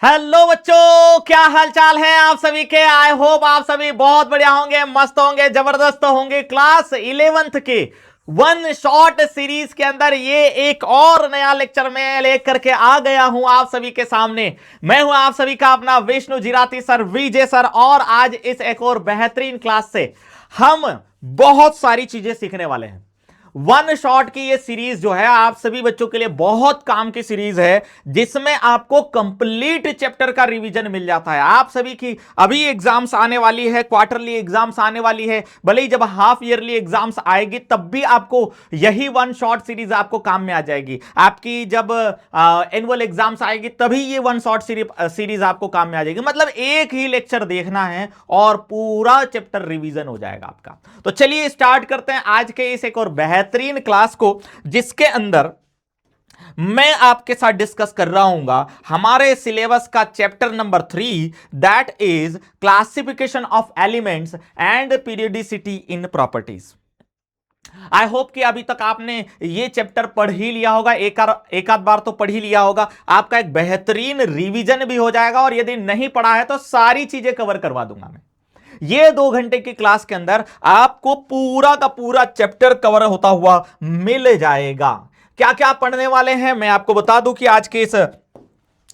Hello बच्चों, क्या हाल चाल है आप सभी के। आई होप आप सभी बहुत बढ़िया होंगे, मस्त होंगे, जबरदस्त होंगे। क्लास 11th के वन शॉट सीरीज के अंदर ये एक और नया लेक्चर में लेकर के आ गया हूं आप सभी के सामने। मैं हूं आप सभी का अपना विष्णु जिराती सर, विजय सर। और आज इस एक और बेहतरीन क्लास से हम बहुत सारी चीजें सीखने वाले हैं। वन शॉट की ये सीरीज जो है आप सभी बच्चों के लिए बहुत काम की सीरीज है, जिसमें आपको कंप्लीट चैप्टर का रिवीजन मिल जाता है। आप सभी की अभी एग्जाम्स आने वाली है, क्वार्टरली एग्जाम्स आने वाली है, भले ही जब हाफ ईयरली एग्जाम्स आएगी तब भी आपको यही वन शॉट सीरीज आपको काम में आ जाएगी। आपकी जब एनुअल एग्जाम्स आएगी तभी ये वन शॉट सीरीज आपको काम में आ जाएगी। मतलब एक ही लेक्चर देखना है और पूरा चैप्टर रिवीजन हो जाएगा आपका। तो चलिए स्टार्ट करते हैं आज के इस एक और बेहतरीन क्लास को, जिसके अंदर मैं आपके साथ डिस्कस कर रहा हूंगा हमारे सिलेबस का chapter number 3, that is classification of elements and periodicity in properties. I hope कि अभी तक आपने ये चैप्टर पढ़ ही लिया होगा, एक आध बार तो पढ़ ही लिया होगा। आपका एक बेहतरीन रिवीजन भी हो जाएगा, और यदि नहीं पढ़ा है तो सारी चीजें कवर करवा दूंगा मैं। ये 2 घंटे की क्लास के अंदर आपको पूरा का पूरा चैप्टर कवर होता हुआ मिल जाएगा। क्या क्या पढ़ने वाले हैं मैं आपको बता दूं कि आज के इस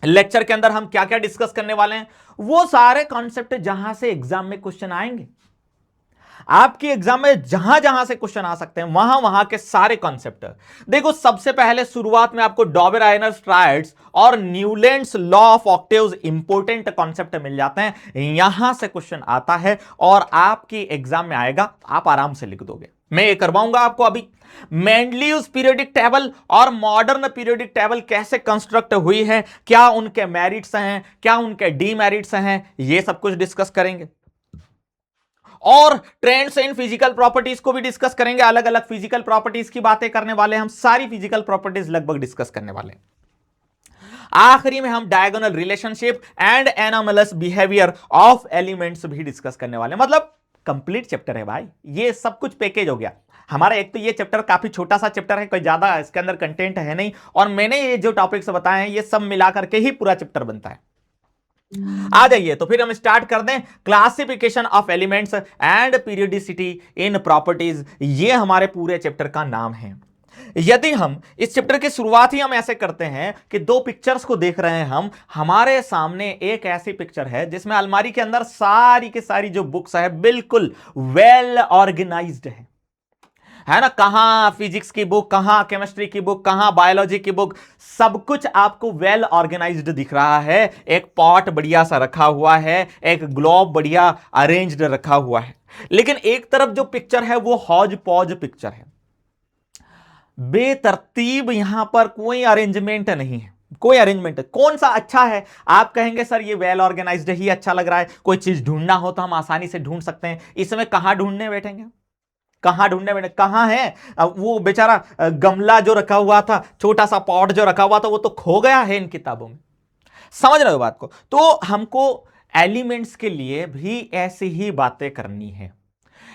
लेक्चर के अंदर हम क्या क्या डिस्कस करने वाले हैं। वो सारे कॉन्सेप्ट जहां से एग्जाम में क्वेश्चन आएंगे, आपकी एग्जाम में जहां जहां से क्वेश्चन आ सकते हैं, वहां वहां के सारे कॉन्सेप्ट। देखो, सबसे पहले शुरुआत में आपको डॉबेराइनर्स ट्रायड्स और Newlands law of octaves important concept मिल जाते हैं। यहां से क्वेश्चन आता है और आपकी एग्जाम में आएगा, आप आराम से लिख दोगे। मैं ये करवाऊंगा आपको अभी। मेंडलीव्स पीरियोडिक टेबल और मॉडर्न पीरियोडिक टेबल कैसे कंस्ट्रक्ट हुई है, क्या उनके मेरिट्स हैं, क्या उनके डीमेरिट्स हैं, ये सब कुछ डिस्कस करेंगे। और ट्रेंड्स इन फिजिकल प्रॉपर्टीज को भी डिस्कस करेंगे। अलग अलग फिजिकल प्रॉपर्टीज की बातें करने वाले हम, सारी फिजिकल प्रॉपर्टीज लगभग डिस्कस करने वाले हैं। आखिरी में हम diagonal relationship and anomalous behaviour of elements भी डिस्कस करने वाले हैं। मतलब कंप्लीट चैप्टर है भाई, ये सब कुछ पैकेज हो गया हमारा। एक तो ये चैप्टर काफी छोटा सा चैप्टर है, कोई ज्यादा इसके अंदर कंटेंट है नहीं, और मैंने ये जो टॉपिक्स बताए हैं ये सब मिलाकर के ही पूरा चैप्टर बनता है। आ जाइए तो फिर हम स्टार्ट कर दें। Classification of elements and periodicity in properties, ये हमारे पूरे चैप्टर का नाम है। यदि हम इस चैप्टर की शुरुआत ही हम ऐसे करते हैं कि दो पिक्चर्स को देख रहे हैं हम, हमारे सामने एक ऐसी पिक्चर है जिसमें अलमारी के अंदर सारी की सारी जो बुक्स है बिल्कुल वेल ऑर्गेनाइज्ड है ना। कहां फिजिक्स की बुक, कहां केमिस्ट्री की बुक, कहां बायोलॉजी की बुक, सब कुछ आपको वेल ऑर्गेनाइज्ड दिख रहा है। एक पॉट बढ़िया सा रखा हुआ है, एक ग्लोब बढ़िया अरेंज्ड रखा हुआ है। लेकिन एक तरफ जो पिक्चर है वो हौज पौज पिक्चर है, बेतरतीब। यहां पर कोई अरेंजमेंट नहीं है, कोई अरेंजमेंट। कौन सा अच्छा है? आप कहेंगे सर ये वेल ऑर्गेनाइज्ड ही अच्छा लग रहा है। कोई चीज ढूंढना हो तो हम आसानी से ढूंढ सकते हैं, इसमें कहां ढूंढने बैठेंगे, कहां ढूंढने बैठे, कहां है वो बेचारा गमला जो रखा हुआ था, छोटा सा पॉट जो रखा हुआ था, वो तो खो गया है इन किताबों में। समझ रहे हो बात को? तो हमको एलिमेंट्स के लिए भी ऐसी ही बातें करनी है।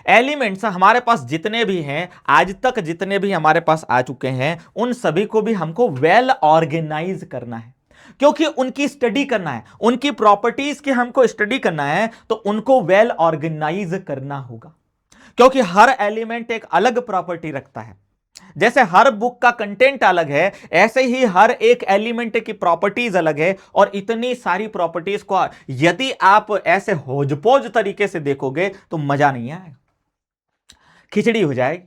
एलिमेंट्स हमारे पास जितने भी हैं, आज तक जितने भी हमारे पास आ चुके हैं, उन सभी को भी हमको वेल ऑर्गेनाइज करना है, क्योंकि उनकी स्टडी करना है, उनकी प्रॉपर्टीज की हमको स्टडी करना है, तो उनको वेल ऑर्गेनाइज करना होगा। क्योंकि हर एलिमेंट एक अलग प्रॉपर्टी रखता है। जैसे हर बुक का कंटेंट अलग है, ऐसे ही हर एक एलिमेंट की प्रॉपर्टीज अलग है। और इतनी सारी प्रॉपर्टीज को यदि आप ऐसे होजपोज तरीके से देखोगे तो मजा नहीं आएगा, खिचड़ी हो जाएगी।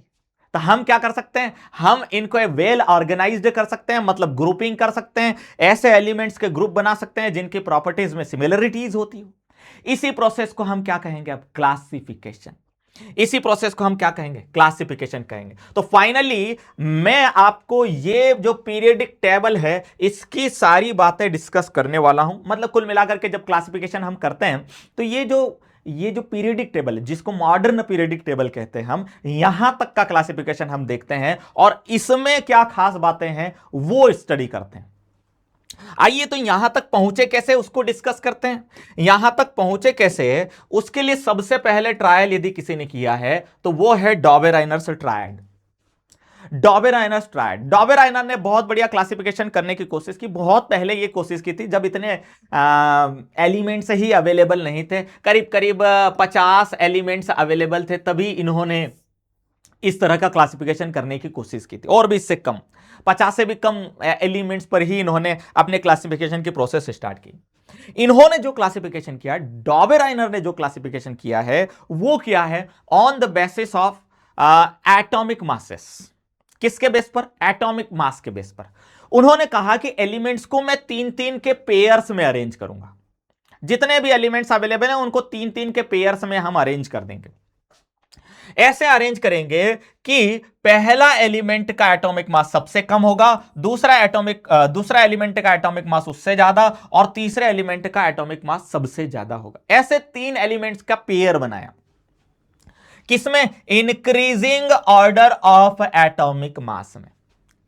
तो हम क्या कर सकते हैं? हम इनको वेल ऑर्गेनाइज्ड कर सकते हैं, मतलब ग्रुपिंग कर सकते हैं। ऐसे एलिमेंट्स के ग्रुप बना सकते हैं जिनकी प्रॉपर्टीज में सिमिलरिटीज होती हो। इसी प्रोसेस को हम क्या कहेंगे? अब क्लासिफिकेशन। इसी प्रोसेस को हम क्या कहेंगे? क्लासिफिकेशन कहेंगे। तो फाइनली मैं आपको ये जो पीरियोडिक टेबल है इसकी सारी बातें डिस्कस करने वाला हूं। मतलब कुल मिलाकर के जब क्लासिफिकेशन हम करते हैं तो ये जो पीरियोडिक टेबल है, जिसको मॉडर्न पीरियोडिक टेबल कहते हैं, हम यहां तक का क्लासिफिकेशन हम देखते हैं और इसमें क्या खास बातें हैं वो स्टडी करते हैं। आइए तो यहां तक पहुंचे कैसे उसको डिस्कस करते हैं। यहां तक पहुंचे कैसे, उसके लिए सबसे पहले ट्रायल यदि किसी ने किया है तो वो है डॉबेराइनर्स ट्रायड। डॉबेराइनर ट्रायड। डॉबेराइनर ने बहुत बढ़िया क्लासिफिकेशन करने की कोशिश की, बहुत पहले ये कोशिश की थी जब इतने एलिमेंट्स ही अवेलेबल नहीं थे, करीब करीब 50 एलिमेंट्स अवेलेबल थे, तभी इन्होंने इस तरह का क्लासिफिकेशन करने की कोशिश की थी, और भी इससे कम 50 से भी कम एलिमेंट्स पर ही इन्होंने अपने क्लासिफिकेशन की प्रोसेस स्टार्ट की। इन्होंने जो क्लासिफिकेशन किया, डॉबेराइनर ने जो क्लासिफिकेशन किया है वो किया है on the basis of atomic masses. किसके बेस पर? एटॉमिक मास के बेस पर। उन्होंने कहा कि एलिमेंट्स को मैं 3-3 के पेयर्स में अरेंज करूंगा, जितने भी एलिमेंट्स अवेलेबल हैं उनको 3-3 के पेयर्स में हम अरेंज कर देंगे। ऐसे अरेंज करेंगे कि पहला एलिमेंट का एटॉमिक मास सबसे कम होगा, दूसरा एलिमेंट का एटॉमिक मास उससे ज्यादा, और तीसरे एलिमेंट का एटॉमिक मास सबसे ज्यादा होगा। ऐसे 3 एलिमेंट्स का पेयर बनाया। किसमें? Increasing order of atomic mass में।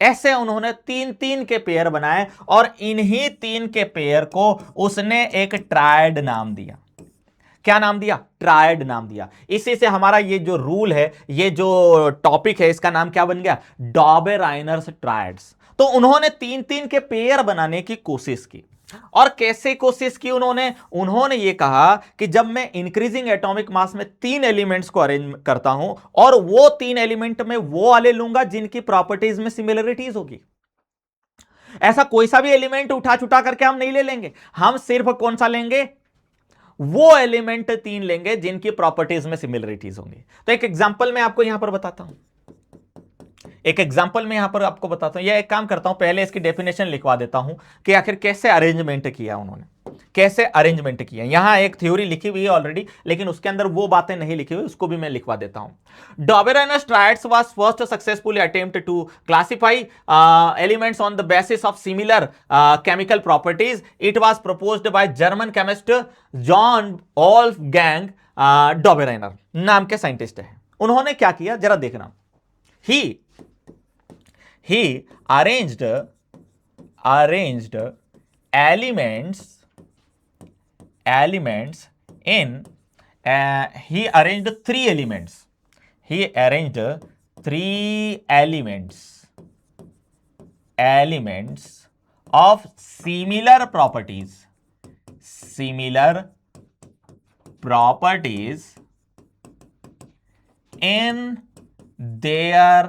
ऐसे उन्होंने 3-3 के पेयर बनाए, और इन्हीं 3 के पेयर को उसने एक ट्रायड नाम दिया। क्या नाम दिया? ट्रायड नाम दिया। इसी से हमारा ये जो रूल है, ये जो टॉपिक है, इसका नाम क्या बन गया? डॉबेराइनर्स ट्रायड्स। तो उन्होंने 3-3 के पेयर बनाने की कोशिश की। और कैसे कोशिश की उन्होंने ये कहा कि जब मैं इंक्रीजिंग एटॉमिक मास में 3 एलिमेंट्स को अरेंज करता हूं, और वो 3 एलिमेंट में वो वाले लूंगा जिनकी प्रॉपर्टीज में सिमिलरिटीज होगी। ऐसा कोई सा भी एलिमेंट उठा छुटा करके हम नहीं ले लेंगे, हम सिर्फ कौन सा लेंगे? वो एलिमेंट 3 लेंगे जिनकी प्रॉपर्टीज में सिमिलरिटीज होंगी। तो एक एग्जांपल मैं आपको यहां पर बताता हूं, या एक काम करता हूं, पहले इसकी डेफिनेशन लिखवा देता हूं कि आखिर कैसे अरेंजमेंट किया उन्होंने, कैसे अरेंजमेंट किया। यहां एक थ्योरी लिखी हुई है ऑलरेडी, लेकिन उसके अंदर वो बातें नहीं लिखी हुई, उसको भी मैं लिखवा देता हूं। Dobereiner's triads was first successfully attempt to classify elements on the basis of similar chemical properties. It was proposed by German chemist John Wolfgang Dobereiner नाम के साइंटिस्ट है। उन्होंने क्या किया जरा देखना। he arranged elements in he arranged 3 elements. He arranged 3 elements of similar properties in their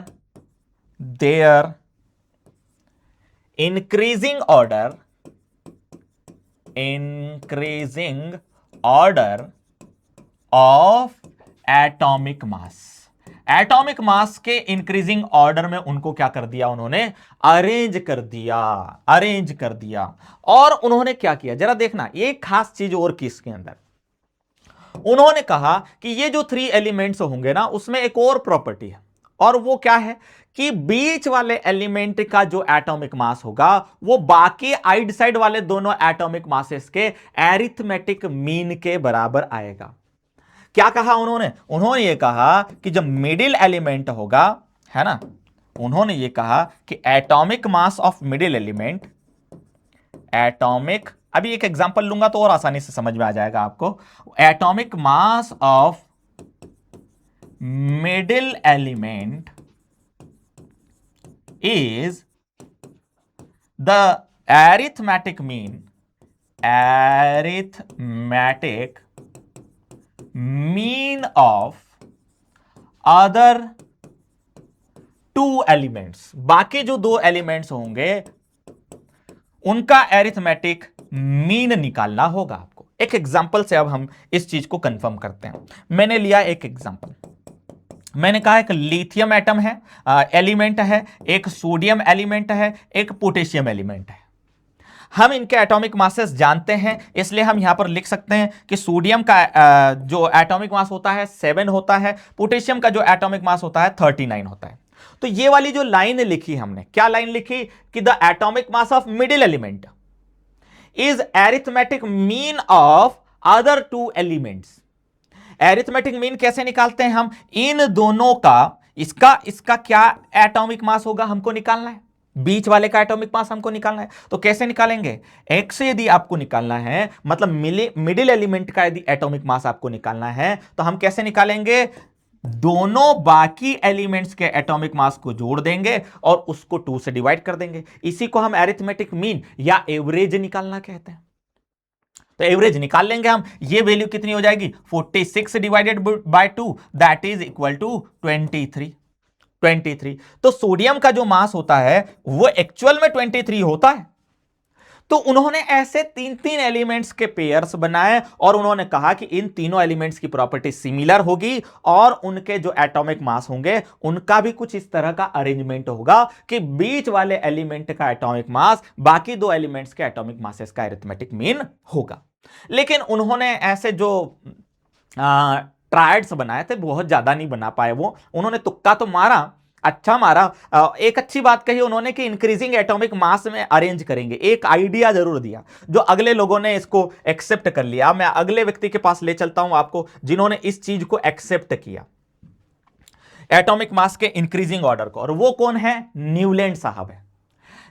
increasing order of atomic mass। Atomic mass के increasing order में उनको क्या कर दिया? उन्होंने अरेंज कर दिया। और उन्होंने क्या किया जरा देखना, एक खास चीज और की इसके अंदर। उन्होंने कहा कि ये जो 3 एलिमेंट्स होंगे ना, उसमें एक और प्रॉपर्टी है, और वो क्या है कि बीच वाले एलिमेंट का जो एटॉमिक मास होगा वो बाकी आइड साइड वाले दोनों एटॉमिक मासेस के एरिथमेटिक मीन के बराबर आएगा। क्या कहा उन्होंने ये कहा कि जब मिडिल एलिमेंट होगा, है ना, उन्होंने ये कहा कि atomic mass of middle element, अभी एक एग्जांपल लूंगा तो और आसानी से समझ में आ जाएगा आपको। Atomic mass of middle element is the arithmetic mean of other 2 elements। बाकी जो 2 एलिमेंट्स होंगे उनका एरिथमेटिक मीन निकालना होगा आपको। एक एग्जांपल से अब हम इस चीज को कंफर्म करते हैं। मैंने लिया एक एग्जांपल, मैंने कहा एक लिथियम एटम है, एलिमेंट है, एक सोडियम एलिमेंट है, एक पोटेशियम एलिमेंट है। हम इनके एटॉमिक मासेस जानते हैं, इसलिए हम यहां पर लिख सकते हैं कि सोडियम का जो एटॉमिक मास होता है 7 होता है, पोटेशियम का जो एटॉमिक मास होता है 39 होता है। तो ये वाली जो लाइन लिखी हमने, क्या लाइन लिखी कि the atomic mass of middle element is arithmetic mean of other 2 elements. Arithmetic mean कैसे निकालते हैं हम? इन दोनों का, इसका क्या एटॉमिक मास होगा हमको निकालना है, बीच वाले का एटॉमिक मास हमको निकालना है। तो कैसे निकालेंगे? एक्स यदि आपको निकालना है, मतलब मिडिल एलिमेंट का यदि एटॉमिक मास आपको निकालना है, तो हम कैसे निकालेंगे? दोनों बाकी एलिमेंट्स के एटॉमिक मास को जोड़ देंगे और उसको 2 से डिवाइड कर देंगे। इसी को हम अरिथमेटिक मीन या एवरेज निकालना कहते हैं। तो एवरेज निकाल लेंगे हम, ये वैल्यू कितनी हो जाएगी 46 divided by 2 that is equal to 23। तो सोडियम का जो मास होता है वो एक्चुअल में 23 होता है। तो उन्होंने ऐसे 3 एलिमेंट्स के पेयर्स बनाए और उन्होंने कहा कि इन तीनों एलिमेंट्स की प्रॉपर्टी सिमिलर होगी और उनके जो एटॉमिक मास होंगे उनका भी कुछ इस तरह का अरेंजमेंट होगा कि बीच वाले एलिमेंट का एटॉमिक मास बाकी 2 एलिमेंट्स के एटॉमिक मासेस का अरिथमेटिक मीन होगा। लेकिन उन्होंने ऐसे जो ट्रायड्स बनाए थे बहुत ज्यादा नहीं बना पाए, वो उन्होंने तुक्का तो मारा, अच्छा मारा। एक अच्छी बात कही उन्होंने कि इंक्रीजिंग एटॉमिक मास में अरेंज करेंगे, एक आइडिया जरूर दिया जो अगले लोगों ने इसको एक्सेप्ट कर लिया। मैं अगले व्यक्ति के पास ले चलता हूं आपको जिन्होंने इस चीज को एक्सेप्ट किया, एटॉमिक मास के इंक्रीजिंग ऑर्डर को, और वो कौन है? न्यूलैंड साहब है।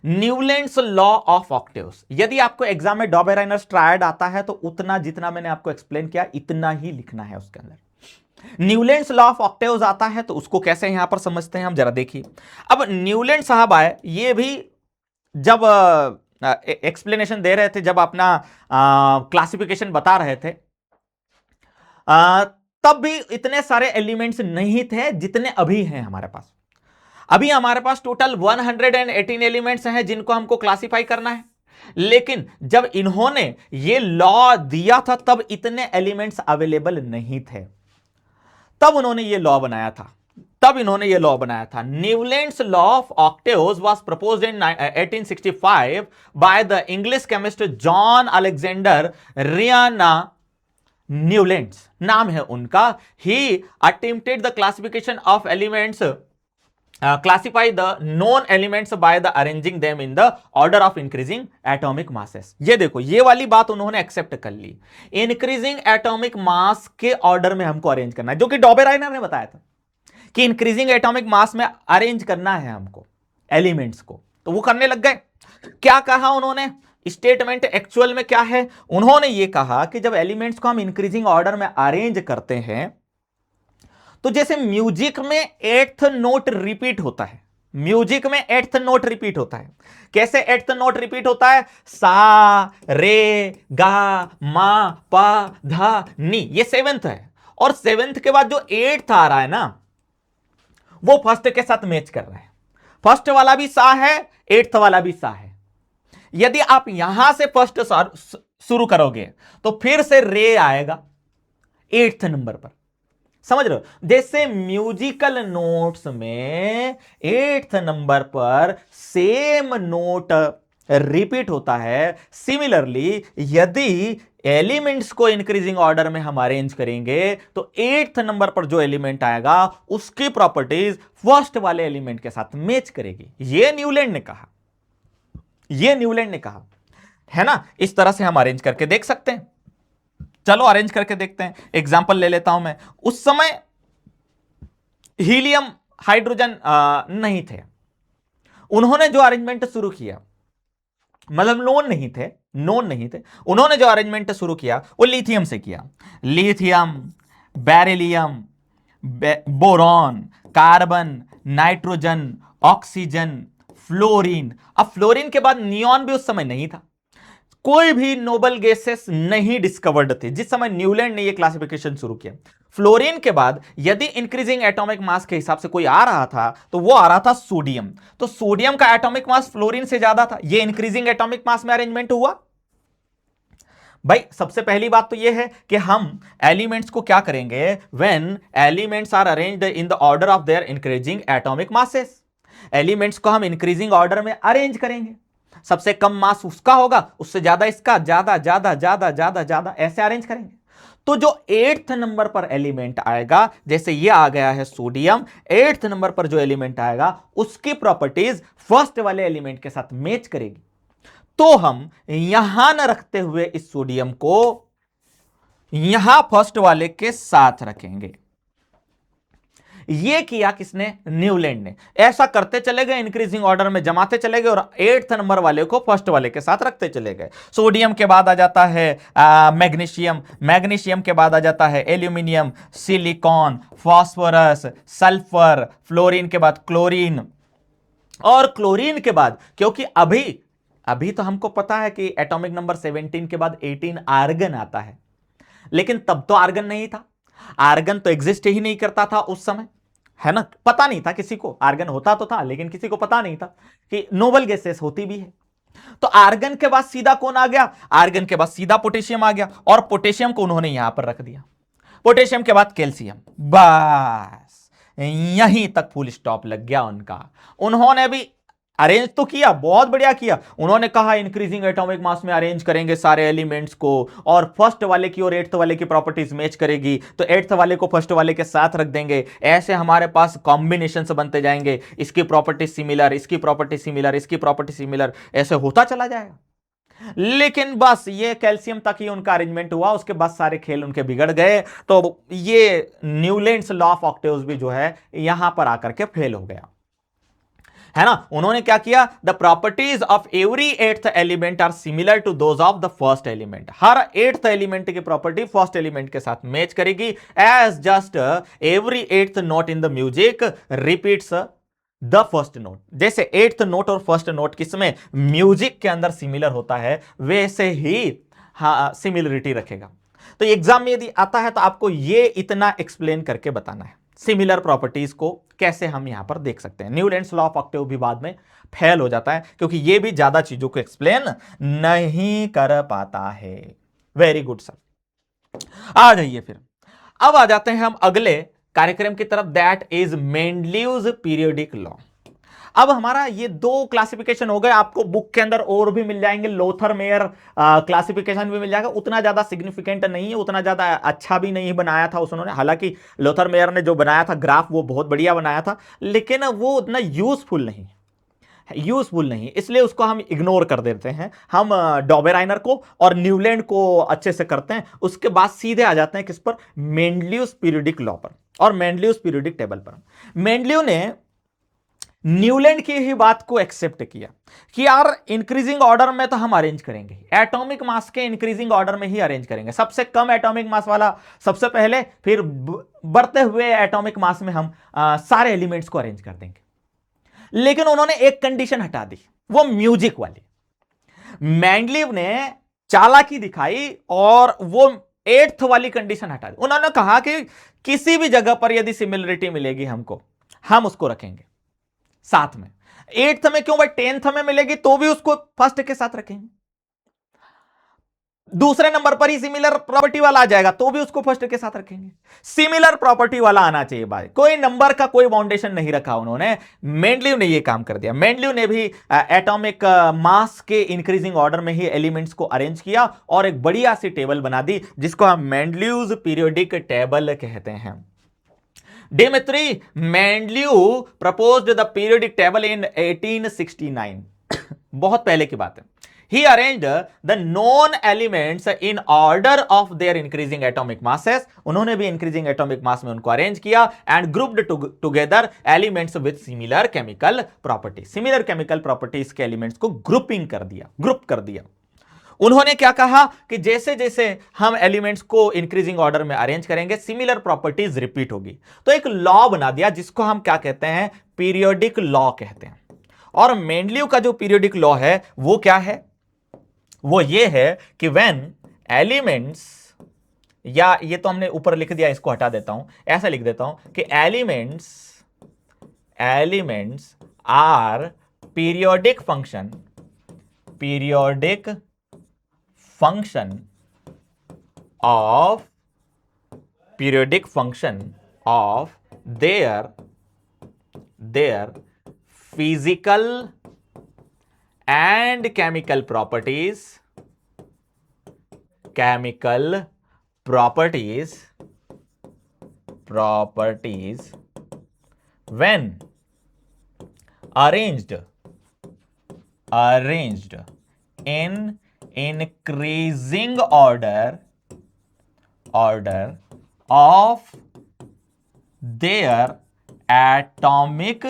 Newlands law of octaves. यदि आपको एग्जाम में डॉबेराइनर्स ट्रायड आता है तो उतना जितना मैंने आपको एक्सप्लेन किया इतना ही लिखना है उसके अंदर। न्यूलैंड्स लॉ ऑफ ऑक्टेव्स आता है तो उसको कैसे यहां पर समझते हैं हम, जरा देखिए। अब न्यूलैंड साहब आए, ये भी जब एक्सप्लेनेशन दे रहे थे, जब अपना क्लासिफिकेशन बता रहे थे, तब भी इतने सारे एलिमेंट्स नहीं थे जितने अभी हैं हमारे पास। अभी हमारे पास टोटल 118 एलिमेंट्स हैं जिनको हमको क्लासिफाई करना है। लेकिन जब इन्होंने ये लॉ दिया था तब इतने एलिमेंट्स अवेलेबल नहीं थे, तब उन्होंने ये लॉ बनाया था। Newlands law of octaves was proposed in 1865 by the English chemist John Alexander Reina Newlands नाम है उनका। He attempted the classification of elements, classify the known elements by the arranging them in the order of increasing atomic masses। ये देखो, ये वाली बात उन्होंने accept कर ली, इंक्रीजिंग एटॉमिक मास के ऑर्डर में हमको अरेंज करना है, जो कि डॉबेराइनर ने बताया था कि इंक्रीजिंग एटॉमिक मास में अरेंज करना है हमको एलिमेंट्स को। तो वो करने लग गए। क्या कहा उन्होंने? स्टेटमेंट एक्चुअल में क्या है? उन्होंने ये कहा कि जब एलिमेंट्स को हम इंक्रीजिंग ऑर्डर में अरेंज करते हैं तो जैसे म्यूजिक में 8th नोट रिपीट होता है, म्यूजिक में 8th नोट रिपीट होता है। कैसे 8th नोट रिपीट होता है? सा रे गा मा पा धा नी, ये 7th है, और 7th के बाद जो 8th आ रहा है ना वो फर्स्ट के साथ मैच कर रहा है। फर्स्ट वाला भी सा है, 8th वाला भी सा है। यदि आप यहां से फर्स्ट शुरू करोगे तो फिर से रे आएगा 8th नंबर पर, समझ रहे हो? जैसे म्यूजिकल नोट्स में 8th नंबर पर सेम नोट रिपीट होता है, सिमिलरली यदि एलिमेंट्स को इंक्रीजिंग ऑर्डर में हम अरेंज करेंगे तो 8th नंबर पर जो एलिमेंट आएगा उसकी प्रॉपर्टीज फर्स्ट वाले एलिमेंट के साथ मैच करेगी। ये न्यूलैंड ने कहा, है ना? इस तरह से हम अरेंज करके देख सकते हैं। चलो अरेंज करके देखते हैं। एग्जांपल ले लेता हूं मैं। उस समय हीलियम हाइड्रोजन नहीं थे। उन्होंने जो अरेंजमेंट शुरू किया, मतलब नोन नहीं थे, उन्होंने जो अरेंजमेंट शुरू किया वो लिथियम से किया। Lithium, beryllium, boron, carbon, nitrogen, oxygen, fluorine. अब फ्लोरीन के बाद नियॉन भी उस समय नहीं था, कोई भी नोबल गैसेस नहीं डिस्कवर्ड थे जिस समय न्यूलैंड ने यह क्लासिफिकेशन शुरू किया। फ्लोरीन के बाद यदि इंक्रीजिंग एटॉमिक मास के हिसाब से कोई आ रहा था तो वो आ रहा था सोडियम। तो सोडियम का एटॉमिक मास फ्लोरीन से ज्यादा था, ये इंक्रीजिंग एटॉमिक मास में अरेंजमेंट हुआ। भाई सबसे पहली बात तो ये है कि हम एलिमेंट्स को क्या करेंगे, when elements are arranged in the order of their increasing atomic masses, elements को हम इंक्रीजिंग ऑर्डर में अरेंज करेंगे। सबसे कम मास उसका होगा, उससे ज्यादा इसका, ज्यादा ज्यादा ज्यादा ज्यादा ज्यादा ऐसे अरेंज करेंगे। तो जो 8th नंबर पर एलिमेंट आएगा, जैसे ये आ गया है सोडियम, 8th नंबर पर जो एलिमेंट आएगा उसकी प्रॉपर्टीज फर्स्ट वाले एलिमेंट के साथ मैच करेगी। तो हम यहां न रखते हुए इस सोडियम को यहां फर्स्ट वाले के साथ रखेंगे। ये किया किसने? न्यूलैंड ने। ऐसा करते चले गए, इंक्रीजिंग ऑर्डर में जमाते चले गए और 8th नंबर वाले को फर्स्ट वाले के साथ रखते चले गए। सोडियम के बाद आ जाता है मैग्नीशियम, मैग्नीशियम के बाद आ जाता है aluminium, silicon, phosphorus, sulphur, fluorine के बाद क्लोरीन, और क्लोरीन के बाद, क्योंकि अभी तो हमको पता है कि एटॉमिक नंबर 17 के बाद 18 आर्गन आता है, लेकिन तब तो आर्गन नहीं था, आर्गन तो एग्जिस्ट ही नहीं करता था उस समय, है ना? पता नहीं था किसी को, आर्गन होता तो था लेकिन किसी को पता नहीं था कि नोबल गैसेस होती भी है। तो आर्गन के बाद सीधा कौन आ गया? आर्गन के बाद सीधा पोटेशियम आ गया, और पोटेशियम को उन्होंने यहां पर रख दिया। पोटेशियम के बाद कैल्शियम, बस यहीं तक फुल स्टॉप लग गया उनका। उन्होंने भी अरेंज तो किया, बहुत बढ़िया किया। उन्होंने कहा इंक्रीजिंग एटॉमिक मास में अरेंज करेंगे सारे एलिमेंट्स को, और फर्स्ट वाले की और 8th वाले की प्रॉपर्टीज मैच करेगी, तो 8th वाले को फर्स्ट वाले के साथ रख देंगे, ऐसे हमारे पास कॉम्बिनेशंस बनते जाएंगे, इसकी प्रॉपर्टी सिमिलर, इसकी प्रॉपर्टी सिमिलर, इसकी प्रॉपर्टी सिमिलर, ऐसे होता चला जाएगा। लेकिन बस ये कैल्शियम तक ही उनका अरेंजमेंट हुआ, उसके बाद सारे खेल उनके बिगड़ गए। तो ये न्यूलैंड्स लॉ ऑफ ऑक्टेव्स भी जो है यहां पर आकर के फेल हो गया, है ना? उन्होंने क्या किया? The properties of every 8th element are similar to those of the first element. हर 8th एलिमेंट की प्रॉपर्टी फर्स्ट एलिमेंट के साथ मैच करेगी, as just every 8th note in the music repeats the first note. जैसे 8th note और first note किसमें? Music के अंदर सिमिलर होता है, वैसे ही सिमिलरिटी रखेगा। तो एग्जाम में यदि आता है तो आपको ये इतना एक्सप्लेन करके बताना है, सिमिलर प्रॉपर्टीज को कैसे हम यहां पर देख सकते हैं। न्यूलैंड्स लॉ ऑफ ऑक्टेव भी बाद में फेल हो जाता है, क्योंकि ये भी ज्यादा चीजों को एक्सप्लेन नहीं कर पाता है। Very good sir. आ जाइए फिर, अब आ जाते हैं हम अगले कार्यक्रम की तरफ, that is Mendeleev's periodic law. अब हमारा ये दो क्लासिफिकेशन हो गए, आपको बुक के अंदर और भी मिल जाएंगे, लोथर मेयर क्लासिफिकेशन भी मिल जाएगा, उतना ज्यादा सिग्निफिकेंट नहीं है, उतना ज्यादा अच्छा भी नहीं बनाया था उन्होंने। हालांकि लोथर मेयर ने जो बनाया था ग्राफ वो बहुत बढ़िया बनाया था, लेकिन वो उतना यूजफुल नहीं, इसलिए उसको हम इग्नोर कर देते हैं। हम डॉबेराइनर को और न्यूलैंड को अच्छे से करते हैं, उसके बाद सीधे आ जाते हैं किस पर? मेंडलीव्स पीरियोडिक लॉ पर और मेंडलीव्स पीरियोडिक टेबल पर। मेंडलीव ने न्यूलैंड की ही बात को एक्सेप्ट किया कि यार इंक्रीजिंग ऑर्डर में तो हम अरेंज करेंगे, एटॉमिक मास के इंक्रीजिंग ऑर्डर में ही अरेंज करेंगे, सबसे कम एटॉमिक मास वाला सबसे पहले, फिर बढ़ते हुए एटॉमिक मास में हम सारे एलिमेंट्स को अरेंज कर देंगे। लेकिन उन्होंने एक कंडीशन हटा दी, वो म्यूजिक वाली। मेंडलीव ने चालाकी दिखाई और वो 8th वाली कंडीशन हटा दी। उन्होंने कहा कि किसी भी जगह पर यदि सिमिलरिटी मिलेगी हमको, हम उसको रखेंगे साथ में। 8th में क्यों भाई, 10th में मिलेगी तो भी उसको फर्स्ट के साथ रखेंगे। दूसरे नंबर पर ही सिमिलर प्रॉपर्टी वाला आ जाएगा तो भी उसको फर्स्ट के साथ रखेंगे। सिमिलर प्रॉपर्टी वाला आना चाहिए भाई, कोई नंबर का कोई बाउंडेशन नहीं रखा उन्होंने। मेंडलीव ने ये काम कर दिया। मेंडलीव ने भी एटॉमिक मास के इंक्रीजिंग ऑर्डर में ही एलिमेंट्स को अरेंज किया और एक बढ़िया सी टेबल बना दी, जिसको हम मेंडलीव्स पीरियोडिक टेबल कहते हैं। Dimitri Mendeleev proposed the periodic table in 1869 बहुत पहले की बात है। He arranged the known elements in order of their increasing atomic masses. उन्होंने भी increasing atomic mass में उनको अरेंज किया and grouped together elements with similar chemical properties. Similar chemical properties के elements को grouping कर दिया, ग्रुप कर दिया। उन्होंने क्या कहा कि जैसे जैसे हम एलिमेंट्स को इंक्रीजिंग ऑर्डर में अरेंज करेंगे, सिमिलर प्रॉपर्टीज रिपीट होगी। तो एक लॉ बना दिया जिसको हम क्या कहते हैं? पीरियोडिक लॉ कहते हैं। और मेंडलीव का जो पीरियोडिक लॉ है वो क्या है? वो ये है कि व्हेन एलिमेंट्स, या ये तो हमने ऊपर लिख दिया, इसको हटा देता हूं, ऐसा लिख देता हूं कि elements are periodic function of their physical and chemical properties when arranged in increasing order of their atomic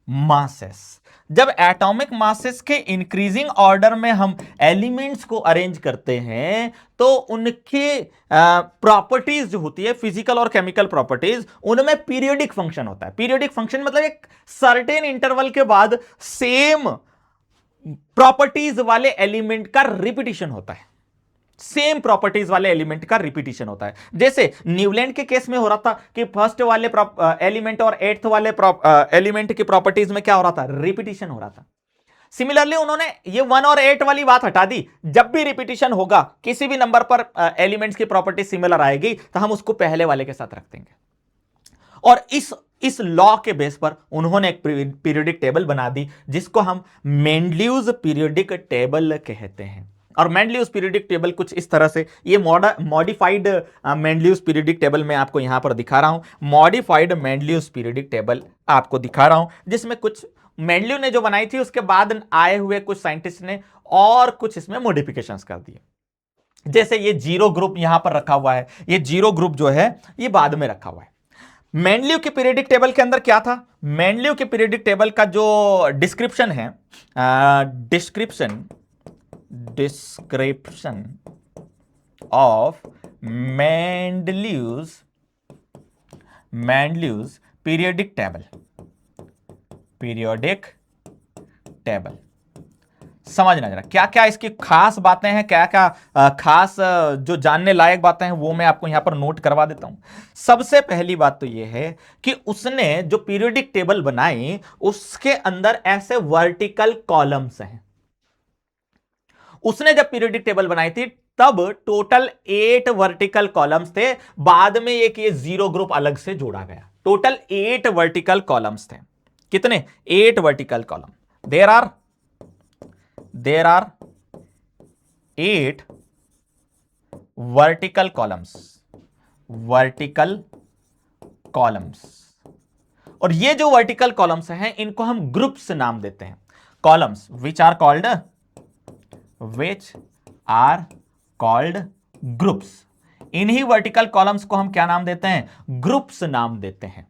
masses. जब एटॉमिक मासेस के इंक्रीजिंग ऑर्डर में हम एलिमेंट्स को अरेंज करते हैं तो उनके प्रॉपर्टीज जो होती है, फिजिकल और केमिकल प्रॉपर्टीज, उनमें पीरियोडिक फंक्शन होता है। पीरियोडिक फंक्शन मतलब एक सर्टेन इंटरवल के बाद सेम प्रॉपर्टीज वाले एलिमेंट का रिपीटिशन होता है। सेम प्रॉपर्टीज वाले एलिमेंट का रिपीटिशन होता है। जैसे न्यूलैंड के केस में हो रहा था कि फर्स्ट वाले एलिमेंट और एट्थ वाले एलिमेंट की प्रॉपर्टीज में क्या हो रहा था, रिपीटिशन हो रहा था। सिमिलरली उन्होंने ये 1 और 8 वाली बात हटा दी। जब भी रिपीटिशन होगा किसी भी नंबर पर एलिमेंट्स की प्रॉपर्टी सिमिलर आएगी तो हम उसको पहले वाले के साथ रख देंगे। और इस लॉ के बेस पर उन्होंने एक पीरियोडिक टेबल बना दी जिसको हम मेंडलीव्स पीरियोडिक टेबल कहते हैं। और मेंडलीव्स पीरियोडिक टेबल कुछ इस तरह से, ये मॉडिफाइड मेंडलीव्स पीरियोडिक टेबल मैं आपको यहां पर दिखा रहा हूं। मॉडिफाइड मेंडलीव्स पीरियोडिक टेबल आपको दिखा रहा हूं जिसमें कुछ मेंडलीव ने जो बनाई थी उसके बाद आए हुए कुछ साइंटिस्ट ने और कुछ इसमें मॉडिफिकेशंस कर दिए। जैसे ये जीरो ग्रुप यहां पर रखा हुआ है, ये जीरो ग्रुप जो है ये बाद में रखा हुआ है। मेंडलीव के पीरियोडिक टेबल के अंदर क्या था, मेंडलीव के पीरियोडिक टेबल का जो डिस्क्रिप्शन है, description of Mendeleev's periodic table समझना जरा क्या क्या इसकी खास बातें हैं, क्या क्या खास जो जानने लायक बातें हैं वो मैं आपको यहां पर नोट करवा देता हूं। सबसे पहली बात तो यह है कि उसने जो पीरियोडिक टेबल बनाई उसके अंदर ऐसे वर्टिकल कॉलम्स हैं। उसने जब पीरियोडिक टेबल बनाई थी तब टोटल 8 वर्टिकल कॉलम्स थे, बाद में एक ये जीरो ग्रुप अलग से जोड़ा गया। टोटल 8 वर्टिकल कॉलम्स थे। कितने? 8 vertical column. There are 8 vertical columns. और ये जो वर्टिकल कॉलम्स हैं इनको हम ग्रुप्स नाम देते हैं। Columns which are called groups. इन्हीं वर्टिकल कॉलम्स को हम क्या नाम देते हैं? ग्रुप्स नाम देते हैं।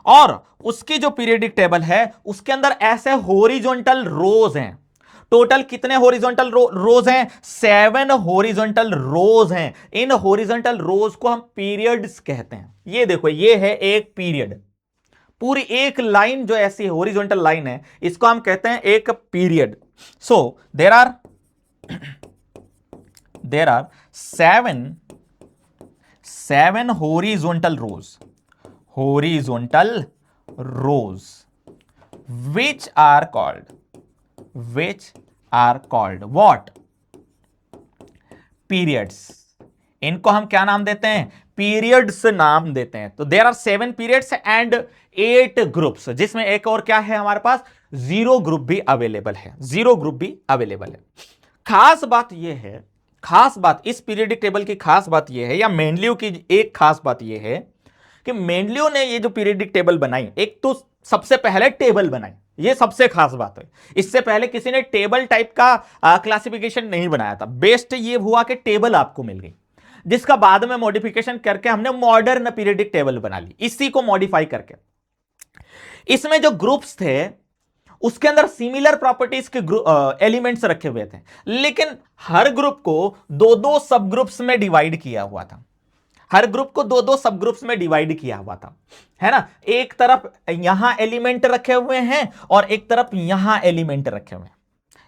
और उसकी जो पीरियोडिक टेबल है उसके अंदर ऐसे हॉरिजॉन्टल रोज हैं। टोटल कितने हॉरिजॉन्टल रोज हैं? 7 हॉरिजॉन्टल रोज हैं। इन हॉरिजॉन्टल रोज को हम पीरियड्स कहते हैं। ये देखो, ये है एक पीरियड। पूरी एक लाइन जो ऐसी हॉरिजॉन्टल लाइन है इसको हम कहते हैं एक period. So there are 7 horizontal rows which are called what? periods। इनको हम क्या नाम देते हैं? पीरियड्स नाम देते हैं। तो there are 7 periods and 8 groups, जिसमें एक और क्या है हमारे पास? जीरो ग्रुप भी अवेलेबल है। खास बात इस पीरियोडिक टेबल की खास बात यह है, या मेंडलीव की एक खास बात यह है कि मेंडलीव ने ये जो पीरियोडिक टेबल बनाई, एक तो सबसे पहले टेबल बनाई, ये सबसे खास बात है। इससे पहले किसी ने टेबल टाइप का क्लासिफिकेशन नहीं बनाया था। बेस्ट ये हुआ कि टेबल आपको मिल गई, जिसका बाद में मॉडिफिकेशन करके हमने मॉडर्न पीरियोडिक टेबल बना ली, इसी को मॉडिफाई करके। इसमें जो ग्रुप्स थे उसके अंदर सिमिलर प्रॉपर्टीज के एलिमेंट्स रखे हुए थे, लेकिन हर ग्रुप को 2-2 सब ग्रुप्स में डिवाइड किया हुआ था। है ना? एक तरफ यहां एलिमेंट रखे हुए हैं और एक तरफ यहां एलिमेंट रखे हुए हैं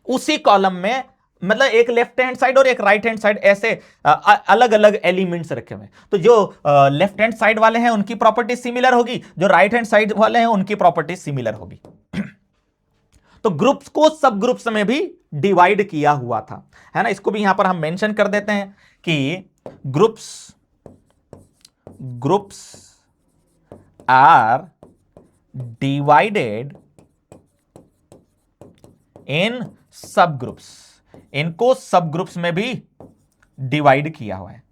उसी कॉलम में। मतलब एक लेफ्ट हैंड साइड और एक राइट हैंड साइड, ऐसे अलग अलग एलिमेंट्स रखे हुए हैं। तो जो लेफ्ट हैंड साइड वाले हैं उनकी प्रॉपर्टी सिमिलर होगी, जो राइट हैंड साइड वाले हैं उनकी प्रॉपर्टी सिमिलर होगी। तो ग्रुप्स को सब ग्रुप्स में भी डिवाइड किया हुआ था, है ना? इसको भी यहां पर हम मेंशन कर देते हैं कि ग्रुप्स आर डिवाइडेड इन सब ग्रुप्स। इनको सब ग्रुप्स में भी डिवाइड किया हुआ है,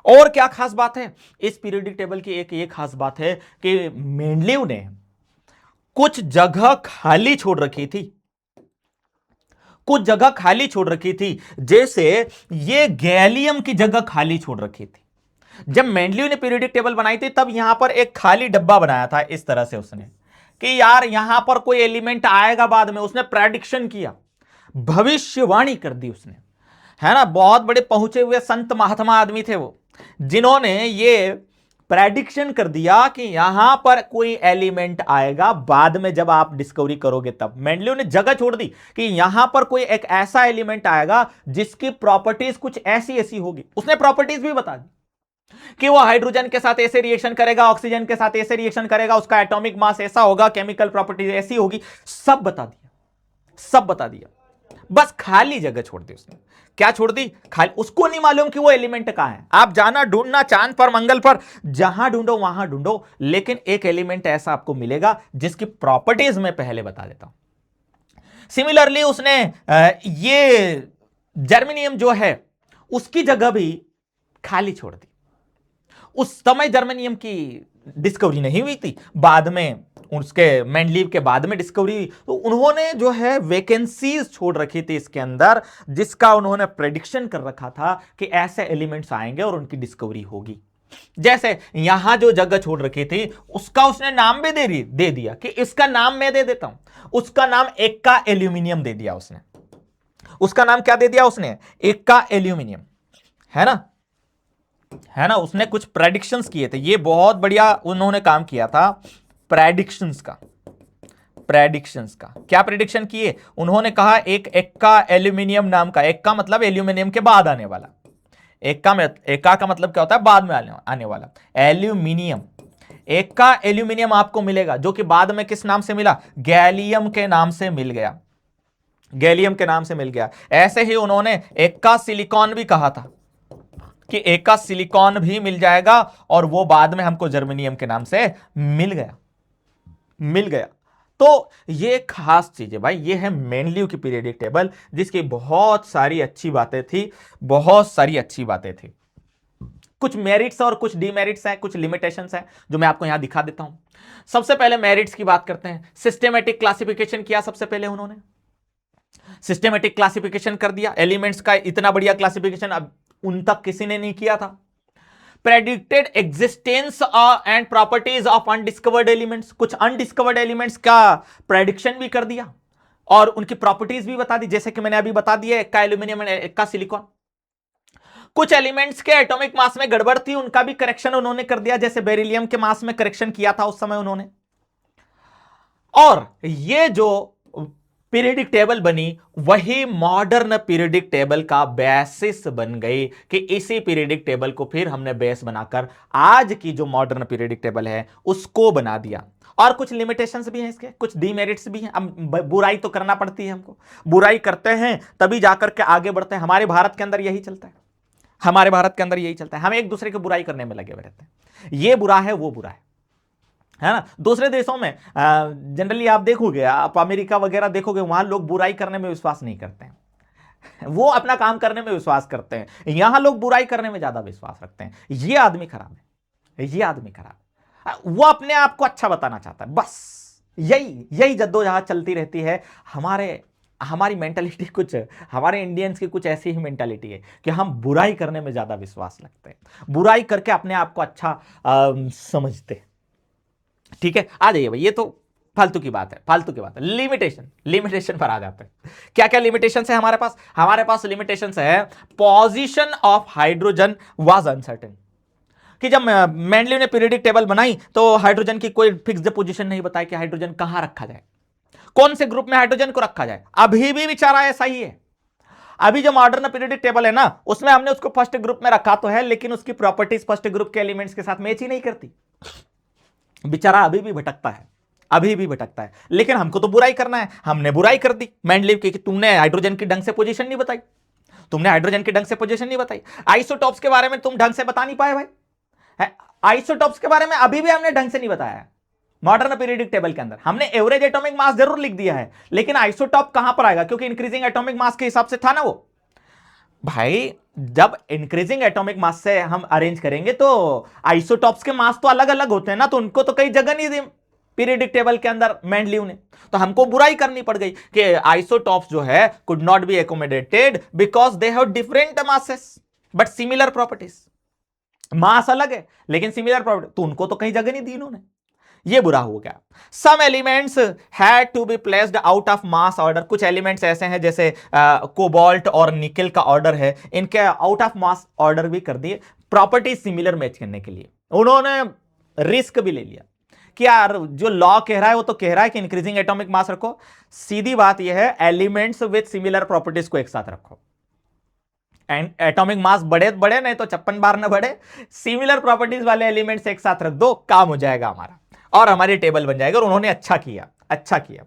और क्या खास बात है इस पीरियोडिक टेबल की? एक ये खास बात है कि मेंडलीव ने कुछ जगह खाली छोड़ रखी थी, जैसे ये गैलियम की जगह खाली छोड़ रखी थी। जब मेंडलीव ने पीरियोडिक टेबल बनाई थी तब यहां पर एक खाली डब्बा बनाया था इस तरह से उसने, कि यार यहां पर कोई एलिमेंट आएगा बाद में, उसने प्रेडिक्शन किया, भविष्यवाणी कर दी उसने, है ना। बहुत बड़े पहुंचे हुए संत महात्मा आदमी थे वो, जिन्होंने ये प्रेडिक्शन कर दिया कि यहां पर कोई एलिमेंट आएगा बाद में, जब आप डिस्कवरी करोगे तब। मेंडलीव ने जगह छोड़ दी कि यहां पर कोई एक ऐसा एलिमेंट आएगा जिसकी प्रॉपर्टीज कुछ ऐसी ऐसी होगी। उसने प्रॉपर्टीज भी बता दी कि वो हाइड्रोजन के साथ ऐसे रिएक्शन करेगा, ऑक्सीजन के साथ ऐसे रिएक्शन करेगा, उसका एटॉमिक मास ऐसा होगा, केमिकल प्रॉपर्टीज ऐसी होगी, सब बता दिया, सब बता दिया। बस खाली जगह छोड़ दी उसने। क्या छोड़ दी? खाली। उसको नहीं मालूम कि वो एलिमेंट कहां है। आप जाना ढूंढना चांद पर, मंगल पर, जहां ढूंढो वहां ढूंढो, लेकिन एक एलिमेंट ऐसा आपको मिलेगा जिसकी प्रॉपर्टीज मैं पहले बता देता हूं। सिमिलरली उसने ये जर्मेनियम जो है उसकी जगह भी खाली छोड़ दी। उस समय जर्मेनियम की डिस्कवरी नहीं हुई थी, बाद में उसके मेंडलीव के बाद में डिस्कवरी हुई। तो उन्होंने जो है वैकेंसीज छोड़ रखी थी इसके अंदर, जिसका उन्होंने प्रेडिक्शन कर रखा था कि ऐसे एलिमेंट्स आएंगे और उनकी डिस्कवरी होगी। जैसे यहां जो जगह छोड़ रखी थी उसका उसने नाम भी दे दिया कि इसका नाम मैं दे देता हूं। उसका नाम एक्का एल्यूमिनियम दे दिया उसने। उसका नाम क्या दे दिया उसने? एक्का एल्यूमिनियम, है ना, है ना। उसने कुछ प्रेडिक्शंस किए थे, ये बहुत बढ़िया उन्होंने काम किया था प्रेडिक्शंस का। प्रेडिक्शंस का क्या प्रेडिक्शन किए उन्होंने? कहा एक एक्का एल्यूमिनियम नाम का, एक्का मतलब एल्यूमिनियम के बाद आने वाला, एक्का का मतलब क्या होता है? बाद में आने वाला एल्यूमिनियम। एक्का एल्यूमिनियम आपको मिलेगा, जो कि बाद में किस नाम से मिला? गैलियम के नाम से मिल गया, गैलियम के नाम से मिल गया। ऐसे ही उन्होंने एक्का सिलिकॉन भी कहा था कि एक्का सिलिकॉन भी मिल जाएगा, और वो बाद में हमको जर्मेनियम के नाम से मिल गया, मिल गया। तो ये खास चीज है भाई, ये है मेंडलीव की पीरियोडिक टेबल, जिसकी बहुत सारी अच्छी बातें थी, बहुत सारी अच्छी बातें थी। कुछ मेरिट्स और कुछ डीमेरिट्स हैं, कुछ लिमिटेशंस हैं, जो मैं आपको यहां दिखा देता हूं। सबसे पहले मेरिट्स की बात करते हैं। सिस्टेमेटिक क्लासिफिकेशन किया सबसे पहले उन्होंने, सिस्टेमेटिक क्लासिफिकेशन कर दिया एलिमेंट्स का। इतना बढ़िया क्लासिफिकेशन अब उन तक किसी ने नहीं किया था। Predicted existence and properties of undiscovered elements, कुछ अनडिस्कवर्ड एलिमेंट्स का प्रेडिक्शन भी कर दिया और उनकी प्रॉपर्टीज भी बता दी, जैसे कि मैंने अभी बता दिया एक्का एल्यूमिनियम, एक्का सिलिकॉन। कुछ एलिमेंट्स के एटॉमिक मास में गड़बड़ थी, उनका भी करेक्शन उन्होंने कर दिया, जैसे बेरिलियम के मास में करेक्शन किया था उस समय उन्होंने। और ये जो पीरियोडिक टेबल बनी वही मॉडर्न पीरियोडिक टेबल का बेसिस बन गई, कि इसी पीरियोडिक टेबल को फिर हमने बेस बनाकर आज की जो मॉडर्न पीरियोडिक टेबल है उसको बना दिया। और कुछ लिमिटेशंस भी हैं इसके, कुछ डीमेरिट्स भी हैं। अब बुराई तो करना पड़ती है हमको, बुराई करते हैं तभी जाकर के आगे बढ़ते हैं। हमारे भारत के अंदर यही चलता है, हमारे भारत के अंदर यही चलता है, हम एक दूसरे की बुराई करने में लगे हुए रहते हैं, ये बुरा है वो बुरा है ना। दूसरे देशों में जनरली आप देखोगे, आप अमेरिका वगैरह देखोगे, वहां लोग बुराई करने में विश्वास नहीं करते हैं, वो अपना काम करने में विश्वास करते हैं। यहां लोग बुराई करने में ज्यादा विश्वास रखते हैं। ये आदमी खराब है, ये आदमी खराब है, वो अपने आप को अच्छा बताना चाहता है, बस यही जद्दोजहद चलती रहती है। हमारी मेंटालिटी कुछ, हमारे इंडियंस की कुछ ऐसी ही मेंटालिटी है कि हम बुराई करने में ज्यादा विश्वास रखते हैं, बुराई करके अपने आप को अच्छा समझते हैं। ठीक है, आ जाइए भाई, ये तो फालतू की बात है, फालतू की बात है। लिमिटेशन पर आ जाते हैं। क्या क्या लिमिटेशन है हमारे पास? हमारे पास लिमिटेशन है, position of hydrogen was uncertain, कि जब मेंडलीव ने पीरियोडिक टेबल बनाई तो हाइड्रोजन की कोई फिक्स्ड पोजीशन नहीं बताई कि हाइड्रोजन कहां रखा जाए, कौन से ग्रुप में हाइड्रोजन को रखा जाए। अभी भी विचारा ऐसा ही है। अभी जो मॉडर्न पीरियोडिक टेबल है ना, उसमें हमने उसको फर्स्ट ग्रुप में रखा तो है, लेकिन उसकी प्रॉपर्टीज फर्स्ट ग्रुप के एलिमेंट्स के साथ मैच ही नहीं करती। बेचारा अभी भी भटकता है, अभी भी भटकता है। लेकिन हमको तो बुराई करना है, हमने बुराई कर दी मेंडलीव की कि तुमने हाइड्रोजन की ढंग से पोजीशन नहीं बताई, तुमने हाइड्रोजन की ढंग से पोजीशन नहीं बताई। आइसोटॉप्स के बारे में तुम ढंग से बता नहीं पाए भाई। आइसोटॉप्स के बारे में अभी भी हमने ढंग से नहीं बताया है। मॉडर्न पीरियोडिक टेबल के अंदर हमने एवरेज एटॉमिक मास जरूर लिख दिया है, लेकिन आइसोटॉप कहां पर आएगा? क्योंकि इंक्रीजिंग एटॉमिक मास के हिसाब से था ना वो भाई। जब इंक्रीजिंग एटॉमिक मास से हम अरेंज करेंगे तो आइसोटॉप्स के मास तो अलग अलग होते हैं ना, तो उनको तो कई जगह नहीं दी पीरियोडिक टेबल के अंदर मेंडलीव ने, तो हमको बुराई करनी पड़ गई कि आइसोटॉप्स जो है could not be accommodated because they have different masses but similar properties. Mass अलग है लेकिन सिमिलर प्रॉपर्टी, तो उनको तो कहीं जगह नहीं दी इन्होंने, ये बुरा हो गया। Some elements had to be placed out of mass order, कुछ एलिमेंट्स ऐसे हैं जैसे कोबाल्ट और निकल का ऑर्डर है, इनके आउट ऑफ मास ऑर्डर भी कर दिए प्रॉपर्टी सिमिलर मैच करने के लिए। उन्होंने रिस्क भी ले लिया कि यार जो लॉ कह रहा है वो तो कह रहा है कि इंक्रीजिंग एटॉमिक मास रखो, सीधी बात यह है एलिमेंट्स विद सिमिलर प्रॉपर्टीज को एक साथ रखो, एटॉमिक मास बढ़े बढ़े नहीं तो 56 बार ना बढ़े, सिमिलर प्रॉपर्टीज वाले एलिमेंट्स एक साथ रख दो, काम हो जाएगा हमारा और हमारी टेबल बन जाएगा। और उन्होंने अच्छा किया, अच्छा किया।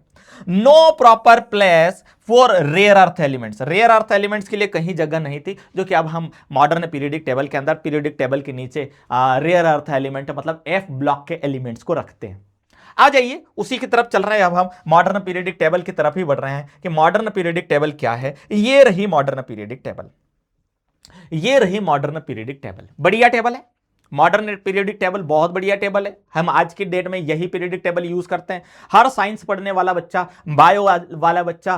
No proper place for rare earth elements, rare earth elements के लिए कहीं जगह नहीं थी, जो कि अब हम मॉडर्न पीरियोडिक टेबल के अंदर पीरियोडिक टेबल के नीचे रेयर अर्थ एलिमेंट मतलब एफ ब्लॉक के एलिमेंट्स को रखते हैं। आ जाइए उसी की तरफ चल रहे हैं, अब हम मॉडर्न पीरियोडिक टेबल की तरफ ही बढ़ रहे हैं कि मॉडर्न पीरियोडिक टेबल क्या है। ये रही मॉडर्न पीरियोडिक टेबल, ये रही मॉडर्न पीरियोडिक टेबल, बढ़िया टेबल है। मॉडर्न पीरियोडिक टेबल बहुत बढ़िया टेबल है, हम आज की डेट में यही पीरियोडिक टेबल यूज करते हैं। हर साइंस पढ़ने वाला बच्चा, बायो वाला बच्चा,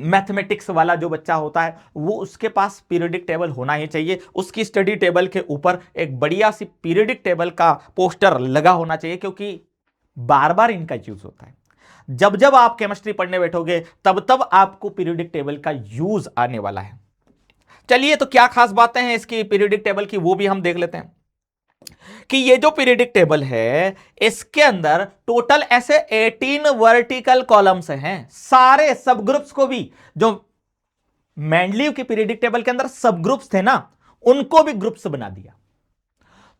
मैथमेटिक्स वाला जो बच्चा होता है वो उसके पास पीरियोडिक टेबल होना ही चाहिए। उसकी स्टडी टेबल के ऊपर एक बढ़िया सी पीरियोडिक टेबल का पोस्टर लगा होना चाहिए, क्योंकि बार बार इनका यूज होता है। जब जब आप केमिस्ट्री पढ़ने बैठोगे तब तब आपको पीरियोडिक टेबल का यूज आने वाला है। चलिए तो क्या खास बातें हैं इसकी पीरियोडिक टेबल की वो भी हम देख लेते हैं कि ये जो पीरियोडिक टेबल है इसके अंदर टोटल ऐसे 18 वर्टिकल कॉलम्स हैं। सारे सब ग्रुप्स को भी, जो मेंडलीव की पीरियोडिक टेबल के अंदर सब ग्रुप्स थे ना, उनको भी ग्रुप्स बना दिया।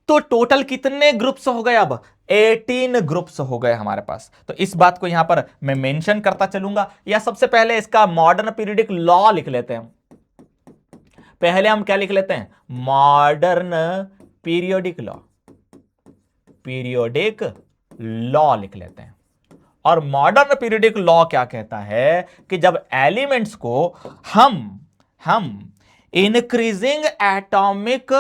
तो टोटल कितने ग्रुप्स हो गए? अब 18 ग्रुप्स हो गए हमारे पास। तो इस बात को यहां पर मैं मेंशन करता चलूंगा, या सबसे पहले इसका मॉडर्न पीरियोडिक लॉ लिख लेते हैं। पहले हम क्या लिख लेते हैं? Modern periodic law, periodic law लिख लेते हैं। और मॉडर्न पीरियोडिक लॉ क्या कहता है कि जब एलिमेंट्स को हम इंक्रीजिंग एटॉमिक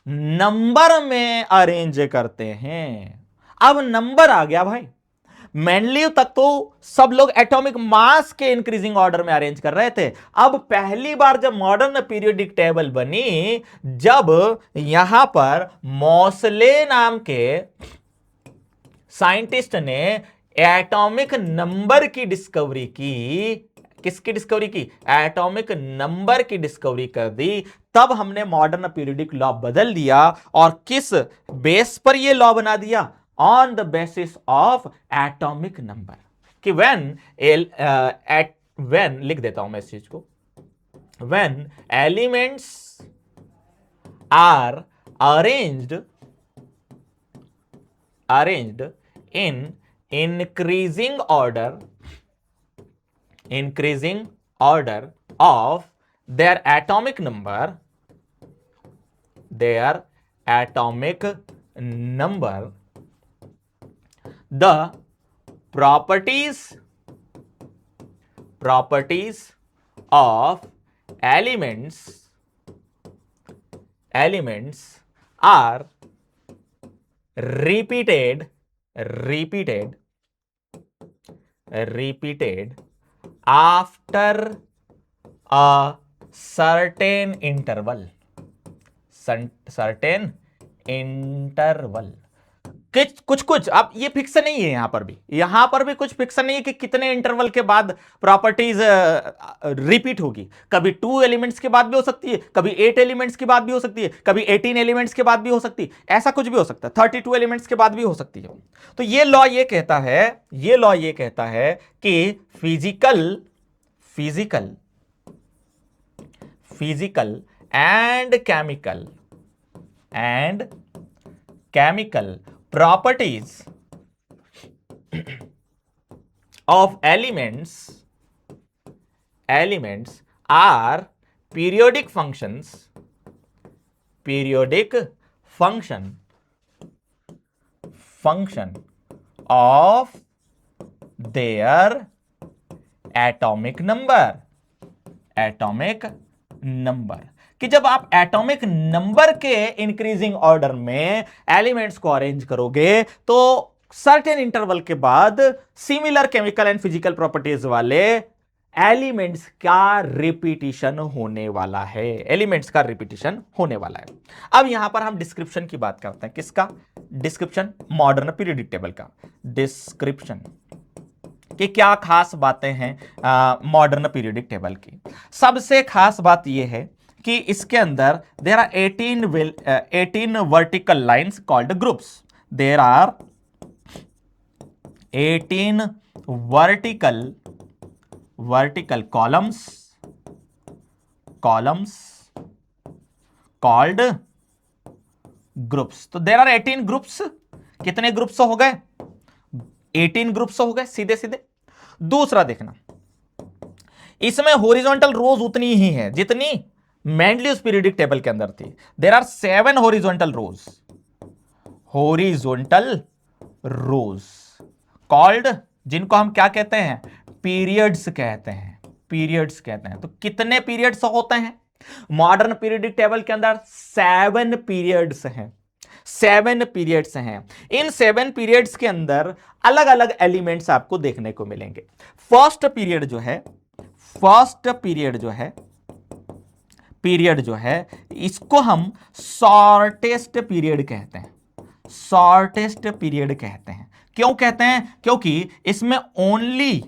नंबर में अरेंज करते हैं। अब नंबर आ गया भाई, मेंडलीव तक तो सब लोग एटॉमिक मास के इंक्रीजिंग ऑर्डर में अरेंज कर रहे थे। अब पहली बार जब मॉडर्न पीरियोडिक टेबल बनी, जब यहां पर मोसले नाम के साइंटिस्ट ने एटॉमिक नंबर की डिस्कवरी की, किसकी डिस्कवरी की? एटॉमिक नंबर की डिस्कवरी कर दी। तब हमने मॉडर्न पीरियोडिक लॉ बदल दिया। और किस बेस पर यह लॉ बना दिया? On the basis of atomic number, कि when लिख देता हूं मैं इस चीज को, when elements are arranged in increasing order of their atomic number, the properties of elements are repeated after a certain interval, कुछ अब ये फिक्स नहीं है। यहां पर भी कुछ फिक्स नहीं है कि कितने इंटरवल के बाद प्रॉपर्टीज रिपीट होगी। कभी 2 एलिमेंट्स के बाद भी हो सकती है, कभी 8 एलिमेंट्स के बाद भी हो सकती है, कभी 18 एलिमेंट्स के बाद भी हो सकती है, ऐसा कुछ भी हो सकता है, 32 एलिमेंट्स के बाद भी हो सकती है। तो ये लॉ ये कहता है कि physical and chemical properties of elements are periodic function of their atomic number, कि जब आप एटॉमिक नंबर के इंक्रीजिंग ऑर्डर में एलिमेंट्स को अरेंज करोगे तो सर्टेन इंटरवल के बाद similar chemical and physical properties वाले एलिमेंट्स का रिपीटिशन होने वाला है, एलिमेंट्स का रिपीटिशन होने वाला है। अब यहां पर हम डिस्क्रिप्शन की बात करते हैं, किसका डिस्क्रिप्शन, मॉडर्न पीरियोडिक टेबल का डिस्क्रिप्शन, कि क्या खास बातें हैं मॉडर्न पीरियोडिक टेबल की। सबसे खास बात यह है कि इसके अंदर there are 18 vertical lines called groups, there are 18 vertical columns called groups. तो देयर आर 18 ग्रुप्स, कितने ग्रुप्स हो गए, 18 ग्रुप्स हो गए सीधे सीधे। दूसरा देखना, इसमें हॉरिजॉन्टल रोज उतनी ही है जितनी मेंडलियस पीरियोडिक टेबल के अंदर थी। There are 7 horizontal rows called, जिनको हम क्या कहते हैं, पीरियड्स कहते हैं। तो कितने पीरियड्स होते हैं मॉडर्न पीरियोडिक टेबल के अंदर, 7 पीरियड्स हैं। 7 पीरियड्स हैं। इन 7 पीरियड्स के अंदर अलग अलग एलिमेंट्स आपको देखने को मिलेंगे। फर्स्ट पीरियड जो है इसको हम शॉर्टेस्ट पीरियड कहते हैं। क्यों कहते हैं, क्योंकि इसमें ओनली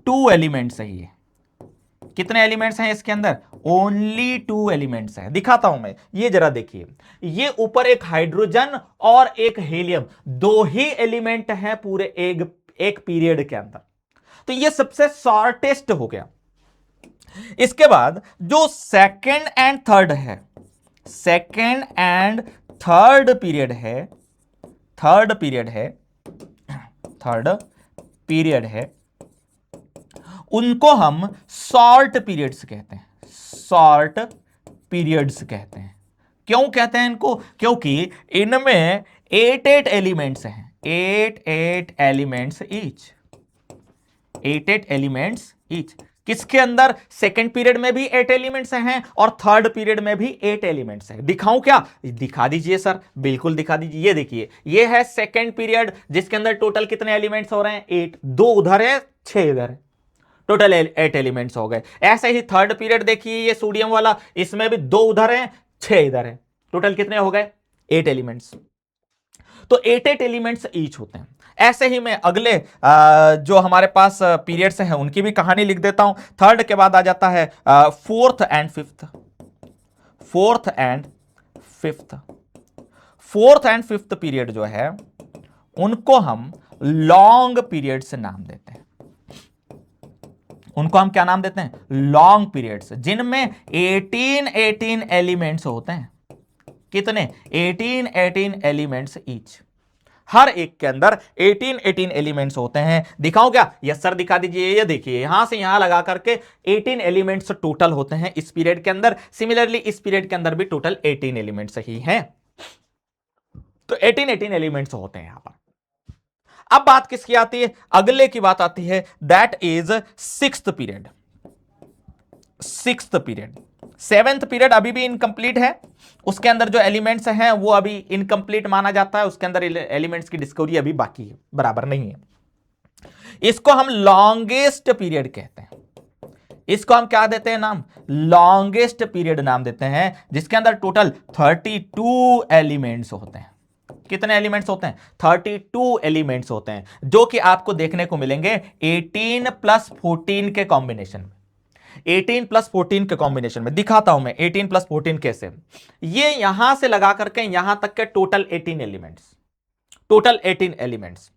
2 एलिमेंट्स है। कितने एलिमेंट्स हैं इसके अंदर, ओनली 2 एलिमेंट्स हैं। दिखाता हूं मैं, ये जरा देखिए, ये ऊपर एक हाइड्रोजन और एक हीलियम, 2 ही एलिमेंट हैं पूरे एक पीरियड के अंदर। तो ये सबसे शॉर्टेस्ट हो गया। इसके बाद जो सेकेंड एंड थर्ड पीरियड है, उनको हम शॉर्ट पीरियड्स कहते हैं। क्यों कहते हैं इनको, क्योंकि इनमें 8 एलिमेंट्स हैं, 8 एलिमेंट्स ईच। किसके अंदर, सेकंड पीरियड में भी 8 एलिमेंट्स हैं और थर्ड पीरियड में भी 8 एलिमेंट्स हैं। दिखाऊं क्या, दिखा दीजिए सर, बिल्कुल दिखा दीजिए। ये देखिए, ये है सेकंड पीरियड जिसके अंदर टोटल कितने एलिमेंट्स हो रहे हैं, 8, 2 उधर है 6 इधर है, टोटल 8 एलिमेंट्स हो गए। ऐसे ही थर्ड पीरियड देखिए, ये सोडियम वाला, इसमें भी 2 उधर है 6 इधर है, टोटल कितने हो गए, 8 एलिमेंट्स। तो 8 एलिमेंट्स ईच होते हैं। ऐसे ही मैं अगले जो हमारे पास पीरियड्स हैं उनकी भी कहानी लिख देता हूं। थर्ड के बाद आ जाता है फोर्थ एंड फिफ्थ पीरियड जो है उनको हम लॉन्ग पीरियड से नाम देते हैं। उनको हम क्या नाम देते हैं, लॉन्ग पीरियड्स, जिनमें 18 एलिमेंट्स होते हैं। कितने, 18 एलिमेंट्स ईच। हर एक के अंदर 18 एलिमेंट्स होते हैं। दिखाऊं क्या, यस सर दिखा दीजिए। ये देखिए, यहां से यहां लगा करके 18 एलिमेंट्स टोटल होते हैं इस पीरियड के अंदर। सिमिलरली इस पीरियड के अंदर भी टोटल 18 एलिमेंट्स ही हैं। तो 18 एलिमेंट्स होते हैं यहां पर। अब बात किसकी आती है, अगले की बात आती है, that is sixth period. Seventh period अभी भी इनकंप्लीट है, उसके अंदर जो एलिमेंट्स हैं वो अभी इनकंप्लीट माना जाता है, उसके अंदर एलिमेंट्स की डिस्कवरी अभी बाकी है, बराबर नहीं है। इसको हम लॉन्गेस्ट पीरियड कहते हैं। इसको हम क्या देते हैं नाम, लॉन्गेस्ट पीरियड नाम देते हैं, जिसके अंदर टोटल 32 एलिमेंट्स होते हैं। कितने एलिमेंट्स होते हैं, 32 एलिमेंट्स होते हैं, जो कि आपको देखने को मिलेंगे 18 प्लस 14 के कॉम्बिनेशन में। 18 प्लस 14 के कॉम्बिनेशन में दिखाता हूं मैं 18 प्लस 14 कैसे। ये यहां से लगा करके यहां तक के टोटल 18 एलिमेंट्स,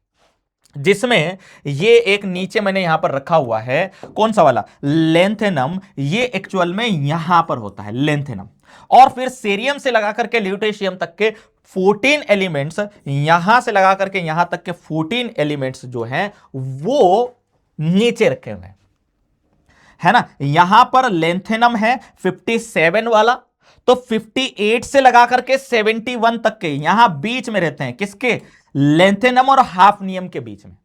जिसमें ये एक नीचे मैंने यहां पर रखा हुआ है, कौन सा वाला, लेंथेनम। ये एक्चुअल में यहां पर होता है लेंथेनम। और फिर सीरियम से लगा करके ल्यूटेशियम तक के 14 एलिमेंट्स, यहां से लगा करके यहां तक के 14 एलिमेंट्स जो हैं वो नीचे रखे हुए हैं, है ना। यहां पर लेंथेनम है 57 वाला, तो 58 से लगा करके 71 तक के यहां बीच में रहते हैं, किसके, लेंथेनम और हाफनियम के बीच में।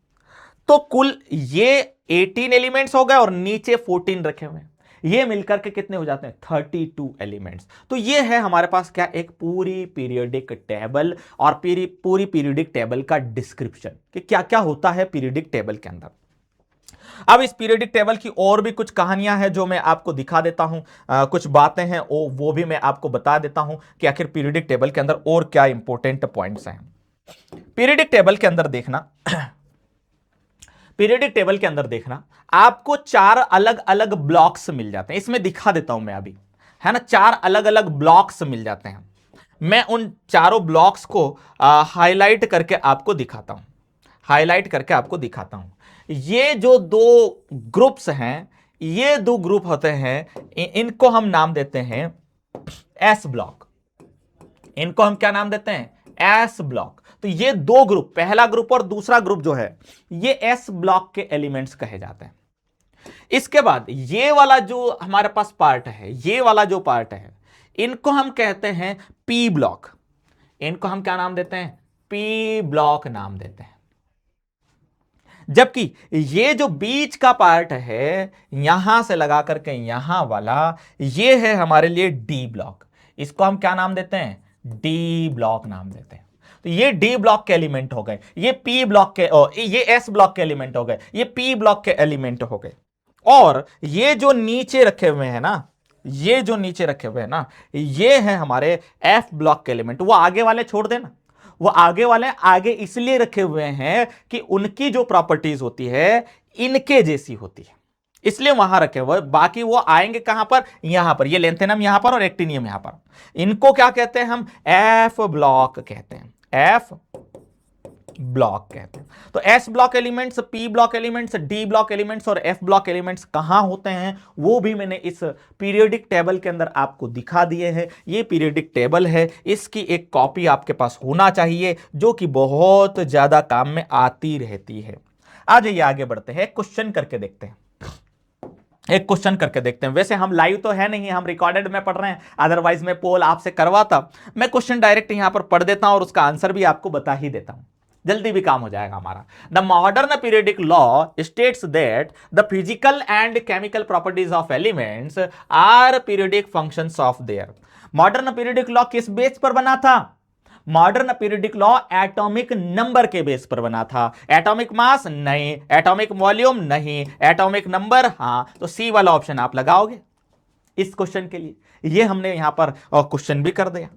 तो कुल ये 18 एलिमेंट्स हो गए और नीचे 14 रखे हुए हैं, ये मिलकर के कितने हो जाते हैं, 32 एलिमेंट्स। तो ये है हमारे पास क्या, एक पूरी पीरियोडिक टेबल और पूरी पीरियोडिक टेबल का डिस्क्रिप्शन कि क्या क्या होता है पीरियोडिक टेबल के अंदर। अब इस पीरियोडिक टेबल की और भी कुछ कहानियां हैं जो मैं आपको दिखा देता हूं, कुछ बातें हैं वो भी मैं आपको बता देता हूं कि आखिर पीरियोडिक टेबल के अंदर और क्या इंपॉर्टेंट पॉइंट्स हैं। पीरियोडिक टेबल के अंदर देखना, पीरियोडिक टेबल के अंदर देखना आपको 4 अलग अलग ब्लॉक्स मिल जाते हैं। इसमें दिखा देता हूं मैं अभी, है ना, 4 अलग अलग ब्लॉक्स मिल जाते हैं। मैं उन चारों ब्लॉक्स को हाईलाइट करके आपको दिखाता हूं, हाईलाइट करके आपको दिखाता हूं। ये जो दो ग्रुप्स हैं, ये दो ग्रुप होते हैं, इनको हम नाम देते हैं एस ब्लॉक। इनको हम क्या नाम देते हैं? S block. तो ये दो ग्रुप, पहला ग्रुप और दूसरा ग्रुप जो है, ये एस ब्लॉक के एलिमेंट्स कहे जाते हैं। इसके बाद ये वाला जो हमारे पास पार्ट है, ये वाला जो पार्ट है, इनको हम कहते हैं पी ब्लॉक। इनको हम क्या नाम देते हैं? पी ब्लॉक नाम देते हैं। जबकि ये जो बीच का पार्ट है, यहां से लगा करके यहां वाला, ये है हमारे लिए डी ब्लॉक। इसको हम क्या नाम देते हैं? डी ब्लॉक नाम देते हैं। तो ये डी ब्लॉक के एलिमेंट हो गए, ये पी ब्लॉक के, ये एस ब्लॉक के एलिमेंट हो गए, ये पी ब्लॉक के एलिमेंट हो गए। और ये जो नीचे रखे हुए हैं ना, ये जो नीचे रखे हुए हैं ना, ये है हमारे एफ ब्लॉक के एलिमेंट। वो आगे वाले छोड़ देना, वो आगे वाले आगे इसलिए रखे हुए हैं कि उनकी जो प्रॉपर्टीज होती है इनके जैसी होती है, इसलिए वहां रखे हुए। बाकी वो आएंगे कहां पर? यहां पर। ये लेंथेनम यहां पर और एक्टिनियम यहां पर। इनको क्या कहते हैं हम? एफ ब्लॉक कहते हैं, एफ ब्लॉक कहते हैं। तो S block elements, P block elements, D block elements और एफ ब्लॉक एलिमेंट्स कहां होते हैं, वो भी मैंने इस पीरियोडिक टेबल के अंदर आपको दिखा दिए हैं। ये पीरियोडिक टेबल है, इसकी एक कॉपी आपके पास होना चाहिए, जो कि बहुत ज्यादा काम में आती रहती है। आ जाइए आगे बढ़ते हैं, क्वेश्चन करके देखते हैं, एक क्वेश्चन करके देखते हैं। वैसे हम लाइव तो है नहीं, हम रिकॉर्डेड में पढ़ रहे हैं, अदरवाइज मैं पोल आपसे करवाता। मैं क्वेश्चन डायरेक्ट यहां पर पढ़ देता हूं और उसका आंसर भी आपको बता ही देता हूं, जल्दी भी काम हो जाएगा हमारा। The modern periodic law states that the physical and chemical properties of elements are periodic functions of their. Modern periodic law किस बेस पर बना था? Modern periodic law atomic number के बेस पर बना था। एटॉमिक मास नहीं, एटॉमिक वॉल्यूम नहीं, एटॉमिक नंबर हां। तो सी वाला ऑप्शन आप लगाओगे इस क्वेश्चन के लिए। ये हमने यहां पर क्वेश्चन भी कर दिया।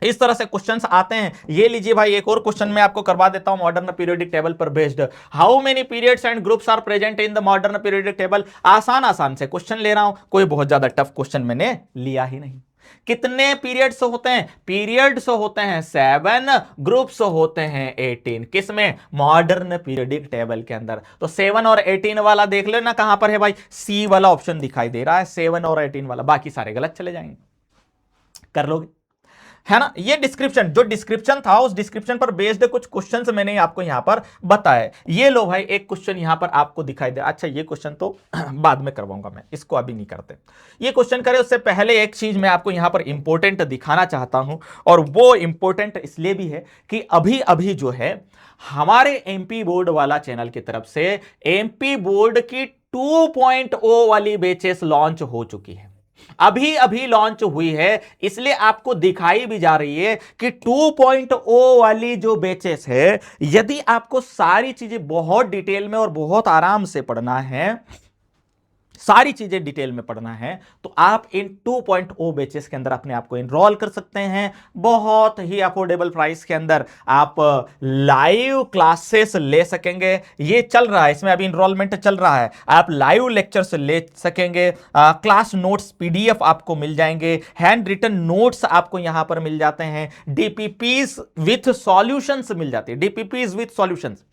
इस तरह से क्वेश्चंस आते हैं। ये लीजिए भाई, एक और क्वेश्चन मैं आपको करवा देता हूं मॉडर्न पीरियोडिक टेबल पर based. How many periods and groups are present in the modern periodic table. आसान आसान से क्वेश्चन ले रहा हूं, कोई बहुत ज्यादा टफ क्वेश्चन मैंने लिया ही नहीं। कितने पीरियड्स होते हैं? पीरियड्स होते हैं 7, ग्रुप्स होते हैं 18। किसमें? मॉडर्न पीरियोडिक टेबल के अंदर। तो 7 और 18 वाला देख लेना कहां पर है भाई, सी वाला ऑप्शन दिखाई दे रहा है, 7 और 18 वाला। बाकी सारे गलत चले जाएंगे, कर लोगे, है ना। ये डिस्क्रिप्शन, जो डिस्क्रिप्शन था उस डिस्क्रिप्शन पर बेस्ड कुछ क्वेश्चंस मैंने आपको यहां पर बताए। ये लो भाई, एक क्वेश्चन यहां पर आपको दिखाई दे। अच्छा, ये क्वेश्चन तो बाद में करवाऊंगा मैं, इसको अभी नहीं करते। ये क्वेश्चन करे उससे पहले एक चीज मैं आपको यहां पर इंपॉर्टेंट दिखाना चाहता हूं, और वो इंपॉर्टेंट इसलिए भी है कि अभी अभी जो है हमारे एमपी बोर्ड वाला चैनल की तरफ से एमपी बोर्ड की 2.0 वाली बैचेस लॉन्च हो चुकी है। अभी अभी लॉन्च हुई है, इसलिए आपको दिखाई भी जा रही है कि 2.0 वाली जो बैचेस है, यदि आपको सारी चीजें बहुत डिटेल में और बहुत आराम से पढ़ना है, सारी चीजें डिटेल में पढ़ना है, तो आप इन 2.0 बैचेस के अंदर अपने आप को इनरोल कर सकते हैं। बहुत ही अफोर्डेबल प्राइस के अंदर आप लाइव क्लासेस ले सकेंगे। ये चल रहा है, इसमें अभी इनरोलमेंट चल रहा है। आप लाइव लेक्चर्स ले सकेंगे, क्लास नोट्स पीडीएफ आपको मिल जाएंगे, हैंड रिटन नोट्स आपको यहां पर मिल जाते हैं, डीपीपीज विथ सॉल्यूशंस मिल जाते हैं। डीपीपीज विथ सॉल्यूशंस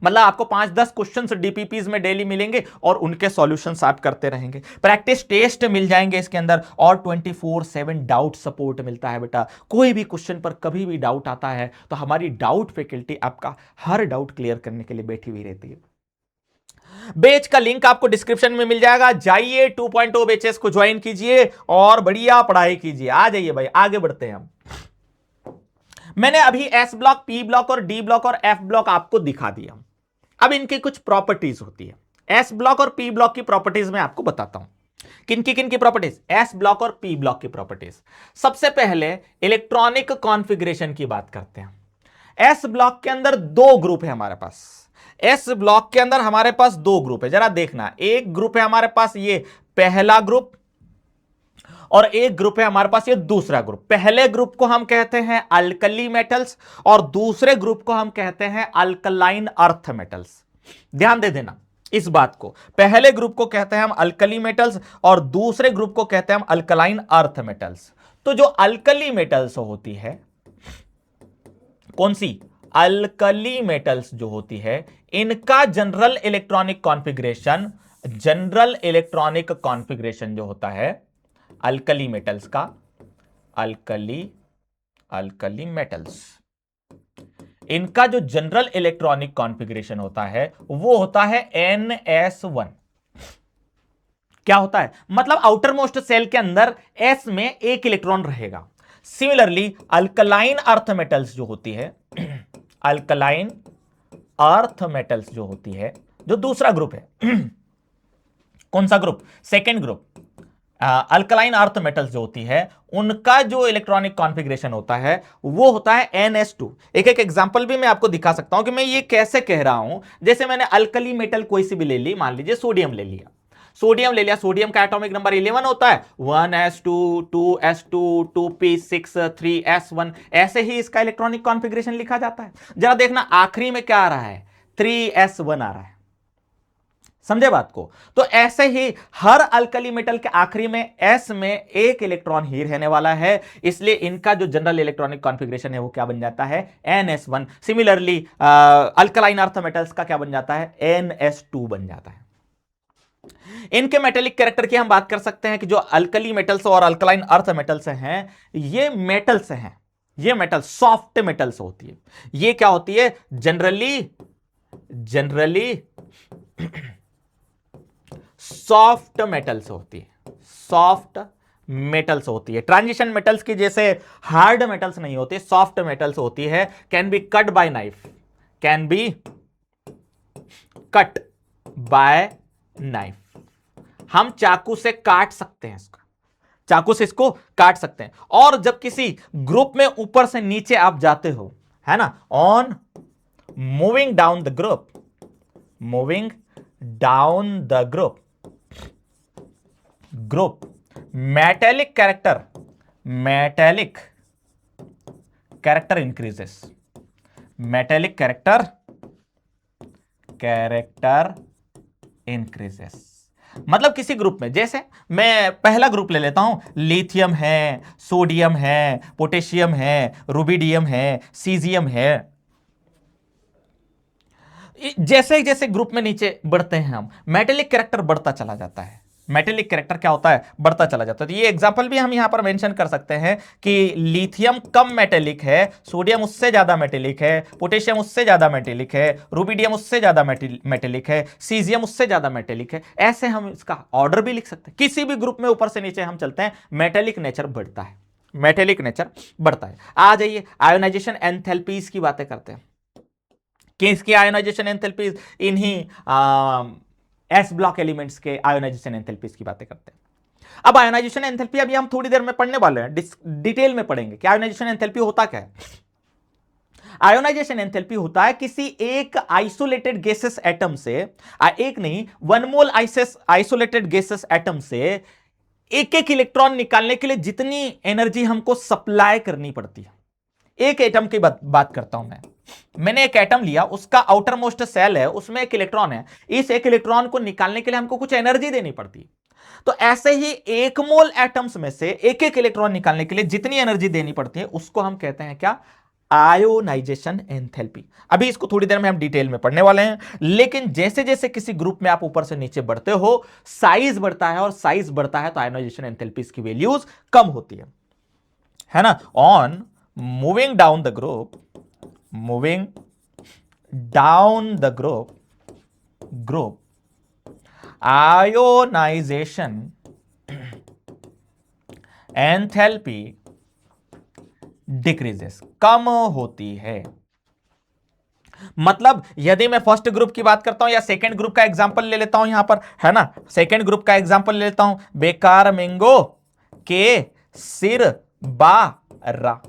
मतलब आपको 5-10 क्वेश्चंस डीपीपीज में डेली मिलेंगे और उनके सॉल्यूशंस आप करते रहेंगे। प्रैक्टिस टेस्ट मिल जाएंगे इसके अंदर, और 24/7 डाउट सपोर्ट मिलता है बेटा। कोई भी क्वेश्चन पर कभी भी डाउट आता है तो हमारी डाउट फैकल्टी आपका हर डाउट क्लियर करने के लिए बैठी हुई रहती है। बैच का लिंक आपको डिस्क्रिप्शन में मिल जाएगा, जाइए 2.0 बैचेस को ज्वाइन कीजिए और बढ़िया पढ़ाई कीजिए। आ जाइए भाई, आगे बढ़ते हैं हम। मैंने अभी एस ब्लॉक, पी ब्लॉक और डी ब्लॉक और एफ ब्लॉक आपको दिखा दिया। अब इनकी कुछ प्रॉपर्टीज होती है। एस ब्लॉक और पी ब्लॉक की प्रॉपर्टीज मैं आपको बताता हूं। किन की प्रॉपर्टीज? एस ब्लॉक और पी ब्लॉक की प्रॉपर्टीज। सबसे पहले इलेक्ट्रॉनिक कॉन्फ़िगरेशन की बात करते हैं। एस ब्लॉक के अंदर 2 ग्रुप है हमारे पास। एस ब्लॉक के अंदर हमारे पास दो ग्रुप है, जरा देखना, एक ग्रुप है हमारे पास ये पहला ग्रुप और एक ग्रुप है हमारे पास ये दूसरा ग्रुप। पहले ग्रुप को हम कहते हैं अल्कली मेटल्स और दूसरे ग्रुप को हम कहते हैं अल्कलाइन अर्थ मेटल्स। ध्यान दे देना इस बात को, पहले ग्रुप को कहते हैं हम अल्कली मेटल्स और दूसरे ग्रुप को कहते हैं हम अल्कलाइन अर्थ मेटल्स। तो जो अल्कली मेटल्स होती है, कौन सी अल्कली मेटल्स जो होती है, इनका जनरल इलेक्ट्रॉनिक कॉन्फ़िगरेशन जो होता है अल्कली मेटल्स का, अल्कली मेटल्स, इनका जो जनरल इलेक्ट्रॉनिक कॉन्फ़िगरेशन होता है वो होता है NS1। क्या होता है, मतलब आउटर मोस्ट सेल के अंदर S में एक इलेक्ट्रॉन रहेगा। सिमिलरली अल्कलाइन अर्थ मेटल्स जो होती है, अल्कलाइन अर्थ मेटल्स जो होती है, जो दूसरा ग्रुप है कौन सा group, second group, alkaline earth metals जो होती है, उनका जो इलेक्ट्रॉनिक कॉन्फ़िगरेशन होता है वो होता है NS2। एक एक एग्जांपल भी मैं आपको दिखा सकता हूं कि मैं ये कैसे कह रहा हूं। जैसे मैंने अल्कली मेटल कोई सी भी ले ली, मान लीजिए सोडियम ले लिया, सोडियम का एटॉमिक नंबर 11 होता है, 1s2 2s2 2p6 3s1, ऐसे ही इसका इलेक्ट्रॉनिक कॉन्फ़िगरेशन लिखा जाता है। जरा देखना आखिरी में क्या आ रहा है, 3s1 आ रहा है, समझे बात को। तो ऐसे ही हर अल्कली मेटल के आखिरी में S में एक इलेक्ट्रॉन ही रहने वाला है, इसलिए इनका जो जनरल इलेक्ट्रॉनिक कॉन्फ़िगरेशन है वो क्या बन जाता है, NS1। Similarly alkaline earth metals का क्या बन जाता है, NS2 बन जाता है। इनके मेटेलिक कैरेक्टर की हम बात कर सकते हैं कि जो अल्कली मेटल्स और अल्कलाइन अर्थ मेटल्स हैं, ये मेटल्स हैं, ये मेटल सॉफ्ट मेटल्स होती है। ये क्या होती है, जनरली सॉफ्ट मेटल्स होती है, सॉफ्ट मेटल्स होती है। ट्रांजिशन मेटल्स की जैसे हार्ड मेटल्स नहीं होते, सॉफ्ट मेटल्स होती है। Can be cut by knife, can be cut by knife, हम चाकू से काट सकते हैं इसको, चाकू से इसको काट सकते हैं। और जब किसी ग्रुप में ऊपर से नीचे आप जाते हो, है ना, on moving down the group, moving down the group metallic character increases, metallic character increases. मतलब किसी ग्रुप में, जैसे मैं पहला ग्रुप ले लेता हूं, लिथियम है, सोडियम है, पोटेशियम है, रुबिडियम है, सीजियम है। जैसे जैसे ग्रुप में नीचे बढ़ते हैं हम, मेटेलिक कैरेक्टर बढ़ता चला जाता है, मेटेलिक कैरेक्टर क्या होता है, बढ़ता चला जाता है। तो ये एग्जांपल भी हम यहां पर मेंशन कर सकते हैं कि लिथियम कम मेटेलिक है, सोडियम उससे ज्यादा मेटेलिक है, पोटेशियम उससे ज्यादा मेटेलिक है, रुबिडियम उससे ज्यादा मेटेलिक है, सीजियम उससे ज्यादा मेटेलिक है। ऐसे हम इसका ऑर्डर भी लिख सकते हैं। किसी भी ग्रुप में ऊपर से नीचे हम चलते हैं, मेटेलिक नेचर बढ़ता है, मेटेलिक नेचर बढ़ता है। आ जाइए आयोनाइजेशन एंथैल्पीज की बातें करते हैं। किसकी आयोनाइजेशन एंथैल्पीज, इन्हीं एस ब्लॉक एलिमेंट्स के आयोनाइजेशन एंथैल्पीज की बातें करते हैं। अब आयोनाइजेशन एंथैल्पी अभी हम थोड़ी देर में पढ़ने वाले हैं, डिटेल में पढ़ेंगे कि आयोनाइजेशन एंथैल्पी होता क्या है। आयोनाइजेशन एंथैल्पी होता है किसी एक आइसोलेटेड गैसेस एटम से, एक नहीं, 1 मोल आइसोलेटेड गैसेस एटम से एक एक इलेक्ट्रॉन निकालने के लिए जितनी एनर्जी हमको सप्लाई करनी पड़ती है। एक एटम की बात करता हूं मैंने एक एटम लिया, उसका आउटर मोस्ट सेल है, उसमें एक इलेक्ट्रॉन है, इस एक इलेक्ट्रॉन को निकालने के लिए हमको कुछ एनर्जी देनी पड़ती है। तो ऐसे ही 1 मोल एटम्स में से एक एक इलेक्ट्रॉन निकालने के लिए जितनी एनर्जी देनी पड़ती है उसको हम कहते हैं क्या, आयोनाइजेशन एंथैल्पी। अभी इसको थोड़ी देर में हम डिटेल में पढ़ने वाले हैं, लेकिन जैसे जैसे किसी ग्रुप में आप ऊपर से नीचे बढ़ते हो, साइज बढ़ता है, और साइज बढ़ता है तो आयोनाइजेशन एंथैल्पीज की वैल्यूज कम होती है ना। On moving down the group, moving down the group ionization enthalpy decreases, कम होती है। मतलब यदि मैं फर्स्ट ग्रुप की बात करता हूं या सेकंड ग्रुप का एग्जांपल ले लेता हूं यहां पर, है ना, सेकंड ग्रुप का एग्जांपल ले लेता हूं, बेकार मैंगो के सिर बारा,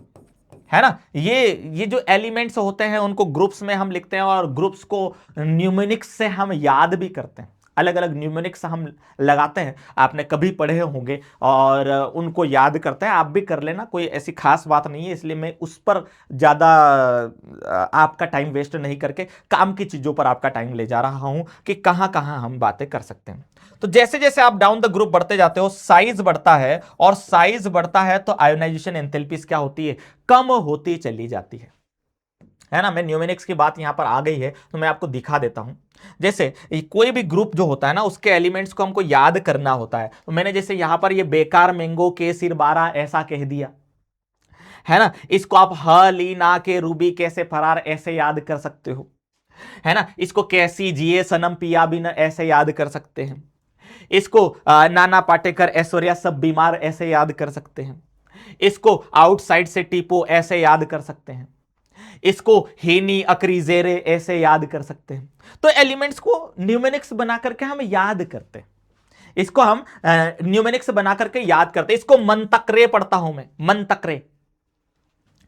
है ना। ये जो एलिमेंट्स होते हैं उनको ग्रुप्स में हम लिखते हैं और ग्रुप्स को न्यूमेरिक्स से हम याद भी करते हैं। अलग अलग न्यूमेरिक्स हम लगाते हैं, आपने कभी पढ़े होंगे और उनको याद करते हैं। आप भी कर लेना, कोई ऐसी खास बात नहीं है, इसलिए मैं उस पर ज्यादा आपका टाइम वेस्ट नहीं करके काम की चीजों पर आपका टाइम ले जा रहा हूं कि कहां कहां हम बातें कर सकते हैं। तो जैसे जैसे आप डाउन द ग्रुप बढ़ते जाते हो, साइज बढ़ता है, और साइज बढ़ता है तो आयोनाइजेशन एंथैल्पीज क्या होती है, कम होती चली जाती है ना। मैं न्यूमेरिक्स की बात यहां पर आ गई है तो मैं आपको दिखा देता हूं। जैसे कोई भी ग्रुप जो होता है ना, उसके एलिमेंट्स को हमको याद करना होता है। तो मैंने जैसे यहां पर ये बेकार मैंगो के सिर 12 ऐसा कह दिया, है ना। इसको आप ह ली ना के रूबी कैसे फरार ऐसे याद कर सकते हो, है ना। इसको कैसी जिए सनम पिया भी ना ऐसे याद कर सकते हैं। इसको नाना पाटेकर ऐश्वर्या सब बीमार ऐसे याद कर सकते हैं। इसको आउटसाइड से टीपो ऐसे याद कर सकते हैं। इसको हेनी अक्रीजेरे ऐसे याद कर सकते हैं। तो एलिमेंट्स को न्यूमेरिक्स बना करके हम याद करते हैं। इसको हम न्यूमेरिक्स बना करके याद करते हैं। इसको मंतकरे पढ़ता हूं मैं, मंतकरे,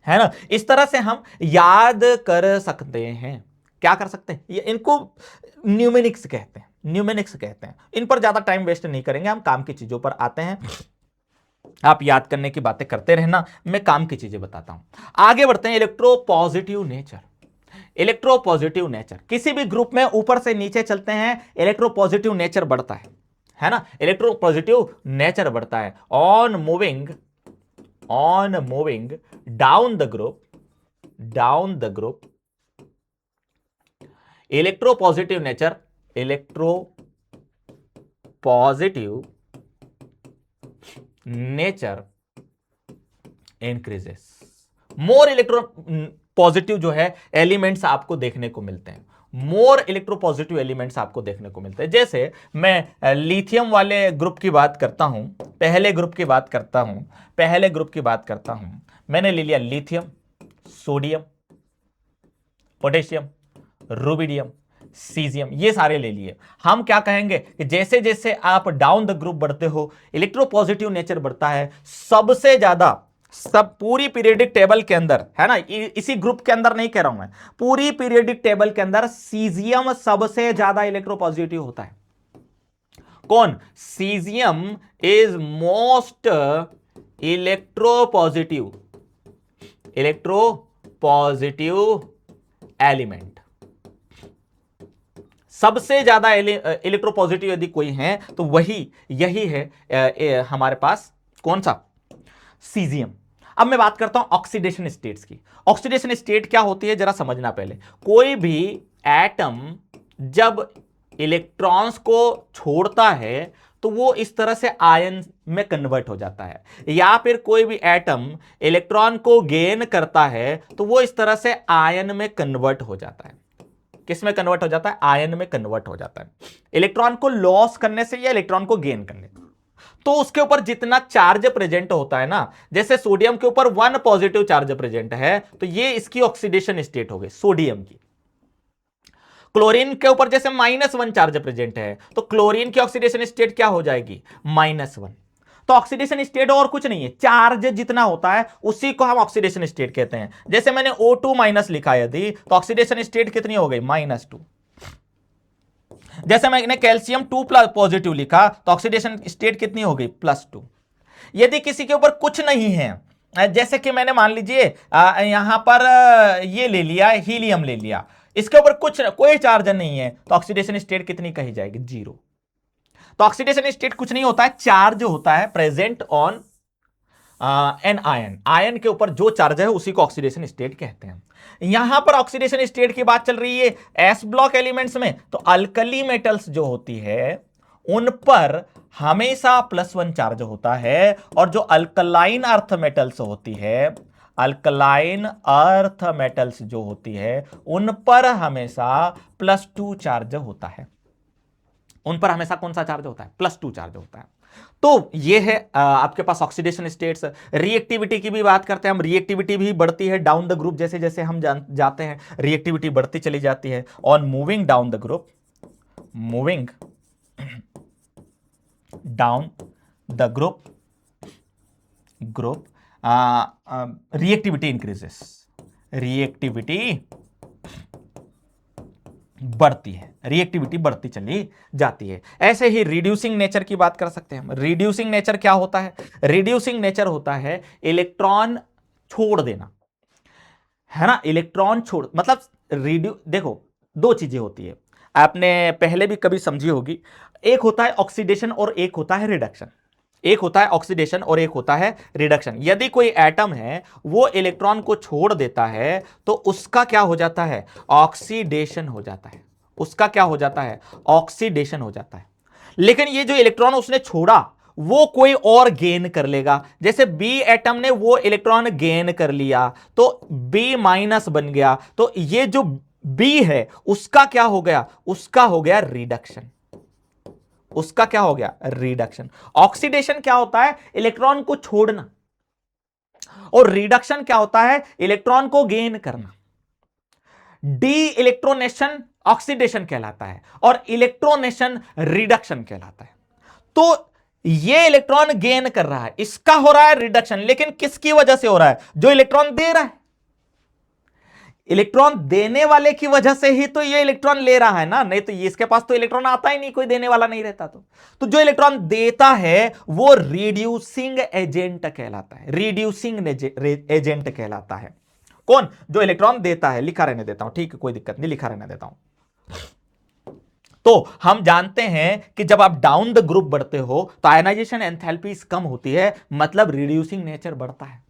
है ना। इस तरह से हम याद कर सकते हैं। क्या कर सकते हैं, ये इनको न्यूमेरिक्स कहते हैं, न्यूमेरिक्स कहते हैं। इन पर ज्यादा टाइम वेस्ट नहीं करेंगे, हम काम की चीजों पर आते हैं। आप याद करने की बातें करते रहना, मैं काम की चीजें बताता हूं। आगे बढ़ते हैं। इलेक्ट्रोपॉजिटिव नेचर, इलेक्ट्रोपॉजिटिव नेचर किसी भी ग्रुप में ऊपर से नीचे चलते हैं, इलेक्ट्रोपॉजिटिव नेचर बढ़ता है ना। इलेक्ट्रोपॉजिटिव नेचर बढ़ता है on moving down the group electropositive nature, electropositive nature increases. More electro positive जो है एलिमेंट्स आपको देखने को मिलते हैं, मोर इलेक्ट्रोपॉजिटिव एलिमेंट्स आपको देखने को मिलते हैं। जैसे मैं लिथियम वाले ग्रुप की बात करता हूं, पहले ग्रुप की बात करता हूं, मैंने ले लिया lithium, sodium, potassium, rubidium, caesium, ये सारे ले लिए। हम क्या कहेंगे कि जैसे जैसे आप डाउन द ग्रुप बढ़ते हो, इलेक्ट्रोपॉजिटिव नेचर बढ़ता है। सबसे ज्यादा, सब पूरी पीरियोडिक टेबल के अंदर, है ना, इसी ग्रुप के अंदर नहीं कह रहा हूं मैं, पूरी पीरियोडिक टेबल के अंदर सीजियम सबसे ज्यादा इलेक्ट्रोपॉजिटिव होता है। कौन, caesium is most electropositive element. सबसे ज्यादा इलेक्ट्रोपॉजिटिव यदि कोई है तो यही है हमारे पास, कौन सा, सीजियम। अब मैं बात करता हूं ऑक्सीडेशन स्टेट्स की। ऑक्सीडेशन स्टेट क्या होती है जरा समझना पहले। कोई भी एटम जब इलेक्ट्रॉन्स को छोड़ता है तो वो इस तरह से आयन में कन्वर्ट हो जाता है, या फिर कोई भी एटम इलेक्ट्रॉन को गेन करता है तो वो इस तरह से आयन में कन्वर्ट हो जाता है। किस में कन्वर्ट हो जाता है, आयन में कन्वर्ट हो जाता है। इलेक्ट्रॉन को लॉस करने से या इलेक्ट्रॉन को गेन करने से। तो उसके ऊपर जितना चार्ज प्रेजेंट होता है ना, जैसे सोडियम के ऊपर 1 पॉजिटिव चार्ज प्रेजेंट है तो ये इसकी ऑक्सीडेशन स्टेट हो गई सोडियम की। क्लोरीन के ऊपर जैसे -1 चार्ज प्रेजेंट है तो क्लोरीन की ऑक्सीडेशन स्टेट क्या हो जाएगी, -1। तो ऑक्सीडेशन स्टेट और कुछ नहीं है, चार्ज जितना होता है उसी को हम ऑक्सीडेशन स्टेट कहते हैं। जैसे मैंने O2 माइनस लिखा यदि, तो ऑक्सीडेशन स्टेट कितनी हो गई, -2। जैसे मैंने कैल्शियम 2 पॉजिटिव लिखा तो ऑक्सीडेशन स्टेट कितनी हो गई, +2। यदि किसी के ऊपर कुछ नहीं है, जैसे कि मैंने मान लीजिए यहां पर ये ले लिया, हीलियम ले लिया, इसके ऊपर कोई चार्ज नहीं है तो ऑक्सीडेशन स्टेट कितनी कही जाएगी, 0। तो ऑक्सीडेशन स्टेट कुछ नहीं होता है, चार्ज होता है present on an ion. Ion के ऊपर जो चार्ज है उसी को ऑक्सीडेशन स्टेट कहते हैं। यहां पर ऑक्सीडेशन स्टेट की बात चल रही है एस ब्लॉक एलिमेंट्स में, तो अल्कली मेटल्स जो होती है उन पर हमेशा +1 चार्ज होता है, और जो अल्कलाइन अर्थ मेटल्स होती है, अल्कलाइन अर्थ मेटल्स जो होती है उन पर हमेशा +2 चार्ज होता है। उन पर हमेशा कौन सा चार्ज होता है, +2 चार्ज होता है। तो ये है आपके पास ऑक्सीडेशन स्टेट्स। रिएक्टिविटी की भी बात करते हैं हम, रिएक्टिविटी भी बढ़ती है डाउन द ग्रुप, जैसे जैसे हम जाते हैं रिएक्टिविटी बढ़ती चली जाती है। On moving down the group, moving down the group reactivity increases, reactivity बढ़ती है, रिएक्टिविटी बढ़ती चली जाती है। ऐसे ही रिड्यूसिंग नेचर की बात कर सकते हैं हम। रिड्यूसिंग नेचर क्या होता है? रिड्यूसिंग नेचर होता है इलेक्ट्रॉन छोड़ देना, है ना, इलेक्ट्रॉन छोड़, मतलब देखो दो चीजें होती है, आपने पहले भी कभी समझी होगी, एक होता है ऑक्सीडेशन और एक होता है रिडक्शन। एक होता है ऑक्सीडेशन और एक होता है रिडक्शन। यदि कोई एटम है वो इलेक्ट्रॉन को छोड़ देता है तो उसका क्या हो जाता है? ऑक्सीडेशन हो जाता है। उसका क्या हो जाता है? ऑक्सीडेशन हो जाता है। लेकिन ये जो इलेक्ट्रॉन उसने छोड़ा वो कोई और गेन कर लेगा। जैसे बी एटम ने वो इलेक्ट्रॉन गेन कर लिया तो बी माइनस बन गया, तो ये जो बी है उसका क्या हो गया? उसका हो गया रिडक्शन। उसका क्या हो गया? रिडक्शन। ऑक्सीडेशन क्या होता है? इलेक्ट्रॉन को छोड़ना, और रिडक्शन क्या होता है? इलेक्ट्रॉन को गेन करना। डी इलेक्ट्रोनेशन ऑक्सीडेशन कहलाता है और इलेक्ट्रोनेशन रिडक्शन कहलाता है। तो ये इलेक्ट्रॉन गेन कर रहा है, इसका हो रहा है रिडक्शन, लेकिन किसकी वजह से हो रहा है? जो इलेक्ट्रॉन दे रहा है। इलेक्ट्रॉन देने वाले की वजह से ही तो ये इलेक्ट्रॉन ले रहा है ना, नहीं तो ये इसके पास तो इलेक्ट्रॉन आता ही नहीं, कोई देने वाला नहीं रहता। तो जो इलेक्ट्रॉन देता है वो रिड्यूसिंग एजेंट कहलाता है। रिड्यूसिंग एजेंट कहलाता है कौन? जो इलेक्ट्रॉन देता है। लिखा रहने देता हूं, ठीक है, कोई दिक्कत नहीं, लिखा रहने देता हूं। तो हम जानते हैं कि जब आप डाउन द ग्रुप बढ़ते हो तो आयोनाइजेशन एंथैल्पी कम होती है, मतलब रिड्यूसिंग नेचर बढ़ता है।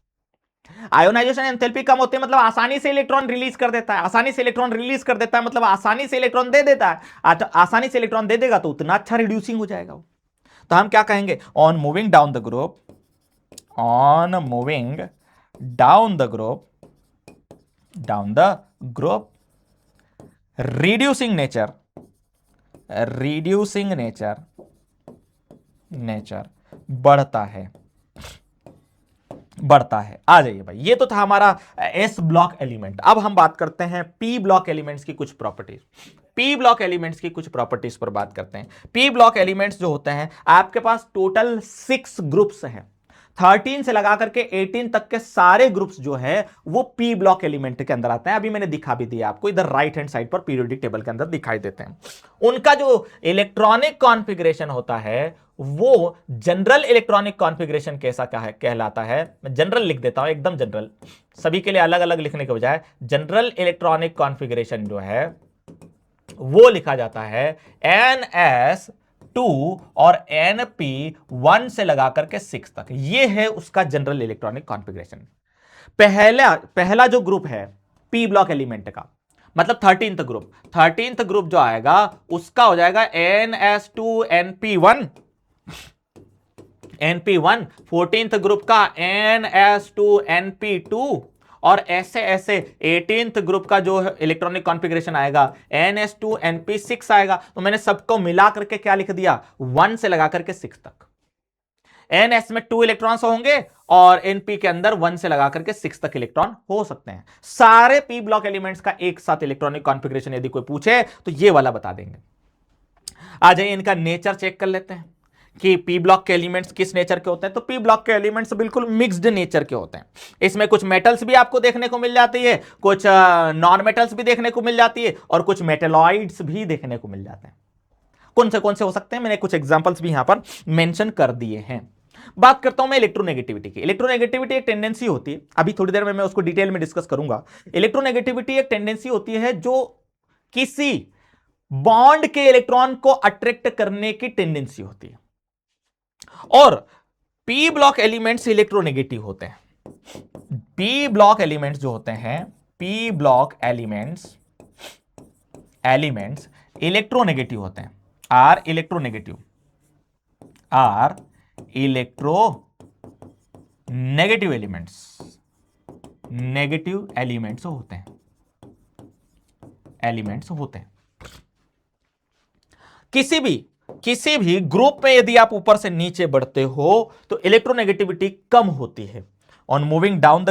आयोनाइजेशन एंथैल्पी कम होती है मतलब आसानी से इलेक्ट्रॉन रिलीज कर देता है। आसानी से इलेक्ट्रॉन रिलीज कर देता है मतलब आसानी से इलेक्ट्रॉन दे देता है। आसानी से इलेक्ट्रॉन दे देगा तो उतना अच्छा रिड्यूसिंग हो जाएगा वो। तो हम क्या कहेंगे? On moving down the group, on moving down the group, down the group, reducing nature, reducing nature, nature बढ़ता है, बढ़ता है। आ जाइए भाई, ये तो था हमारा एस ब्लॉक एलिमेंट। अब हम बात करते हैं पी ब्लॉक एलिमेंट्स की कुछ प्रॉपर्टीज। पी ब्लॉक एलिमेंट्स की कुछ प्रॉपर्टीज पर बात करते हैं। पी ब्लॉक एलिमेंट्स जो होते हैं, आपके पास टोटल 6 ग्रुप्स हैं। 13 से लगा करके 18 तक के सारे ग्रुप्स जो है वो पी ब्लॉक एलिमेंट के अंदर आते हैं। अभी मैंने दिखा भी दिया आपको, इधर राइट हैंड साइड पर पीरियोडिक टेबल के अंदर दिखाई देते हैं। उनका जो इलेक्ट्रॉनिक कॉन्फ़िगरेशन होता है वो जनरल इलेक्ट्रॉनिक कॉन्फ़िगरेशन कैसा क्या है कहलाता है? मैं जनरल लिख देता हूं, एकदम जनरल, सभी के लिए अलग अलग लिखने के बजाय जनरल इलेक्ट्रॉनिक कॉन्फ़िगरेशन जो है वो लिखा जाता है NS2 और NP1 से लगा करके 6 तक। ये है उसका जनरल इलेक्ट्रॉनिक कॉन्फ़िगरेशन। पहला जो ग्रुप है पी ब्लॉक एलिमेंट का, मतलब 13th ग्रुप, 13th ग्रुप जो आएगा उसका हो जाएगा NS2 NP1, NP1। 14th group का NS2 NP2, और ऐसे ऐसे 18th ग्रुप का जो इलेक्ट्रॉनिक कॉन्फ़िगरेशन आएगा NS2 NP6 आएगा। तो मैंने सबको मिला करके क्या लिख दिया? 1 से लगा करके 6 तक। NS में 2 इलेक्ट्रॉन्स होंगे और NP के अंदर 1 से लगा करके 6 तक इलेक्ट्रॉन हो सकते हैं। सारे P ब्लॉक एलिमेंट्स का एक साथ इलेक्ट्रॉनिक कॉन्फ़िगरेशन यदि कोई पूछे तो ये वाला बता देंगे। आ जाइए इनका नेचर चेक कर लेते हैं कि पी ब्लॉक के एलिमेंट्स किस नेचर के होते हैं। तो पी ब्लॉक के एलिमेंट्स बिल्कुल मिक्स्ड नेचर के होते हैं। इसमें कुछ मेटल्स भी आपको देखने को मिल जाती है, कुछ नॉन मेटल्स भी देखने को मिल जाती है, और कुछ मेटेलॉइड्स भी देखने को मिल जाते हैं। कौन से हो सकते हैं? मैंने कुछ एग्जांपल्स भी यहां पर मेंशन कर दिए हैं। बात करता हूं मैं इलेक्ट्रोनेगेटिविटी की। इलेक्ट्रोनेगेटिविटी एक टेंडेंसी होती है, अभी थोड़ी देर में मैं उसको डिटेल में डिस्कस करूंगा। इलेक्ट्रोनेगेटिविटी एक टेंडेंसी होती है जो किसी बॉन्ड के इलेक्ट्रॉन को अट्रैक्ट करने की टेंडेंसी होती है, और पी ब्लॉक एलिमेंट्स इलेक्ट्रोनेगेटिव होते हैं। पी ब्लॉक एलिमेंट्स जो होते हैं, पी ब्लॉक एलिमेंट्स इलेक्ट्रोनेगेटिव होते हैं, are electronegative elements, negative elements होते हैं, किसी भी ग्रुप में यदि आप ऊपर से नीचे बढ़ते हो तो इलेक्ट्रोनेगेटिविटी कम होती है। On moving down the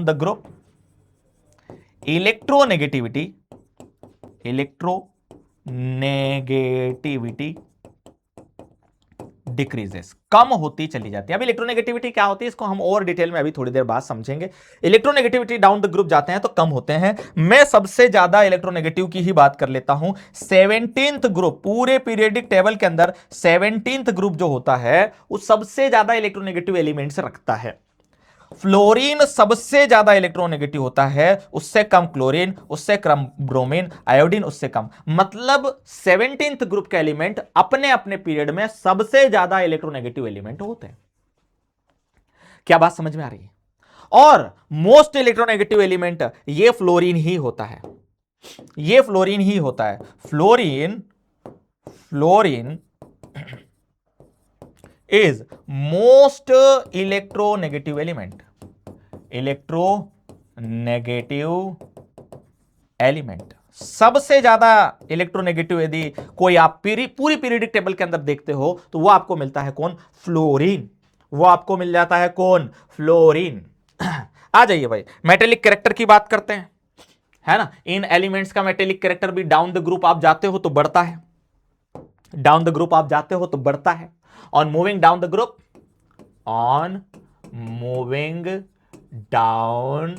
group, electronegativity decreases, कम होती चली जाती है। अब इलेक्ट्रोनेगेटिविटी क्या होती है इसको हम और डिटेल में अभी थोड़ी देर बाद समझेंगे। इलेक्ट्रोनेगेटिविटी डाउन द ग्रुप जाते हैं तो कम होते हैं। मैं सबसे ज्यादा इलेक्ट्रोनेगेटिव की ही बात कर लेता हूं। 17th ग्रुप, पूरे पीरियोडिक टेबल के अंदर 17th ग्रुप जो होता है वो सबसे ज्यादा इलेक्ट्रोनेगेटिव एलिमेंट्स रखता है। फ्लोरीन सबसे ज्यादा इलेक्ट्रोनेगेटिव होता है, उससे कम क्लोरीन, उससे कम ब्रोमीन, आयोडीन उससे कम। मतलब 17th ग्रुप के एलिमेंट अपने अपने पीरियड में सबसे ज्यादा इलेक्ट्रोनेगेटिव एलिमेंट होते हैं। क्या बात समझ में आ रही है? और मोस्ट इलेक्ट्रोनेगेटिव एलिमेंट ये फ्लोरीन ही होता है, ये फ्लोरीन ही होता है। Fluorine is most electronegative element, सबसे ज्यादा इलेक्ट्रोनेगेटिव यदि कोई आप पूरी पीरियडिक टेबल के अंदर देखते हो तो वो आपको मिलता है कौन? फ्लोरीन। वो आपको मिल जाता है कौन? फ्लोरीन। आ जाइए भाई, मेटेलिक कैरेक्टर की बात करते हैं, है ना। इन एलिमेंट्स का मेटेलिक कैरेक्टर भी डाउन द ग्रुप आप जाते हो तो बढ़ता है, डाउन द ग्रुप आप जाते हो तो बढ़ता है। On moving down the group, on moving down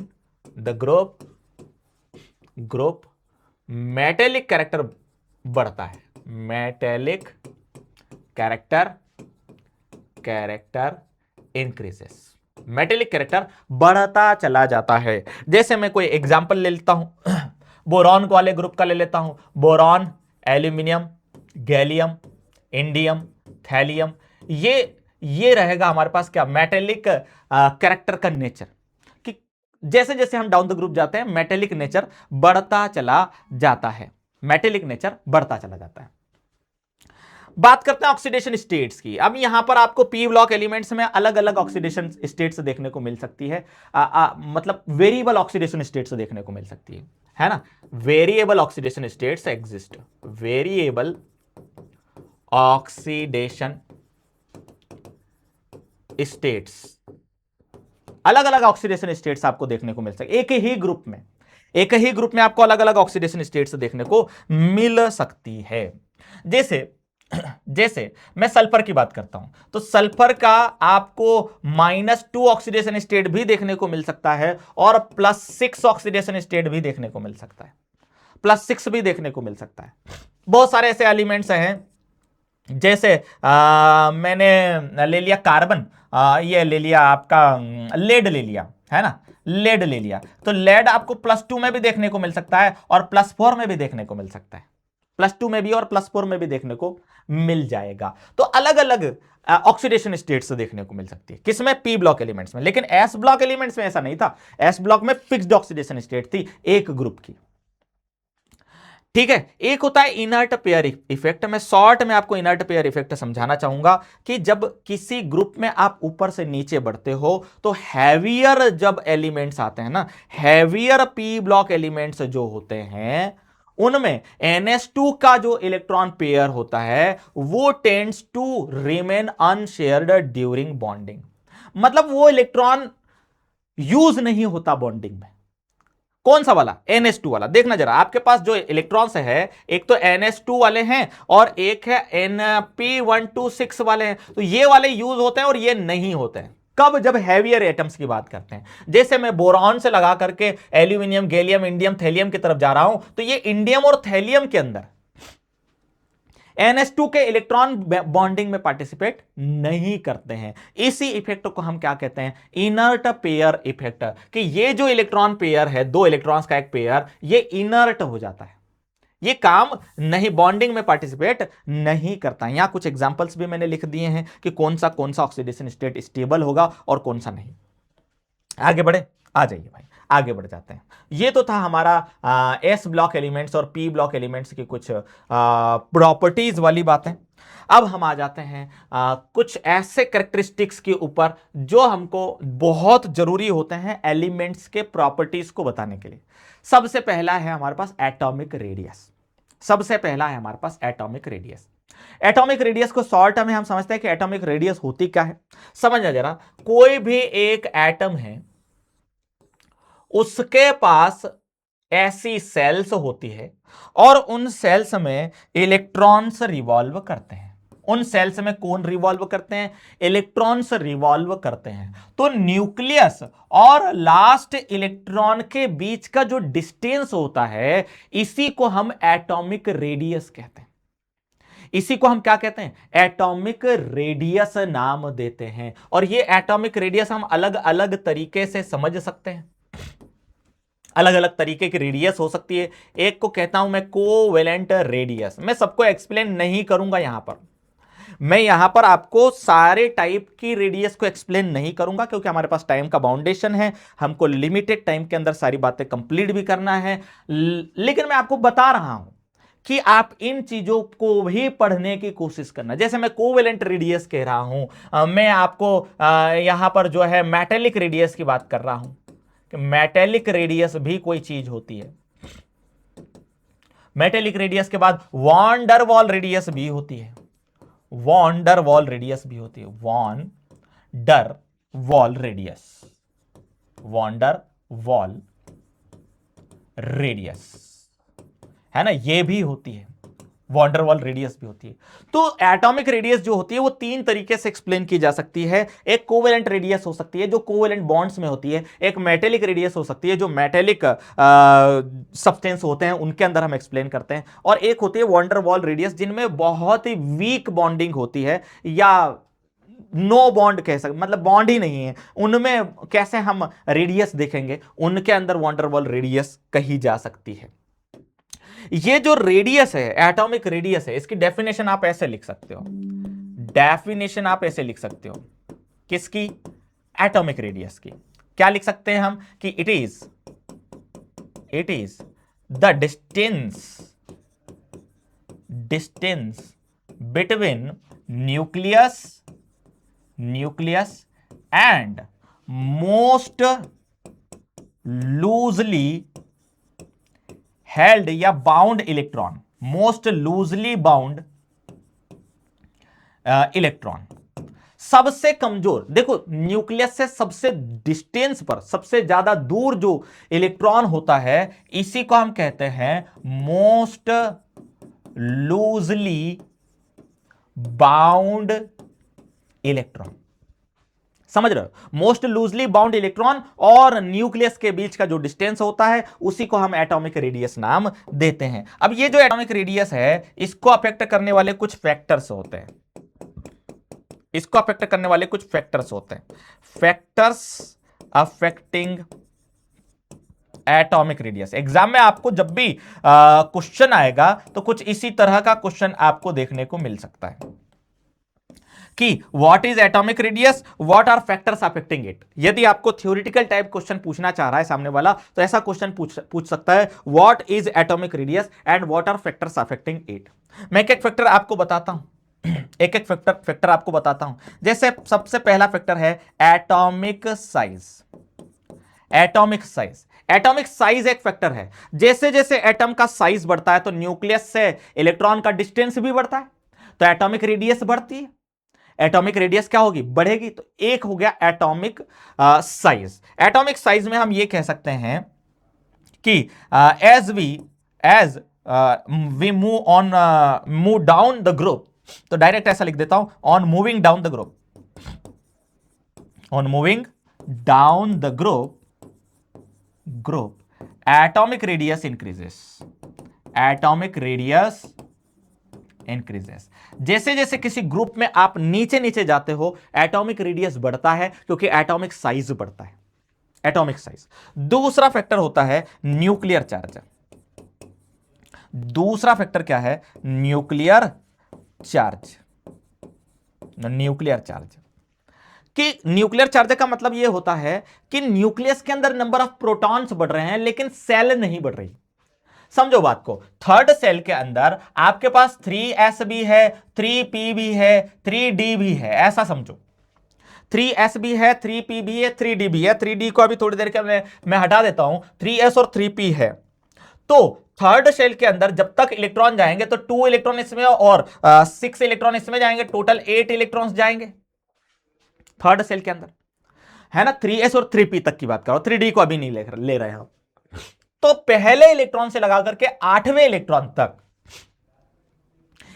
the group, metallic character बढ़ता है, metallic character increases, metallic character बढ़ता चला जाता है। जैसे मैं कोई एग्जांपल ले लेता हूं, बोरॉन वाले ग्रुप का ले लेता हूं। Boron, aluminium, gallium, indium, thallium, ये रहेगा हमारे पास क्या? मेटेलिक कैरेक्टर का नेचर। कि जैसे जैसे हम डाउन द ग्रुप जाते हैं मेटेलिक नेचर बढ़ता चला जाता है, मेटेलिक नेचर बढ़ता चला जाता है। बात करते हैं ऑक्सीडेशन स्टेट्स की। अब यहां पर आपको पी ब्लॉक एलिमेंट्स में अलग अलग ऑक्सीडेशन स्टेट्स देखने को मिल सकती है, मतलब वेरिएबल ऑक्सीडेशन स्टेट्स देखने को मिल सकती है ना। Variable oxidation states exist, variable oxidation states, अलग अलग ऑक्सीडेशन स्टेट्स आपको देखने को मिल सकते, एक ही ग्रुप में आपको अलग अलग ऑक्सीडेशन स्टेट्स देखने को मिल सकती है। जैसे मैं सल्फर की बात करता हूं तो सल्फर का आपको -2 ऑक्सीडेशन स्टेट भी देखने को मिल सकता है और +6 ऑक्सीडेशन स्टेट भी देखने को मिल सकता है, +6 भी देखने को मिल सकता है। बहुत सारे ऐसे एलिमेंट्स हैं, जैसे मैंने ले लिया कार्बन, ये ले लिया आपका लेड ले लिया, है ना, लेड ले लिया तो लेड आपको +2 में भी देखने को मिल सकता है और +4 में भी देखने को मिल सकता है, +2 में भी और +4 में भी देखने को मिल जाएगा। तो अलग अलग ऑक्सीडेशन स्टेट्स देखने को मिल सकती है, किसमें? पी ब्लॉक एलिमेंट्स में। लेकिन एस ब्लॉक एलिमेंट्स में ऐसा नहीं था, एस ब्लॉक में फिक्स्ड ऑक्सीडेशन स्टेट थी एक ग्रुप की, ठीक है। एक होता है इनर्ट पेयर इफेक्ट। मैं शॉर्ट में आपको इनर्ट पेयर इफेक्ट समझाना चाहूंगा कि जब किसी ग्रुप में आप ऊपर से नीचे बढ़ते हो तो हैवियर जब एलिमेंट्स आते हैं ना, हैवियर पी ब्लॉक एलिमेंट्स जो होते हैं उनमें NH2 का जो इलेक्ट्रॉन पेयर होता है वो tends to remain unshared during bonding. मतलब वो इलेक्ट्रॉन यूज नहीं होता बॉन्डिंग में। कौन सा वाला? NH2 वाला। देखना जरा, आपके पास जो इलेक्ट्रॉन्स है एक तो NH2 वाले हैं और एक है Np126 वाले हैं, तो ये वाले यूज होते हैं और ये नहीं होते हैं। कब? जब हैवियर एटम्स की बात करते हैं। जैसे मैं बोरॉन से लगा करके एल्यूमिनियम, गैलियम, इंडियम, थैलियम की तरफ जा रहा हूं तो ये इंडियम और थैलियम के अंदर NH2 के इलेक्ट्रॉन बॉन्डिंग में पार्टिसिपेट नहीं करते हैं। इसी इफेक्ट को हम क्या कहते हैं? Inert pair effect. कि ये जो इलेक्ट्रॉन पेयर है, दो इलेक्ट्रॉन्स का एक पेयर, ये इनर्ट हो जाता है, ये काम नहीं, बॉन्डिंग में पार्टिसिपेट नहीं करता। यहां कुछ एग्जांपल्स भी मैंने लिख दिए हैं कि कौन सा ऑक्सीडेशन स्टेट स्टेबल होगा और कौन सा नहीं। आगे बढ़े, आ जाइए भाई, आगे बढ़ जाते हैं। ये तो था हमारा एस ब्लॉक एलिमेंट्स और पी ब्लॉक एलिमेंट्स की कुछ प्रॉपर्टीज वाली बातें। अब हम आ जाते हैं कुछ ऐसे कैरेक्टरिस्टिक्स के ऊपर जो हमको बहुत जरूरी होते हैं एलिमेंट्स के प्रॉपर्टीज को बताने के लिए। सबसे पहला है हमारे पास एटॉमिक रेडियस। सबसे पहला है हमारे पास एटॉमिक रेडियस। एटॉमिक रेडियस को शॉर्ट में हम समझते हैं कि एटॉमिक रेडियस होती क्या है। समझना जरा, कोई भी एक एटम है उसके पास ऐसी सेल्स होती है और उन सेल्स में इलेक्ट्रॉन्स रिवॉल्व करते हैं, उन सेल्स में कौन रिवॉल्व करते हैं? इलेक्ट्रॉन्स रिवॉल्व करते हैं। तो न्यूक्लियस और लास्ट इलेक्ट्रॉन के बीच का जो डिस्टेंस होता है, इसी को हम एटॉमिक रेडियस कहते हैं। इसी को हम क्या कहते हैं? एटॉमिक रेडियस नाम देते हैं। और ये एटॉमिक रेडियस हम अलग अलग तरीके से समझ सकते हैं। अलग अलग तरीके की रेडियस हो सकती है। एक को कहता हूं मैं कोवेलेंट रेडियस। मैं सबको एक्सप्लेन नहीं करूंगा यहां पर। मैं यहां पर आपको सारे टाइप की रेडियस को एक्सप्लेन नहीं करूंगा, क्योंकि हमारे पास टाइम का बाउंडेशन है। हमको लिमिटेड टाइम के अंदर सारी बातें कंप्लीट भी करना है। लेकिन मैं आपको बता रहा हूं कि आप इन चीजों को भी पढ़ने की कोशिश करना। जैसे मैं कोवेलेंट रेडियस कह रहा हूं, मैं आपको यहां पर जो है मेटेलिक रेडियस की बात कर रहा हूं कि मेटेलिक रेडियस भी कोई चीज होती है। मेटेलिक रेडियस के बाद वॉन डर वॉल रेडियस भी होती है। वॉन डर वॉल रेडियस भी होती है। Van der Waals radius, van der Waals radius है ना, ये भी होती है। वॉन डर वॉल रेडियस भी होती है। तो एटॉमिक रेडियस जो होती है वो तीन तरीके से एक्सप्लेन की जा सकती है। एक कोवेलेंट रेडियस हो सकती है जो कोवेलेंट बॉन्ड्स में होती है। एक मेटेलिक रेडियस हो सकती है जो मेटेलिक सब्सटेंस होते हैं उनके अंदर हम एक्सप्लेन करते हैं। और एक होती है वॉन डर वॉल रेडियस जिनमें बहुत ही वीक बॉन्डिंग होती है, या नो बॉन्ड कह सकते, मतलब बॉन्ड ही नहीं है उनमें। कैसे हम रेडियस देखेंगे, उनके अंदर वॉन डर वॉल रेडियस कही जा सकती है। ये जो रेडियस है, एटॉमिक रेडियस है, इसकी डेफिनेशन आप ऐसे लिख सकते हो। डेफिनेशन आप ऐसे लिख सकते हो किसकी? एटॉमिक रेडियस की। क्या लिख सकते हैं हम कि it is the distance between nucleus and most loosely held या bound electron, most loosely bound electron. सबसे कमजोर, देखो न्यूक्लियस से सबसे डिस्टेंस पर, सबसे ज्यादा दूर जो इलेक्ट्रॉन होता है, इसी को हम कहते हैं मोस्ट लूजली बाउंड इलेक्ट्रॉन। समझ रहे हो? मोस्ट लूजली बाउंड इलेक्ट्रॉन और न्यूक्लियस के बीच का जो डिस्टेंस होता है, उसी को हम एटॉमिक रेडियस नाम देते हैं। अब ये जो एटॉमिक रेडियस है, इसको अफेक्ट करने वाले कुछ फैक्टर्स होते हैं। इसको अफेक्ट करने वाले कुछ फैक्टर्स होते हैं। Factors affecting atomic radius. Exam में आपको जब भी क्वेश्चन आएगा तो कुछ इसी तरह का क्वेश्चन आपको देखने को मिल सकता है कि what is atomic radius, what are factors affecting it. यदि आपको थ्योरेटिकल टाइप क्वेश्चन पूछना चाह रहा है सामने वाला, तो ऐसा क्वेश्चन पूछ सकता है, what is atomic radius and what are factors affecting it. मैं एक एक फैक्टर आपको बताता हूं, एक एक फैक्टर आपको बताता हूं। जैसे सबसे पहला फैक्टर है atomic size. Atomic size, atomic size एक फैक्टर है। जैसे जैसे एटम का साइज बढ़ता है तो न्यूक्लियस से इलेक्ट्रॉन का डिस्टेंस भी बढ़ता है, तो एटॉमिक रेडियस बढ़ती है। एटॉमिक रेडियस क्या होगी? बढ़ेगी। तो एक हो गया एटॉमिक साइज। एटॉमिक साइज में हम ये कह सकते हैं कि as we move down the group, तो डायरेक्ट ऐसा लिख देता हूं, on moving down the group, on moving down the group atomic radius increases, atomic radius increases. जैसे जैसे किसी ग्रुप में आप नीचे नीचे जाते हो, एटॉमिक रेडियस बढ़ता है, क्योंकि एटॉमिक साइज बढ़ता है। Atomic size. दूसरा फैक्टर होता है न्यूक्लियर चार्ज। दूसरा फैक्टर क्या है? Nuclear charge. न्यूक्लियर चार्ज कि न्यूक्लियर चार्ज का मतलब यह होता है कि न्यूक्लियस के अंदर नंबर ऑफ प्रोटॉन्स बढ़ रहे हैं, लेकिन सेल नहीं बढ़ रही। समझो बात को, थर्ड सेल के अंदर आपके पास 3s भी है, 3p भी है, 3d भी है, ऐसा समझो। 3s भी है, 3p भी है, 3d भी है। 3d को अभी थोड़ी देर के मैं हटा देता हूं। 3s और 3p है। तो थर्ड सेल के अंदर जब तक इलेक्ट्रॉन जाएंगे तो 2 इलेक्ट्रॉन इसमें और 6 इलेक्ट्रॉन इसमें जाएंगे, टोटल 8 इलेक्ट्रॉन्स जाएंगे थर्ड सेल के अंदर, है ना। 3s और 3p तक की बात करो, 3d को अभी नहीं ले रहे हैं। तो पहले इलेक्ट्रॉन से लगा करके 8वें इलेक्ट्रॉन तक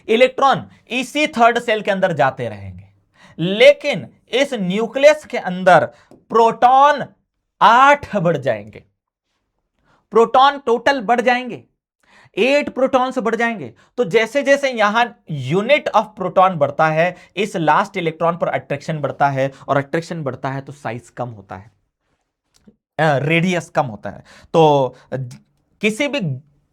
इलेक्ट्रॉन इसी थर्ड सेल के अंदर जाते रहेंगे, लेकिन इस न्यूक्लियस के अंदर प्रोटॉन 8 बढ़ जाएंगे, प्रोटॉन टोटल बढ़ जाएंगे, 8 प्रोटॉन से बढ़ जाएंगे। तो जैसे जैसे यहां यूनिट ऑफ प्रोटॉन बढ़ता है, इस लास्ट इलेक्ट्रॉन पर अट्रैक्शन बढ़ता है, और अट्रैक्शन बढ़ता है तो साइज कम होता है, रेडियस कम होता है। तो किसी भी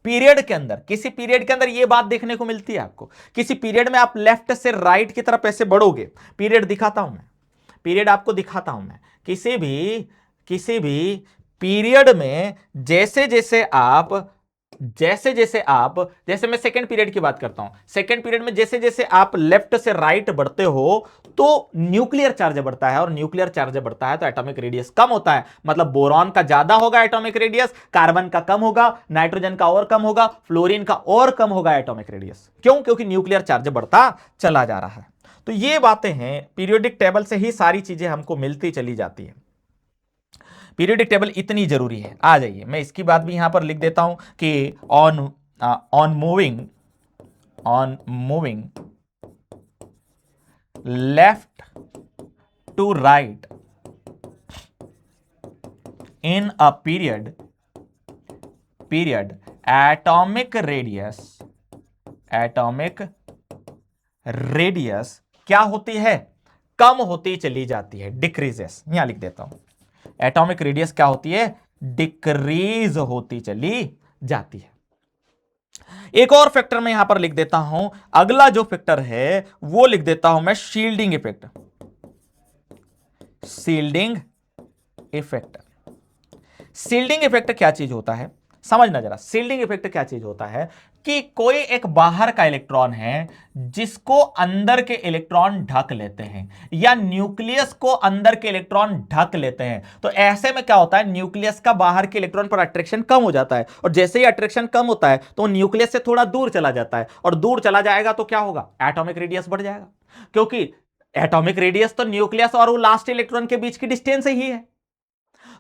पीरियड के अंदर, किसी पीरियड के अंदर यह बात देखने को मिलती है आपको। किसी पीरियड में आप लेफ्ट से राइट की तरफ ऐसे बढ़ोगे, पीरियड दिखाता हूं मैं, पीरियड आपको दिखाता हूं मैं, किसी भी पीरियड में जैसे जैसे मैं सेकेंड पीरियड की बात करता हूं, सेकेंड पीरियड में जैसे जैसे आप लेफ्ट से राइट बढ़ते हो तो न्यूक्लियर चार्ज बढ़ता है, और न्यूक्लियर चार्ज बढ़ता है तो एटॉमिक रेडियस कम होता है। मतलब बोरॉन का ज्यादा होगा एटॉमिक रेडियस, कार्बन का कम होगा, नाइट्रोजन का और कम होगा, फ्लोरीन का और कम होगा एटॉमिक रेडियस। क्यों? क्योंकि न्यूक्लियर चार्ज बढ़ता चला जा रहा है। तो ये बातें हैं, पीरियोडिक टेबल से ही सारी चीजें हमको मिलती चली जाती है। पीरियोडिक टेबल इतनी जरूरी है। आ जाइए, मैं इसकी बात भी यहां पर लिख देता हूं कि on moving left to right in a period atomic radius क्या होती है? कम होती चली जाती है, डिक्रीजेस। यहां लिख देता हूं, एटॉमिक रेडियस क्या होती है? डिक्रीज होती चली जाती है। एक और फैक्टर मैं यहां पर लिख देता हूं, अगला जो फैक्टर है वो लिख देता हूं मैं शील्डिंग इफेक्ट। शील्डिंग इफेक्ट क्या चीज होता है समझना जरा। शील्डिंग इफेक्ट क्या चीज होता है कि कोई एक बाहर का इलेक्ट्रॉन है जिसको अंदर के इलेक्ट्रॉन ढक लेते हैं, या न्यूक्लियस को अंदर के इलेक्ट्रॉन ढक लेते हैं। तो ऐसे में क्या होता है, न्यूक्लियस का बाहर के इलेक्ट्रॉन पर अट्रैक्शन कम हो जाता है, और जैसे ही अट्रैक्शन कम होता है तो न्यूक्लियस से थोड़ा दूर चला जाता है, और दूर चला जाएगा तो क्या होगा? एटॉमिक रेडियस बढ़ जाएगा, क्योंकि एटॉमिक रेडियस तो न्यूक्लियस और वो लास्ट इलेक्ट्रॉन के बीच की डिस्टेंस ही है।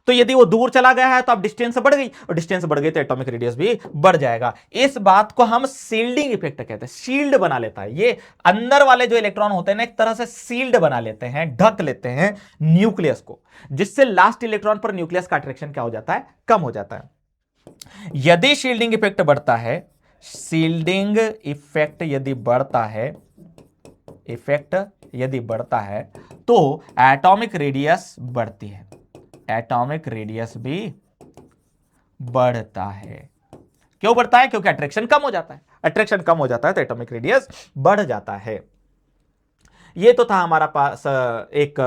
तो यदि वो दूर चला गया है तो अब डिस्टेंस बढ़ गई, और डिस्टेंस बढ़ गई तो एटॉमिक रेडियस भी बढ़ जाएगा। इस बात को हम शील्डिंग इफेक्ट कहते हैं। शील्ड बना लेता है, ये अंदर वाले जो इलेक्ट्रॉन होते हैं ना, एक तरह से शील्ड बना लेते हैं, ढक लेते हैं न्यूक्लियस को, जिससे लास्ट इलेक्ट्रॉन पर न्यूक्लियस का अट्रैक्शन क्या हो जाता है? कम हो जाता है। यदि शील्डिंग इफेक्ट बढ़ता है, शील्डिंग इफेक्ट यदि बढ़ता है तो एटॉमिक रेडियस बढ़ती है, एटॉमिक रेडियस भी बढ़ता है। क्यों बढ़ता है? क्योंकि अट्रैक्शन कम हो जाता है, अट्रैक्शन कम हो जाता है तो एटॉमिक रेडियस बढ़ जाता है। ये तो था हमारा पास एक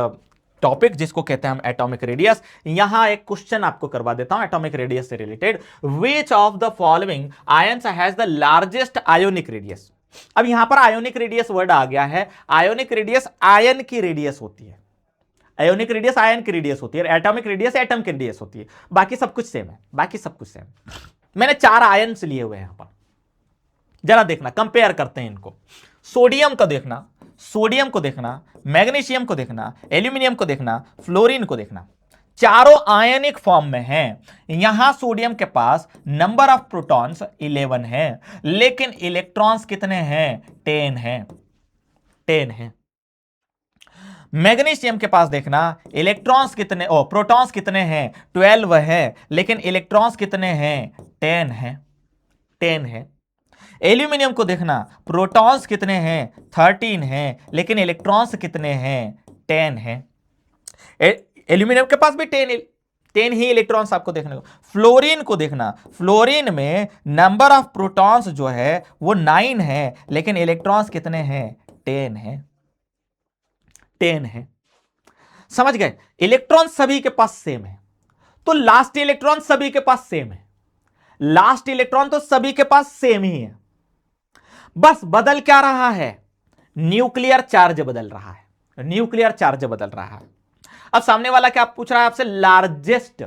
टॉपिक जिसको कहते हैं हम एटॉमिक रेडियस। यहां एक क्वेश्चन आपको करवा देता हूं एटॉमिक रेडियस से related. Which of the following ions has the largest ionic radius? अब यहां पर आयोनिक रेडियस वर्ड आ गया है। आयोनिक रेडियस आयन की रेडियस होती है, आयोनिक रेडियस आयन की रेडियस होती है, एटॉमिक रेडियस एटम की रेडियस होती है। बाकी सब कुछ सेम है, बाकी सब कुछ सेम। मैंने 4 आयन्स लिए हुए हैं यहां पर, जरा देखना, कंपेयर करते हैं इनको। सोडियम को देखना, सोडियम को देखना, मैग्नीशियम को देखना, एल्यूमिनियम को देखना, फ्लोरीन को देखना। चारों आयनिक फॉर्म में हैं। यहां सोडियम के पास नंबर ऑफ प्रोटॉन्स 11 है, लेकिन इलेक्ट्रॉन्स कितने हैं? 10 हैं, 10 हैं। मैग्नीशियम के पास देखना, इलेक्ट्रॉन्स कितने, प्रोटॉन्स कितने हैं? 12 है, लेकिन इलेक्ट्रॉन्स कितने हैं? 10 हैं, 10 हैं। एल्यूमिनियम को देखना, प्रोटॉन्स कितने हैं? 13 हैं, लेकिन इलेक्ट्रॉन्स कितने हैं? 10 हैं। एल्यूमिनियम के पास भी 10 ही इलेक्ट्रॉन्स आपको देखने को। फ्लोरीन को देखना, फ्लोरीन में नंबर ऑफ प्रोटॉन्स जो है वो 9 है, लेकिन इलेक्ट्रॉन्स कितने हैं? 10 हैं, 10 है। समझ गए? इलेक्ट्रॉन सभी के पास सेम है, तो लास्ट इलेक्ट्रॉन सभी के पास सेम है, लास्ट इलेक्ट्रॉन तो सभी के पास सेम ही है। बस बदल क्या रहा है? न्यूक्लियर चार्ज बदल रहा है, न्यूक्लियर चार्ज बदल रहा है। अब सामने वाला क्या पूछ रहा है आपसे? Largest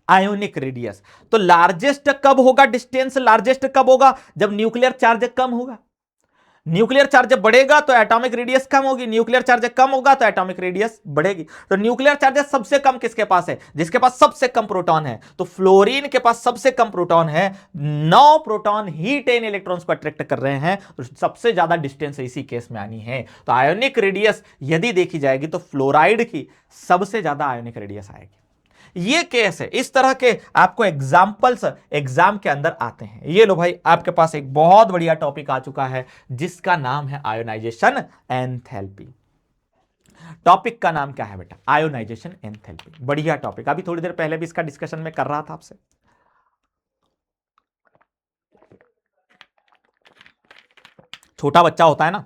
ionic radius. तो लार्जेस्ट कब होगा? डिस्टेंस लार्जेस्ट कब होगा? जब न्यूक्लियर चार्ज कम होगा। न्यूक्लियर चार्ज जब बढ़ेगा तो एटॉमिक रेडियस कम होगी, न्यूक्लियर चार्ज कम होगा तो एटॉमिक रेडियस बढ़ेगी। तो न्यूक्लियर चार्ज सबसे कम किसके पास है? जिसके पास सबसे कम प्रोटॉन है। तो फ्लोरीन के पास सबसे कम प्रोटॉन है, 9 प्रोटॉन ही 10 इलेक्ट्रॉन्स को अट्रैक्ट कर रहे हैं, तो सबसे ज्यादा डिस्टेंस इसी केस में आनी है। तो आयोनिक रेडियस यदि देखी जाएगी तो फ्लोराइड की सबसे ज्यादा आयोनिक रेडियस आएगी। ये केस है। इस तरह के आपको एग्जाम्पल्स एग्जाम के अंदर आते हैं। ये लो भाई, आपके पास एक बहुत बढ़िया टॉपिक आ चुका है जिसका नाम है आयोनाइजेशन एंथैल्पी। टॉपिक का नाम क्या है बेटा? Ionisation enthalpy. बढ़िया टॉपिक, अभी थोड़ी देर पहले भी इसका डिस्कशन में कर रहा था आपसे। छोटा बच्चा होता है ना,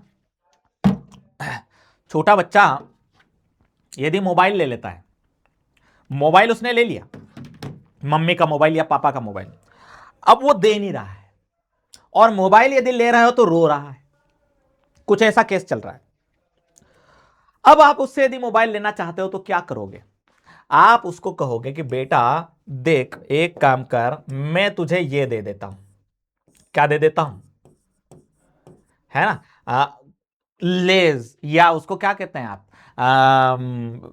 छोटा बच्चा यदि मोबाइल ले लेता है, मोबाइल उसने ले लिया, मम्मी का मोबाइल या पापा का मोबाइल, अब वो दे नहीं रहा है, और मोबाइल यदि ले रहा हो तो रो रहा है, कुछ ऐसा केस चल रहा है। अब आप उससे यदि मोबाइल लेना चाहते हो तो क्या करोगे? आप उसको कहोगे कि बेटा देख, एक काम कर, मैं तुझे ये दे देता हूं। क्या दे देता हूं? है ना, लेज, या उसको क्या कहते हैं आप,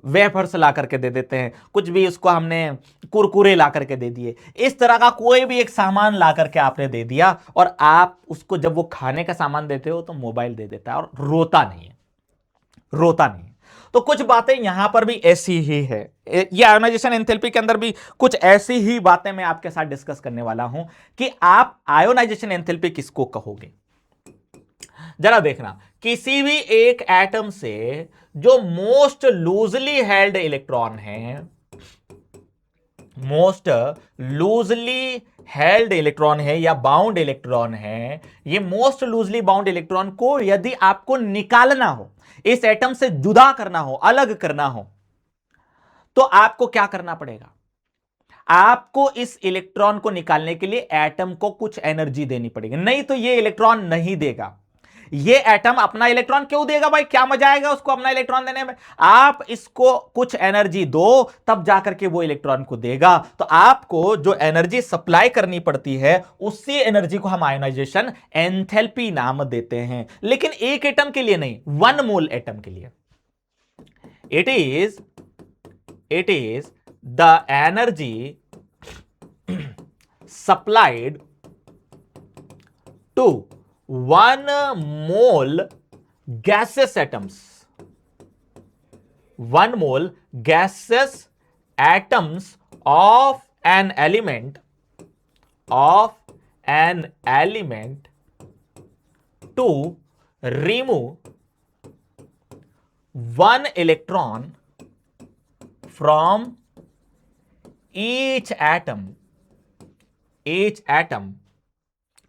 वेफर्स ला करके दे देते हैं, कुछ भी उसको हमने कुरकुरे ला करके दे दिए, इस तरह का कोई भी एक सामान ला करके आपने दे दिया, और आप उसको जब वो खाने का सामान देते हो तो मोबाइल दे देता है और रोता नहीं है, रोता नहीं है। तो कुछ बातें यहां पर भी ऐसी ही है। ये आयोनाइजेशन एंथैल्पी के अंदर भी कुछ ऐसी ही बातें मैं आपके साथ डिस्कस करने वाला हूं कि आप आयोनाइजेशन एंथैल्पी किसको कहोगे। जरा देखना, किसी भी एक एटम से जो मोस्ट लूजली हेल्ड इलेक्ट्रॉन है, मोस्ट लूजली हेल्ड इलेक्ट्रॉन है या बाउंड इलेक्ट्रॉन है, ये मोस्ट लूजली बाउंड इलेक्ट्रॉन को यदि आपको निकालना हो, इस एटम से जुदा करना हो, अलग करना हो, तो आपको क्या करना पड़ेगा? आपको इस इलेक्ट्रॉन को निकालने के लिए एटम को कुछ एनर्जी देनी पड़ेगी, नहीं तो ये इलेक्ट्रॉन नहीं देगा। ये एटम अपना इलेक्ट्रॉन क्यों देगा भाई? क्या मजा आएगा उसको अपना इलेक्ट्रॉन देने में? आप इसको कुछ एनर्जी दो, तब जाकर के वो इलेक्ट्रॉन को देगा। तो आपको जो एनर्जी सप्लाई करनी पड़ती है, उसी एनर्जी को हम आयोनाइजेशन एंथैल्पी नाम देते हैं। लेकिन एक एटम के लिए नहीं, 1 मोल एटम के लिए। It is the energy supplied to 1 mole gaseous atoms, 1 mole gaseous atoms of an element to remove 1 electron from each atom,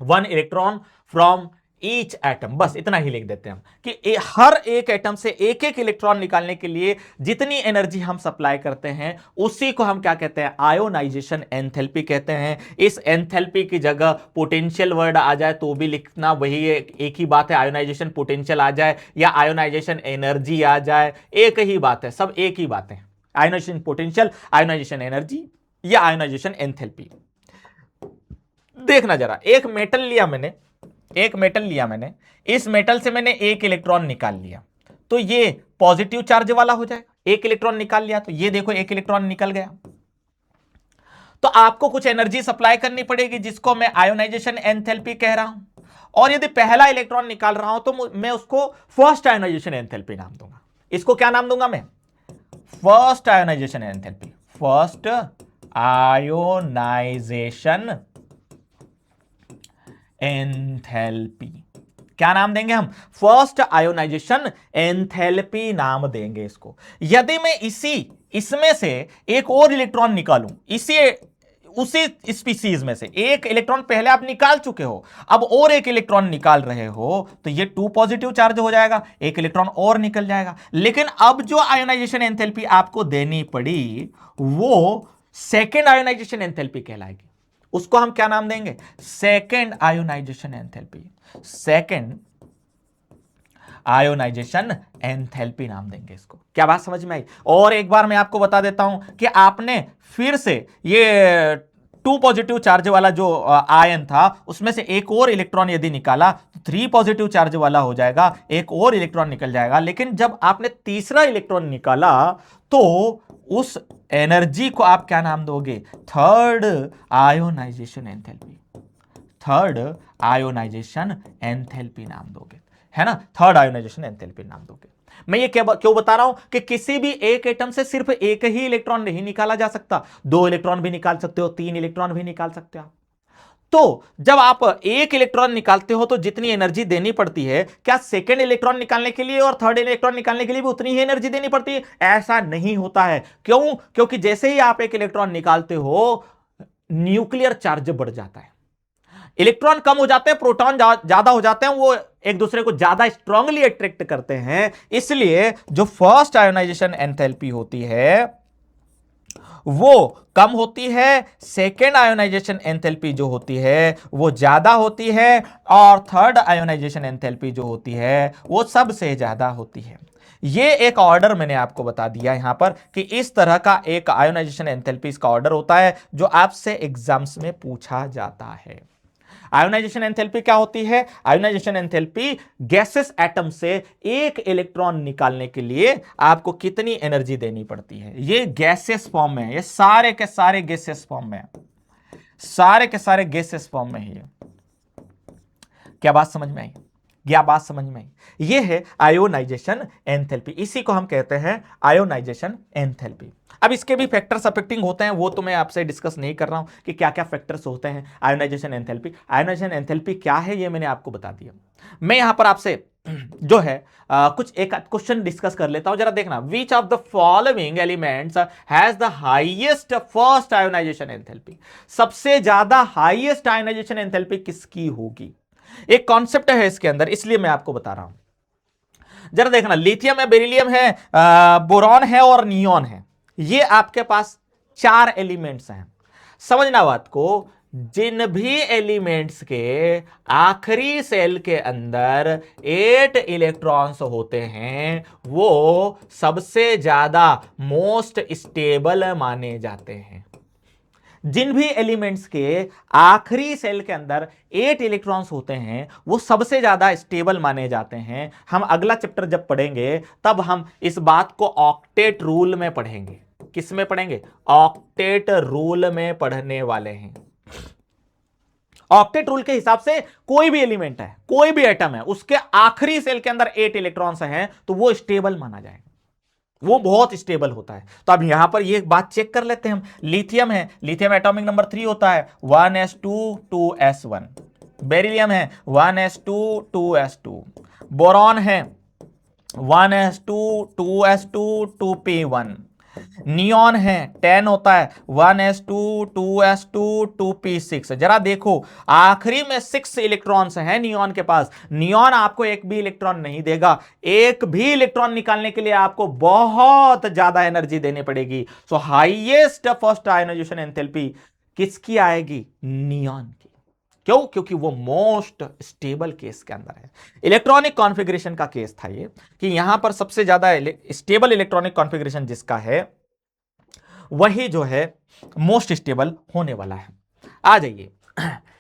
1 electron from each atom. बस इतना ही लिख देते हैं हम कि हर एक एटम से एक एक इलेक्ट्रॉन निकालने के लिए जितनी एनर्जी हम सप्लाई करते हैं, उसी को हम क्या कहते हैं? आयोनाइजेशन एंथैल्पी कहते हैं। इस एंथैल्पी की जगह पोटेंशियल वर्ड आ जाए तो भी लिखना वही एक ही बात है, आयोनाइजेशन पोटेंशियल आ जाए या आयोनाइजेशन एनर्जी आ जाए, एक ही बात है, सब एक ही बात है। आयोनाइजेशन पोटेंशियल, आयोनाइजेशन एनर्जी या आयोनाइजेशन एंथैल्पी। देखना जरा, एक मेटल लिया मैंने, इस मेटल से मैंने एक इलेक्ट्रॉन निकाल लिया, तो ये पॉजिटिव चार्ज वाला हो जाएगा। एक इलेक्ट्रॉन निकाल लिया तो ये देखो, एक इलेक्ट्रॉन निकल गया। तो आपको कुछ एनर्जी सप्लाई करनी पड़ेगी, जिसको मैं आयोनाइजेशन एंथैल्पी कह रहा हूं। और यदि पहला इलेक्ट्रॉन निकाल रहा हूं तो मैं उसको फर्स्ट आयोनाइजेशन एंथैल्पी नाम दूंगा। इसको क्या नाम दूंगा मैं? First ionization enthalpy, first ionization enthalpy. क्या नाम देंगे हम? फर्स्ट आयोनाइजेशन एंथैल्पी नाम देंगे इसको। यदि मैं इसमें से एक और इलेक्ट्रॉन निकालूं, उसी स्पीसीज में से एक इलेक्ट्रॉन पहले आप निकाल चुके हो, अब और एक इलेक्ट्रॉन निकाल रहे हो, तो ये 2 पॉजिटिव चार्ज हो जाएगा, एक इलेक्ट्रॉन और निकल जाएगा। लेकिन अब जो आयोनाइजेशन एंथैल्पी आपको देनी पड़ी, वो सेकेंड आयोनाइजेशन एंथैल्पी कहलाएगी। उसको हम क्या नाम देंगे? Second ionization enthalpy, second ionization enthalpy नाम देंगे इसको। क्या बात समझ में आई? और एक बार मैं आपको बता देता हूं कि आपने फिर से ये 2 पॉजिटिव चार्ज वाला जो आयन था उसमें से एक और इलेक्ट्रॉन यदि निकाला तो 3 पॉजिटिव चार्ज वाला हो जाएगा, एक और इलेक्ट्रॉन निकल जाएगा। लेकिन जब आपने तीसरा इलेक्ट्रॉन निकाला तो उस एनर्जी को आप क्या नाम दोगे? Third ionization enthalpy. Third ionization enthalpy नाम दोगे, है ना? थर्ड आयोनाइजेशन एंथैल्पी नाम दोगे। मैं ये क्यों बता रहा हूं कि किसी भी एक एटम से सिर्फ एक ही इलेक्ट्रॉन नहीं निकाला जा सकता, 2 इलेक्ट्रॉन भी निकाल सकते हो, 3 इलेक्ट्रॉन भी निकाल सकते हो। तो जब आप एक इलेक्ट्रॉन निकालते हो तो जितनी एनर्जी देनी पड़ती है, क्या सेकेंड इलेक्ट्रॉन निकालने के लिए और थर्ड इलेक्ट्रॉन निकालने के लिए भी उतनी ही एनर्जी देनी पड़ती है? ऐसा नहीं होता है। क्यों? क्योंकि जैसे ही आप एक इलेक्ट्रॉन निकालते हो न्यूक्लियर चार्ज बढ़ जाता है, इलेक्ट्रॉन कम हो जाते हैं, प्रोटॉन ज्यादा हो जाते हैं, वो एक दूसरे को ज्यादा स्ट्रांगली अट्रैक्ट करते हैं। इसलिए जो फर्स्ट आयोनाइजेशन एंथैल्पी होती है वो कम होती है, सेकेंड आयोनाइजेशन एंथैल्पी जो होती है वो ज्यादा होती है, और थर्ड आयोनाइजेशन एंथैल्पी जो होती है वो सबसे ज्यादा होती है। ये एक ऑर्डर मैंने आपको बता दिया यहां पर कि इस तरह का एक आयोनाइजेशन एंथैल्पी का ऑर्डर होता है जो आपसे एग्जाम्स में पूछा जाता है। आयोनाइजेशन एंथैल्पी क्या होती है? आयोनाइजेशन एंथैल्पी गैसेस एटम से एक इलेक्ट्रॉन निकालने के लिए आपको कितनी एनर्जी देनी पड़ती है। ये गैसेस फॉर्म में है, ये सारे के सारे गैसेस फॉर्म में है, सारे के सारे गैसेस फॉर्म में है। क्या बात समझ में आई? क्या बात समझ में आई? ये है आयोनाइजेशन एंथैल्पी, इसी को हम कहते हैं आयोनाइजेशन एंथैल्पी। अब इसके भी फैक्टर्स अफेक्टिंग होते हैं, वो तो मैं आपसे डिस्कस नहीं कर रहा हूं कि क्या क्या फैक्टर्स होते हैं आयोनाइजेशन एंथैल्पी। आयोनाइजेशन एंथैल्पी क्या है ये मैंने आपको बता दिया। मैं यहां पर आपसे जो है कुछ एक क्वेश्चन डिस्कस कर लेता हूं, जरा देखना। विच of the following elements has the highest first ionization enthalpy? सबसे ज्यादा हाईएस्ट आयोनाइजेशन एंथैल्पी किसकी होगी? एक कॉन्सेप्ट है इसके अंदर, इसलिए मैं आपको बता रहा हूं। जरा देखना, लिथियम है, बेरिलियम है, बोरॉन है और नियॉन है। ये आपके पास 4 एलिमेंट्स हैं। समझना बात को, जिन भी एलिमेंट्स के आखिरी सेल के अंदर 8 इलेक्ट्रॉन्स होते हैं वो सबसे ज्यादा मोस्ट स्टेबल माने जाते हैं। जिन भी एलिमेंट्स के आखिरी सेल के अंदर 8 इलेक्ट्रॉन्स होते हैं वो सबसे ज्यादा स्टेबल माने जाते हैं। हम अगला चैप्टर जब पढ़ेंगे तब हम इस बात को ऑक्टेट रूल में पढ़ेंगे। किस में पढ़ेंगे? ऑक्टेट रूल में पढ़ने वाले हैं। ऑक्टेट रूल के हिसाब से कोई भी एलिमेंट है, कोई भी एटम है, उसके आखिरी सेल के अंदर 8 इलेक्ट्रॉन्स हैं तो वो स्टेबल माना जाएगा, वो बहुत स्टेबल होता है। तो अब यहां पर ये बात चेक कर लेते हैं हम। लिथियम है, लिथियम एटॉमिक नंबर 3 होता है 1s2 2s1। बेरिलियम है 1s2 2s2। बोरॉन है 1s2 2s2 2p1। नियॉन है 10 होता है 1s2 2s2 2p6। जरा देखो आखिरी में 6 इलेक्ट्रॉन्स हैं नियॉन के पास। नियॉन आपको एक भी इलेक्ट्रॉन नहीं देगा, एक भी इलेक्ट्रॉन निकालने के लिए आपको बहुत ज्यादा एनर्जी देनी पड़ेगी। सो हाईएस्ट फर्स्ट आयोनाइजेशन एंथैल्पी किसकी आएगी? नियॉन की। क्यों? क्योंकि वो मोस्ट स्टेबल केस के अंदर है। इलेक्ट्रॉनिक कॉन्फ़िगरेशन का केस था ये कि यहां पर सबसे ज्यादा स्टेबल इलेक्ट्रॉनिक कॉन्फ़िगरेशन जिसका है वही जो है मोस्ट स्टेबल होने वाला है। आ जाइए,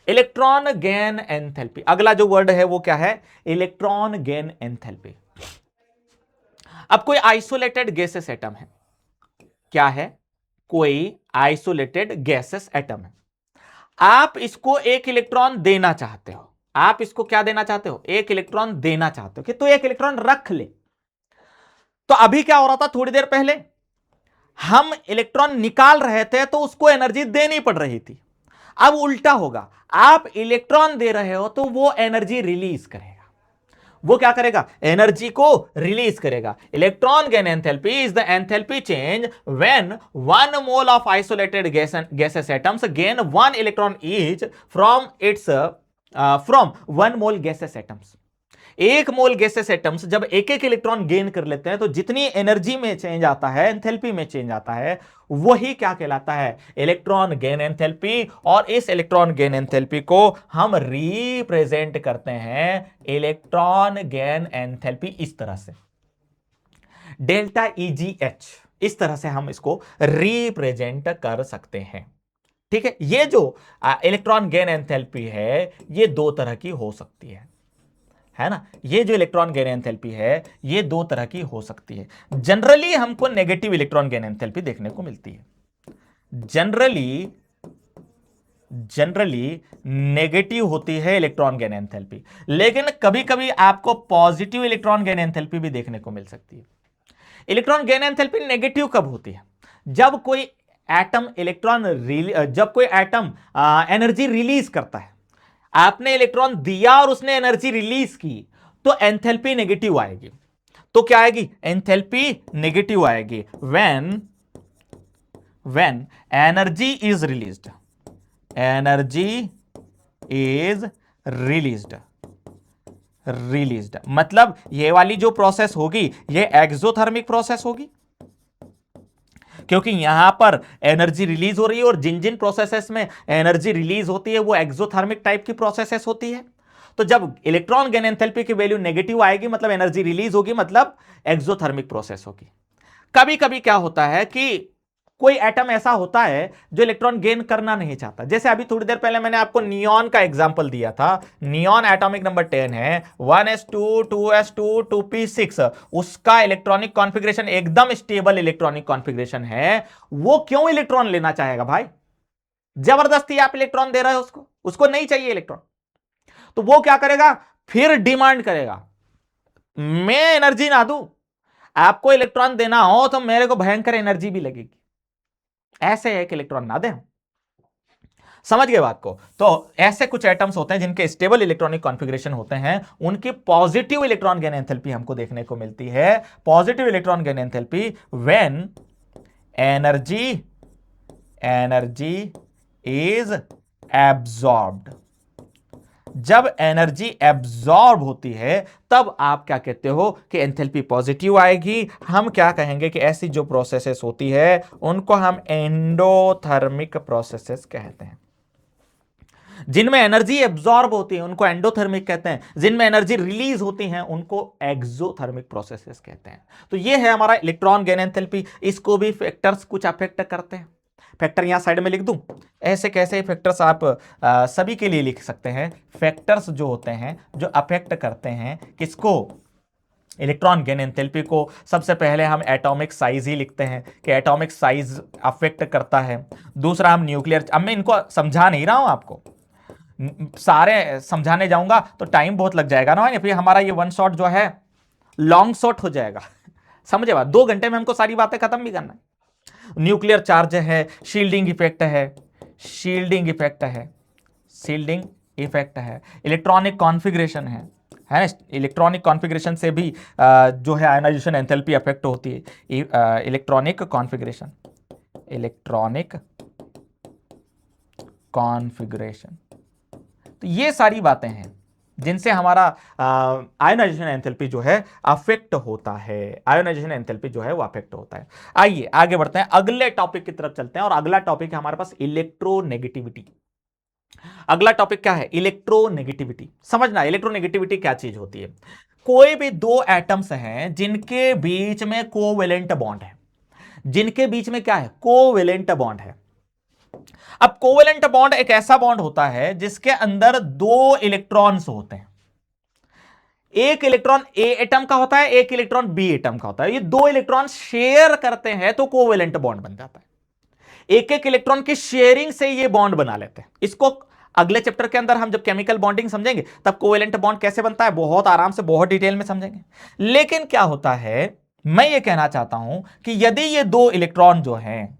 इलेक्ट्रॉन गेन एंथैल्पी, अगला जो वर्ड है वो क्या है? Electron gain enthalpy. अब कोई आइसोलेटेड गैसेस एटम है, क्या है? कोई आइसोलेटेड गैसेस एटम है, आप इसको एक इलेक्ट्रॉन देना चाहते हो। आप इसको क्या देना चाहते हो? एक इलेक्ट्रॉन देना चाहते हो कि तो एक इलेक्ट्रॉन रख ले। तो अभी क्या हो रहा था? थोड़ी देर पहले हम इलेक्ट्रॉन निकाल रहे थे तो उसको एनर्जी देनी पड़ रही थी। अब उल्टा होगा, आप इलेक्ट्रॉन दे रहे हो तो वो एनर्जी रिलीज करेगा। वो क्या करेगा? एनर्जी को रिलीज करेगा। Electron gain enthalpy is the enthalpy change when 1 mole of isolated gaseous atoms gain 1 electron each from 1 mole gaseous atoms। 1 mole gases atoms जब एक एक इलेक्ट्रॉन गेन कर लेते हैं तो जितनी एनर्जी में चेंज आता है, एंथैल्पी में चेंज आता है, वही क्या कहलाता है? Electron gain enthalpy. और इस इलेक्ट्रॉन गेन एंथैल्पी को हम रिप्रेजेंट करते हैं इलेक्ट्रॉन गेन एंथैल्पी इस तरह से, डेल्टा EGH। इस तरह से हम इसको रिप्रेजेंट कर सकते हैं। ठीक है, ये जो इलेक्ट्रॉन गेन एंथैल्पी है ये दो तरह की हो सकती है ना। ये जो इलेक्ट्रॉन गेन एंथैल्पी है ये दो तरह की हो सकती है। जनरली हमको नेगेटिव इलेक्ट्रॉन गेन एंथैल्पी देखने को मिलती है, जनरली नेगेटिव होती है इलेक्ट्रॉन गेन एंथैल्पी, लेकिन कभी कभी आपको पॉजिटिव इलेक्ट्रॉन गेन एंथैल्पी भी देखने को मिल सकती है। इलेक्ट्रॉन गेन एंथैल्पी नेगेटिव कब होती है? जब कोई एटम एनर्जी रिलीज करता है, आपने इलेक्ट्रॉन दिया और उसने एनर्जी रिलीज की, तो एंथैल्पी नेगेटिव आएगी। तो क्या आएगी? एंथैल्पी नेगेटिव आएगी व्हेन एनर्जी इज रिलीज्ड, मतलब ये वाली जो प्रोसेस होगी ये एक्सोथर्मिक प्रोसेस होगी, क्योंकि यहां पर एनर्जी रिलीज हो रही है, और जिन जिन प्रोसेसेस में एनर्जी रिलीज होती है वो एक्सोथर्मिक टाइप की प्रोसेसेस होती है। तो जब इलेक्ट्रॉन गेन एंथैल्पी की वैल्यू नेगेटिव आएगी मतलब एनर्जी रिलीज होगी, मतलब एक्सोथर्मिक प्रोसेस होगी। कभी कभी क्या होता है कि कोई एटम ऐसा होता है जो इलेक्ट्रॉन गेन करना नहीं चाहता। जैसे अभी थोड़ी देर पहले मैंने आपको नियॉन का एग्जांपल दिया था। नियॉन एटॉमिक नंबर 10 है, 1s2 2s2 2p6, उसका इलेक्ट्रॉनिक कॉन्फ़िगरेशन एकदम स्टेबल इलेक्ट्रॉनिक कॉन्फ़िगरेशन है। वो क्यों इलेक्ट्रॉन लेना चाहेगा भाई? जबरदस्ती आप इलेक्ट्रॉन दे रहे हो उसको नहीं चाहिए इलेक्ट्रॉन, तो वो क्या करेगा? फिर डिमांड करेगा, मैं एनर्जी ना दूं, आपको इलेक्ट्रॉन देना हो तो मेरे को भयंकर एनर्जी भी लगेगी, ऐसे एक इलेक्ट्रॉन ना दें। समझ गए बात को? तो ऐसे कुछ एटम्स होते हैं जिनके स्टेबल इलेक्ट्रॉनिक कॉन्फ़िगरेशन होते हैं, उनकी पॉजिटिव इलेक्ट्रॉन गेन एंथैल्पी हमको देखने को मिलती है। Positive electron gain enthalpy when energy is absorbed. जब एनर्जी एब्जॉर्ब होती है तब आप क्या कहते हो कि एंथैल्पी पॉजिटिव आएगी। हम क्या कहेंगे कि ऐसी जो प्रोसेसेस होती है उनको हम एंडोथर्मिक प्रोसेसेस कहते हैं। जिनमें एनर्जी एब्जॉर्ब होती है उनको एंडोथर्मिक कहते हैं, जिनमें एनर्जी रिलीज होती है उनको एक्सोथर्मिक प्रोसेसेस कहते हैं। तो ये है हमारा इलेक्ट्रॉन गेन एंथैल्पी। इसको भी फैक्टर्स कुछ अफेक्ट करते हैं। फैक्टर यहां साइड में लिख दूं, ऐसे कैसे फैक्टर्स आप सभी के लिए लिख सकते हैं। फैक्टर्स जो होते हैं जो अफेक्ट करते हैं किसको? इलेक्ट्रॉन गेन एंथैल्पी को। सबसे पहले हम एटॉमिक साइज ही लिखते हैं कि एटॉमिक साइज अफेक्ट करता है। दूसरा हम न्यूक्लियर, अब मैं इनको समझा नहीं रहा हूं आपको, सारे समझाने जाऊंगा तो टाइम बहुत लग जाएगा ना, फिर हमारा ये वन शॉट जो है लॉन्ग शॉट हो जाएगा। समझे बात? 2 घंटे में हमको सारी बातें खत्म भी करना है। न्यूक्लियर चार्ज है, शील्डिंग इफेक्ट है, इलेक्ट्रॉनिक कॉन्फ़िगरेशन है इलेक्ट्रॉनिक कॉन्फ़िगरेशन से भी जो है आयनाइजेशन एंथैल्पी अफेक्ट होती है। इलेक्ट्रॉनिक कॉन्फ़िगरेशन, तो ये सारी बातें हैं जिनसे हमारा आयोनाइजेशन एंथैल्पी जो है अफेक्ट होता है। आयोनाइजेशन एंथैल्पी जो है वो अफेक्ट होता है। आइए आगे बढ़ते हैं, अगले टॉपिक की तरफ चलते हैं, और अगला टॉपिक है हमारे पास इलेक्ट्रोनेगेटिविटी। अगला टॉपिक क्या है? इलेक्ट्रोनेगेटिविटी। समझना इलेक्ट्रोनेगेटिविटी क्या चीज होती है। कोई भी दो एटम्स हैं जिनके बीच में कोवेलेंट बॉन्ड है, जिनके बीच में क्या है? कोवेलेंट बॉन्ड है। अब कोवेलेंट बॉन्ड एक ऐसा बॉन्ड होता है जिसके अंदर 2 इलेक्ट्रॉन्स होते हैं। एक इलेक्ट्रॉन ए एटम का होता है, एक इलेक्ट्रॉन बी एटम का होता है। ये 2 इलेक्ट्रॉन शेयर करते हैं तो कोवेलेंट बॉन्ड बन जाता है। एक एक इलेक्ट्रॉन की शेयरिंग से ये बॉन्ड बना लेते हैं। इसको अगले चैप्टर के अंदर हम जब केमिकल बॉन्डिंग समझेंगे तब कोवेलेंट बॉन्ड कैसे बनता है बहुत आराम से बहुत डिटेल में समझेंगे। लेकिन क्या होता है, मैं ये कहना चाहता हूं कि यदि ये 2 इलेक्ट्रॉन जो हैं,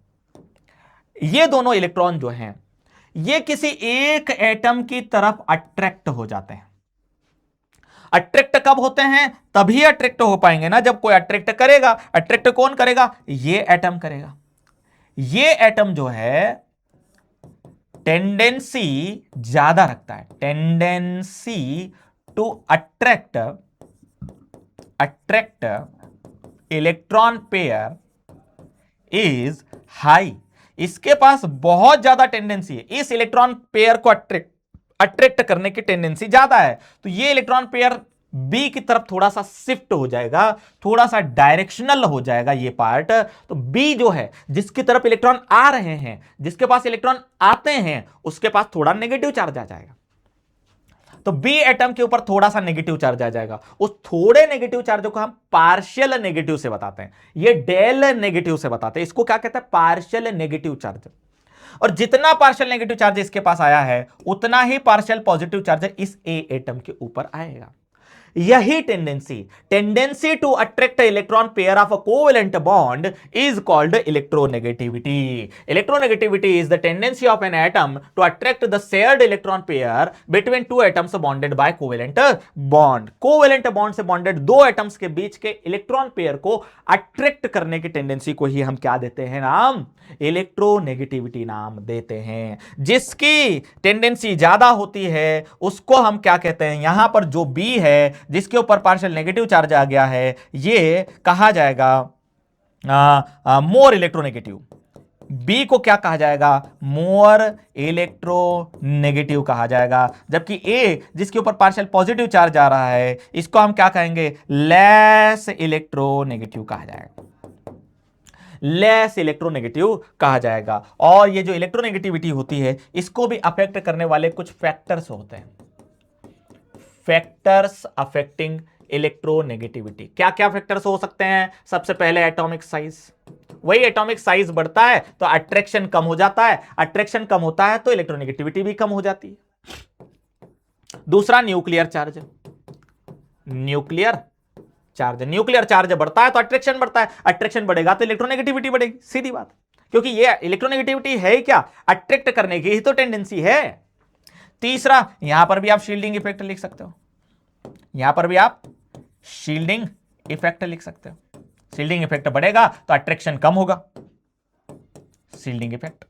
ये दोनों इलेक्ट्रॉन जो हैं, ये किसी एक एटम की तरफ अट्रैक्ट हो जाते हैं। अट्रैक्ट कब होते हैं? तभी अट्रैक्ट हो पाएंगे ना जब कोई अट्रैक्ट करेगा। अट्रैक्ट कौन करेगा? ये एटम करेगा। ये एटम जो है टेंडेंसी ज्यादा रखता है, tendency to attract electron pair is high. इसके पास बहुत ज्यादा टेंडेंसी है, इस इलेक्ट्रॉन पेयर को अट्रैक्ट करने की टेंडेंसी ज्यादा है। तो ये इलेक्ट्रॉन पेयर बी की तरफ थोड़ा सा शिफ्ट हो जाएगा, थोड़ा सा डायरेक्शनल हो जाएगा ये पार्ट। तो बी जो है, जिसकी तरफ इलेक्ट्रॉन आ रहे हैं, जिसके पास इलेक्ट्रॉन आते हैं, उसके पास थोड़ा नेगेटिव चार्ज आ जाएगा। तो बी एटम के ऊपर थोड़ा सा नेगेटिव चार्ज आ जाएगा। उस थोड़े नेगेटिव चार्ज को हम पार्शियल नेगेटिव से बताते हैं, ये डेल नेगेटिव से बताते हैं। इसको क्या कहते हैं? Partial negative charge. और जितना पार्शियल नेगेटिव चार्ज इसके पास आया है, उतना ही पार्शियल पॉजिटिव चार्ज इस ए एटम के ऊपर आएगा। यही tendency to attract electron pair of a covalent bond is called electronegativity. Electronegativity is the tendency of an atom to attract the shared electron pair between two atoms bonded by covalent bond. Covalent bond से bonded दो atoms के बीच के electron pair को attract करने की tendency को ही हम क्या देते हैं नाम? इलेक्ट्रोनेगेटिविटी नाम देते हैं। जिसकी टेंडेंसी ज्यादा होती है उसको हम क्या कहते हैं? यहां पर जो बी है, जिसके ऊपर पार्शियल नेगेटिव चार्ज आ गया है, ये कहा जाएगा मोर इलेक्ट्रोनेगेटिव। बी को क्या कहा जाएगा? मोर इलेक्ट्रोनेगेटिव कहा जाएगा। जबकि ए, जिसके ऊपर पार्शियल पॉजिटिव चार्ज आ रहा है, इसको हम क्या कहेंगे? लेस इलेक्ट्रोनेगेटिव कहा जाएगा। लेस इलेक्ट्रोनेगेटिव कहा जाएगा। और ये जो इलेक्ट्रोनेगेटिविटी होती है, इसको भी अफेक्ट करने वाले कुछ फैक्टर्स होते हैं। फैक्टर्स अफेक्टिंग इलेक्ट्रोनेगेटिविटी, क्या क्या फैक्टर्स हो सकते हैं? सबसे पहले एटॉमिक साइज। वही एटॉमिक साइज बढ़ता है तो अट्रैक्शन कम हो जाता है, अट्रैक्शन कम होता है तो इलेक्ट्रोनेगेटिविटी भी कम हो जाती है। दूसरा न्यूक्लियर चार्ज। न्यूक्लियर चार्ज बढ़ता है तो अट्रैक्शन बढ़ता है, अट्रैक्शन बढ़ेगा तो इलेक्ट्रोनेगेटिविटी बढ़ेगी, सीधी बात। क्योंकि ये इलेक्ट्रोनेगेटिविटी है क्या? अट्रैक्ट करने की ही तो टेंडेंसी है। तीसरा, यहां पर भी आप शील्डिंग इफेक्ट लिख सकते हो, यहां पर भी आप शील्डिंग इफेक्ट लिख सकते हो। शील्डिंग इफेक्ट बढ़ेगा तो अट्रैक्शन कम होगा, शील्डिंग इफेक्ट,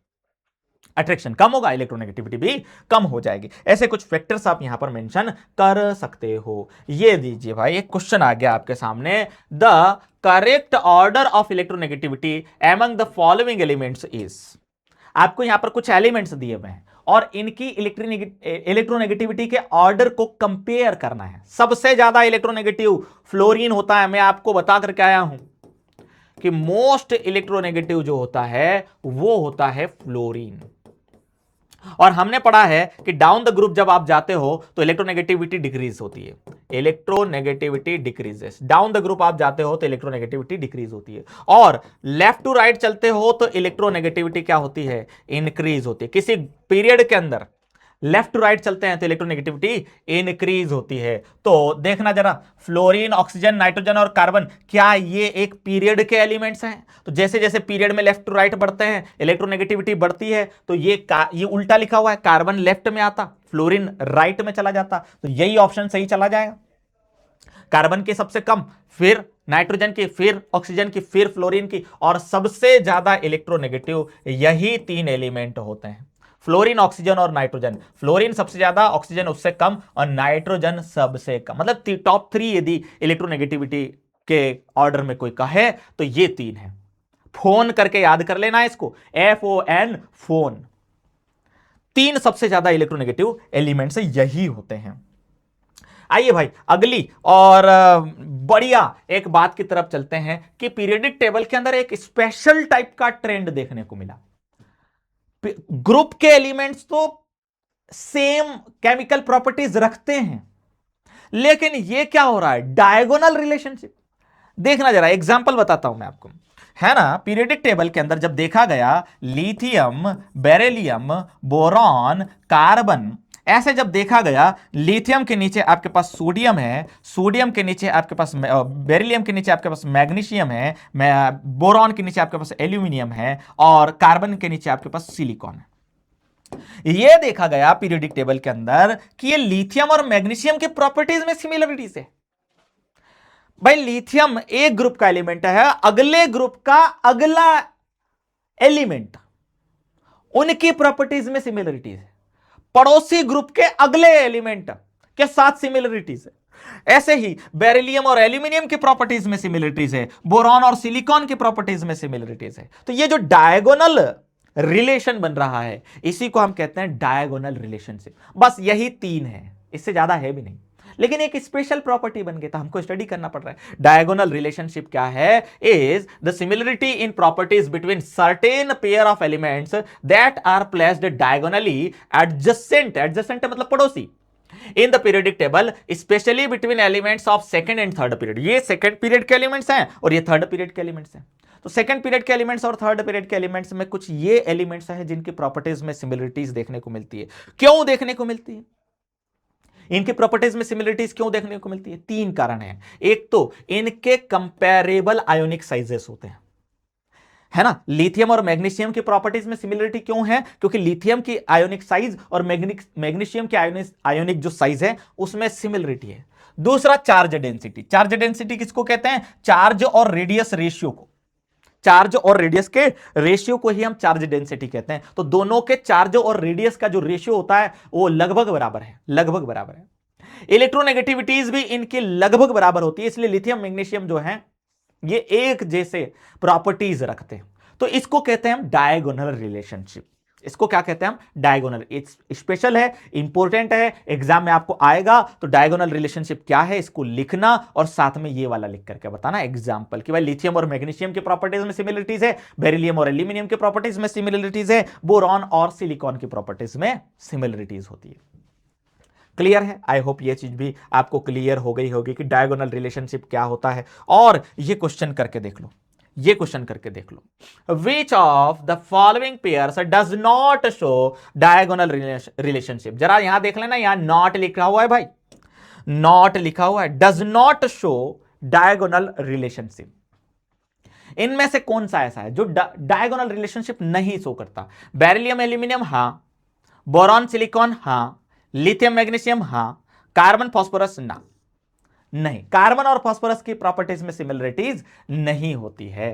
अट्रैक्शन कम होगा, इलेक्ट्रोनेगेटिविटी भी कम हो जाएगी। ऐसे कुछ फैक्टर्स आप यहां पर मेंशन कर सकते हो। ये दीजिए भाई, एक क्वेश्चन आ गया आपके सामने, the correct order of electronegativity among the following elements is. आपको यहां पर कुछ एलिमेंट्स दिए हुए हैं और इनकी इलेक्ट्रोनेगेटिविटी के ऑर्डर को कंपेयर करना है। सबसे ज्यादा इलेक्ट्रोनेगेटिव फ्लोरीन होता है। मैं आपको बता करके आया हूं कि मोस्ट इलेक्ट्रोनेगेटिव जो होता है वो होता है फ्लोरीन। और हमने पढ़ा है कि डाउन द ग्रुप जब आप जाते हो तो इलेक्ट्रोनेगेटिविटी डिक्रीज होती है, electronegativity decreases. Down the group आप जाते हो तो इलेक्ट्रोनेगेटिविटी डिक्रीज होती है, और लेफ्ट टू राइट चलते हो तो इलेक्ट्रोनेगेटिविटी क्या होती है? इंक्रीज होती है। किसी पीरियड के अंदर लेफ्ट टू राइट चलते हैं तो इलेक्ट्रोनेगेटिविटी इंक्रीज होती है। तो देखना जरा, फ्लोरीन, ऑक्सीजन, नाइट्रोजन और कार्बन, क्या ये एक पीरियड के एलिमेंट्स हैं? तो जैसे जैसे पीरियड में लेफ्ट टू राइट बढ़ते हैं इलेक्ट्रोनेगेटिविटी बढ़ती है। तो ये उल्टा लिखा हुआ है, कार्बन लेफ्ट में आता, फ्लोरीन राइट में चला जाता। तो यही ऑप्शन सही चला जाएगा। कार्बन की सबसे कम, फिर नाइट्रोजन की, फिर ऑक्सीजन की, फिर फ्लोरीन की, और सबसे ज्यादा इलेक्ट्रोनेगेटिव यही तीन एलिमेंट होते हैं, फ्लोरीन, ऑक्सीजन और नाइट्रोजन। फ्लोरीन सबसे ज्यादा, ऑक्सीजन उससे कम, और नाइट्रोजन सबसे कम। मतलब टॉप 3 यदि इलेक्ट्रोनेगेटिविटी के ऑर्डर में कोई कहे तो ये तीन है। फोन करके याद कर लेना इसको, FON, फोन। तीन सबसे ज्यादा इलेक्ट्रोनेगेटिव एलिमेंट्स यही होते हैं। आइए भाई, अगली और बढ़िया एक बात की तरफ चलते हैं कि पीरियोडिक टेबल के अंदर एक स्पेशल टाइप का ट्रेंड देखने को मिला। ग्रुप के एलिमेंट्स तो सेम केमिकल प्रॉपर्टीज रखते हैं, लेकिन ये क्या हो रहा है? Diagonal relationship. देखना जरा, एग्जांपल बताता हूं मैं आपको, है ना। पीरियोडिक टेबल के अंदर जब देखा गया, लिथियम, बेरिलियम, बोरॉन, कार्बन, ऐसे जब देखा गया, लिथियम के नीचे आपके पास सोडियम है, सोडियम के नीचे आपके पास बेरिलियम के नीचे आपके पास मैग्नीशियम है, बोरॉन के नीचे आपके पास एल्यूमिनियम है, और कार्बन के नीचे आपके पास सिलिकॉन है। यह देखा गया पीरियोडिक टेबल के अंदर कि ये लिथियम और मैग्नीशियम की प्रॉपर्टीज में सिमिलरिटीज है। भाई, लिथियम एक ग्रुप का एलिमेंट है, अगले ग्रुप का अगला एलिमेंट, उनकी प्रॉपर्टीज में सिमिलरिटीज है। पड़ोसी ग्रुप के अगले एलिमेंट के साथ सिमिलरिटीज है। ऐसे ही बेरिलियम और एल्यूमिनियम की प्रॉपर्टीज में सिमिलरिटीज है, बोरॉन और सिलिकॉन की प्रॉपर्टीज में सिमिलरिटीज है। तो ये जो डायगोनल रिलेशन बन रहा है, इसी को हम कहते हैं डायगोनल रिलेशनशिप। बस यही तीन है, इससे ज्यादा है भी नहीं। लेकिन एक स्पेशल प्रॉपर्टी बन गई, तो हमको स्टडी करना पड़ रहा है। डायगोनल रिलेशनशिप क्या है? Is the similarity in properties between certain pair of elements that are placed diagonally adjacent, adjacent मतलब पड़ोसी, in the periodic table, specially between elements of second and third period. ये second period के elements हैं और ये third period के elements हैं। तो सेकंड पीरियड के एलिमेंट्स और थर्ड पीरियड के एलिमेंट्स में कुछ ये एलिमेंट्स हैं जिनकी प्रॉपर्टीज में सिमिलरिटीज देखने को मिलती है। क्यों देखने को मिलती है? इनके प्रॉपर्टीज में सिमिलरिटीज क्यों देखने को मिलती है? तीन कारण हैं। एक तो इनके कंपैरेबल आयोनिक साइजेस होते हैं, है ना। लिथियम और मैग्नीशियम की प्रॉपर्टीज में सिमिलरिटी क्यों है? क्योंकि लिथियम की आयोनिक साइज और मैग्नीशियम की आयोनिक जो साइज है उसमें सिमिलरिटी है। दूसरा चार्ज डेंसिटी। चार्ज डेंसिटी किसको कहते हैं? चार्ज और रेडियस रेशियो को, चार्ज और रेडियस के रेशियो को ही हम चार्ज डेंसिटी कहते हैं। तो दोनों के चार्ज और रेडियस का जो रेशियो होता है वो लगभग बराबर है, लगभग बराबर है। इलेक्ट्रोनेगेटिविटीज भी इनकी लगभग बराबर होती है, इसलिए लिथियम मैग्नीशियम जो है ये एक जैसे प्रॉपर्टीज रखते हैं। तो इसको कहते हैं हम डायगोनल रिलेशनशिप। इसको क्या कहते हैं हम? डायगोनल। स्पेशल है, इंपॉर्टेंट है, एग्जाम में आपको आएगा। तो डायगोनल रिलेशनशिप क्या है इसको लिखना और साथ में ये वाला लिख करके बताना एग्जांपल कि भाई लिथियम और मैग्नीशियम की प्रॉपर्टीज में सिमिलरिटीज है, बेरिलियम और एल्यूमिनियम की प्रॉपर्टीज में सिमिलरिटीज है, बोरॉन और सिलिकॉन की प्रॉपर्टीज में सिमिलरिटीज होती है। क्लियर है? आई होप ये चीज भी आपको क्लियर हो गई होगी कि डायगोनल रिलेशनशिप क्या होता है। और ये क्वेश्चन करके देख लो, ये क्वेश्चन करके देख लो, which of the following pairs does not show diagonal relationship. जरा यहां देख लेना, यहां नॉट लिखा हुआ है भाई, नॉट लिखा हुआ है, does not show diagonal relationship. इनमें से कौन सा ऐसा है जो डायगोनल रिलेशनशिप नहीं शो करता? बेरिलियम एल्यूमिनियम हां, बोरॉन सिलिकॉन हां, लिथियम मैग्नीशियम हां, कार्बन फास्फोरस ना, नहीं। कार्बन और फास्फोरस की प्रॉपर्टीज में सिमिलरिटीज नहीं होती है।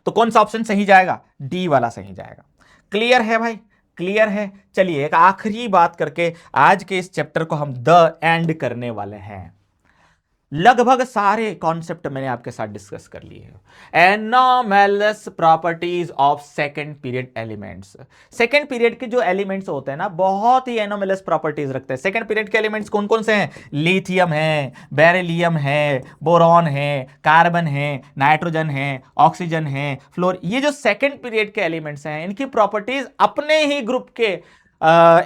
तो कौन सा ऑप्शन सही जाएगा? डी वाला सही जाएगा। क्लियर है भाई? क्लियर है। चलिए एक आखिरी बात करके आज के इस चैप्टर को हम द एंड करने वाले हैं। लगभग सारे कॉन्सेप्ट मैंने आपके साथ डिस्कस कर लिए हैं। Anomalous properties of second period elements. Second period के जो एलिमेंट्स होते हैं ना बहुत ही एनोमैलस प्रॉपर्टीज रखते हैं। सेकंड पीरियड के एलिमेंट्स कौन कौन से हैं? लिथियम है, बेरिलियम है, बोरॉन है, कार्बन है, नाइट्रोजन है, ऑक्सीजन है, फ्लोर। ये जो सेकंड पीरियड के एलिमेंट्स हैं इनकी प्रॉपर्टीज अपने ही ग्रुप के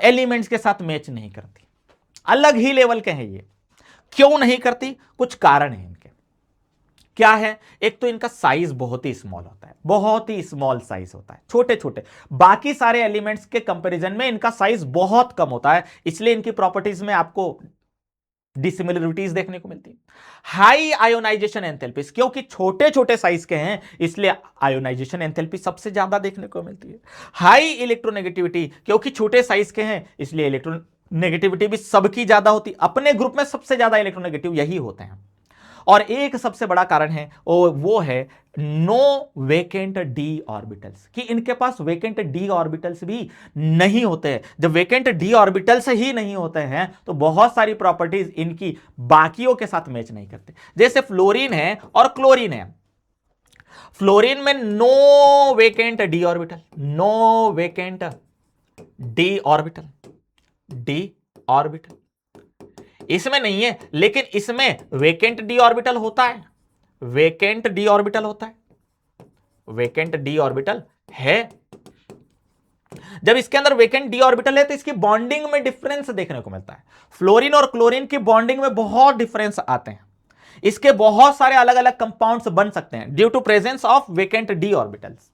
एलिमेंट्स के साथ मैच नहीं करती, अलग ही लेवल के हैं ये। क्यों नहीं करती? कुछ कारण है इनके। क्या है? एक तो इनका साइज बहुत ही स्मॉल होता है, बहुत ही स्मॉल साइज होता है, छोटे छोटे। बाकी सारे एलिमेंट्स के कंपैरिजन में इनका साइज बहुत कम होता है, इसलिए इनकी प्रॉपर्टीज में आपको डिसिमिलरिटीज देखने को मिलती है। हाई आयोनाइजेशन एंथैल्पीज, क्योंकि छोटे छोटे साइज के हैं इसलिए आयोनाइजेशन एंथैल्पी सबसे ज्यादा देखने को मिलती है। हाई इलेक्ट्रोनेगेटिविटी, क्योंकि छोटे साइज के हैं इसलिए इलेक्ट्रोनेगेटिविटी भी सबकी ज्यादा होती, अपने ग्रुप में सबसे ज्यादा इलेक्ट्रोनेगेटिव यही होते हैं। और एक सबसे बड़ा कारण है वो है नो वेकेंट डी ऑर्बिटल्स, कि इनके पास वेकेंट डी ऑर्बिटल्स भी नहीं होते हैं। जब वेकेंट डी ऑर्बिटल्स ही नहीं होते हैं तो बहुत सारी प्रॉपर्टीज इनकी बाकियों के साथ मैच नहीं करते। जैसे फ्लोरीन है और क्लोरीन है, फ्लोरीन में no vacant D orbital, no vacant D orbital, D orbital इसमें नहीं है, लेकिन इसमें वेकेंट डी ऑर्बिटल होता है, वेकेंट डी ऑर्बिटल होता है, वेकेंट डी ऑर्बिटल है। जब इसके अंदर वेकेंट डी ऑर्बिटल है तो इसकी बॉन्डिंग में डिफरेंस देखने को मिलता है। फ्लोरीन और क्लोरीन की बॉन्डिंग में बहुत डिफरेंस आते हैं, इसके बहुत सारे अलग अलग कंपाउंड्स बन सकते हैं due to presence of vacant D orbitals.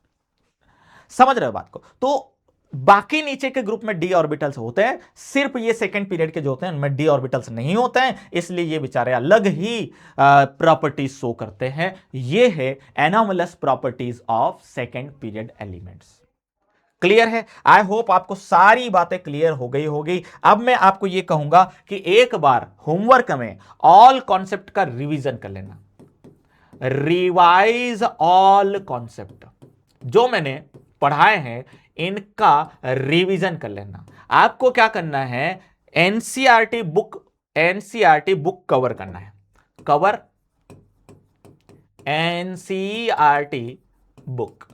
समझ रहे हो बात को? तो बाकी नीचे के ग्रुप में डी ऑर्बिटल्स होते हैं, सिर्फ ये सेकंड पीरियड के जो होते हैं उनमें डी ऑर्बिटल्स नहीं होते हैं, इसलिए ये बेचारे अलग ही प्रॉपर्टीज शो करते हैं। ये है anomalous properties of second period elements. Clear है? आई होप आपको सारी बातें क्लियर हो गई होगी। अब मैं आपको ये कहूंगा कि एक बार होमवर्क में ऑल कॉन्सेप्ट का रिवीजन कर लेना, रिवाइज ऑल कॉन्सेप्ट जो मैंने पढ़ाए हैं इनका रिवीजन कर लेना। आपको क्या करना है? एनसीईआरटी बुक कवर करना है, कवर एनसीईआरटी बुक।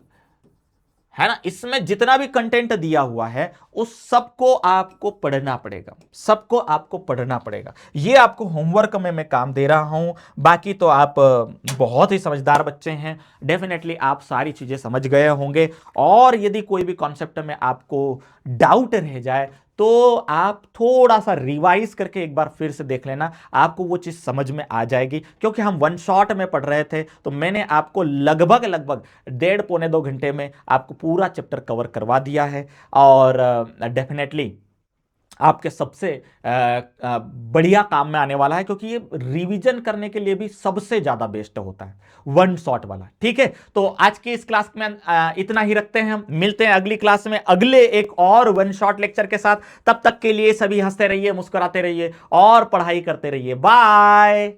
है ना, इसमें जितना भी कंटेंट दिया हुआ है उस सबको आपको पढ़ना पड़ेगा, सबको आपको पढ़ना पड़ेगा। ये आपको होमवर्क में मैं काम दे रहा हूं। बाकी तो आप बहुत ही समझदार बच्चे हैं, डेफिनेटली आप सारी चीजें समझ गए होंगे। और यदि कोई भी कॉन्सेप्ट में आपको डाउट रह जाए तो आप थोड़ा सा रिवाइज करके एक बार फिर से देख लेना, आपको वो चीज समझ में आ जाएगी। क्योंकि हम वन शॉट में पढ़ रहे थे तो मैंने आपको लगभग लगभग 1.5 पौने 2 घंटे में आपको पूरा चैप्टर कवर करवा दिया है। और डेफिनेटली आपके सबसे बढ़िया काम में आने वाला है, क्योंकि ये रिवीजन करने के लिए भी सबसे ज्यादा बेस्ट होता है वन शॉट वाला। ठीक है, तो आज की इस क्लास में इतना ही रखते हैं। हम मिलते हैं अगली क्लास में अगले एक और वन शॉट लेक्चर के साथ। तब तक के लिए सभी हंसते रहिए, मुस्कुराते रहिए और पढ़ाई करते रहिए। बाय।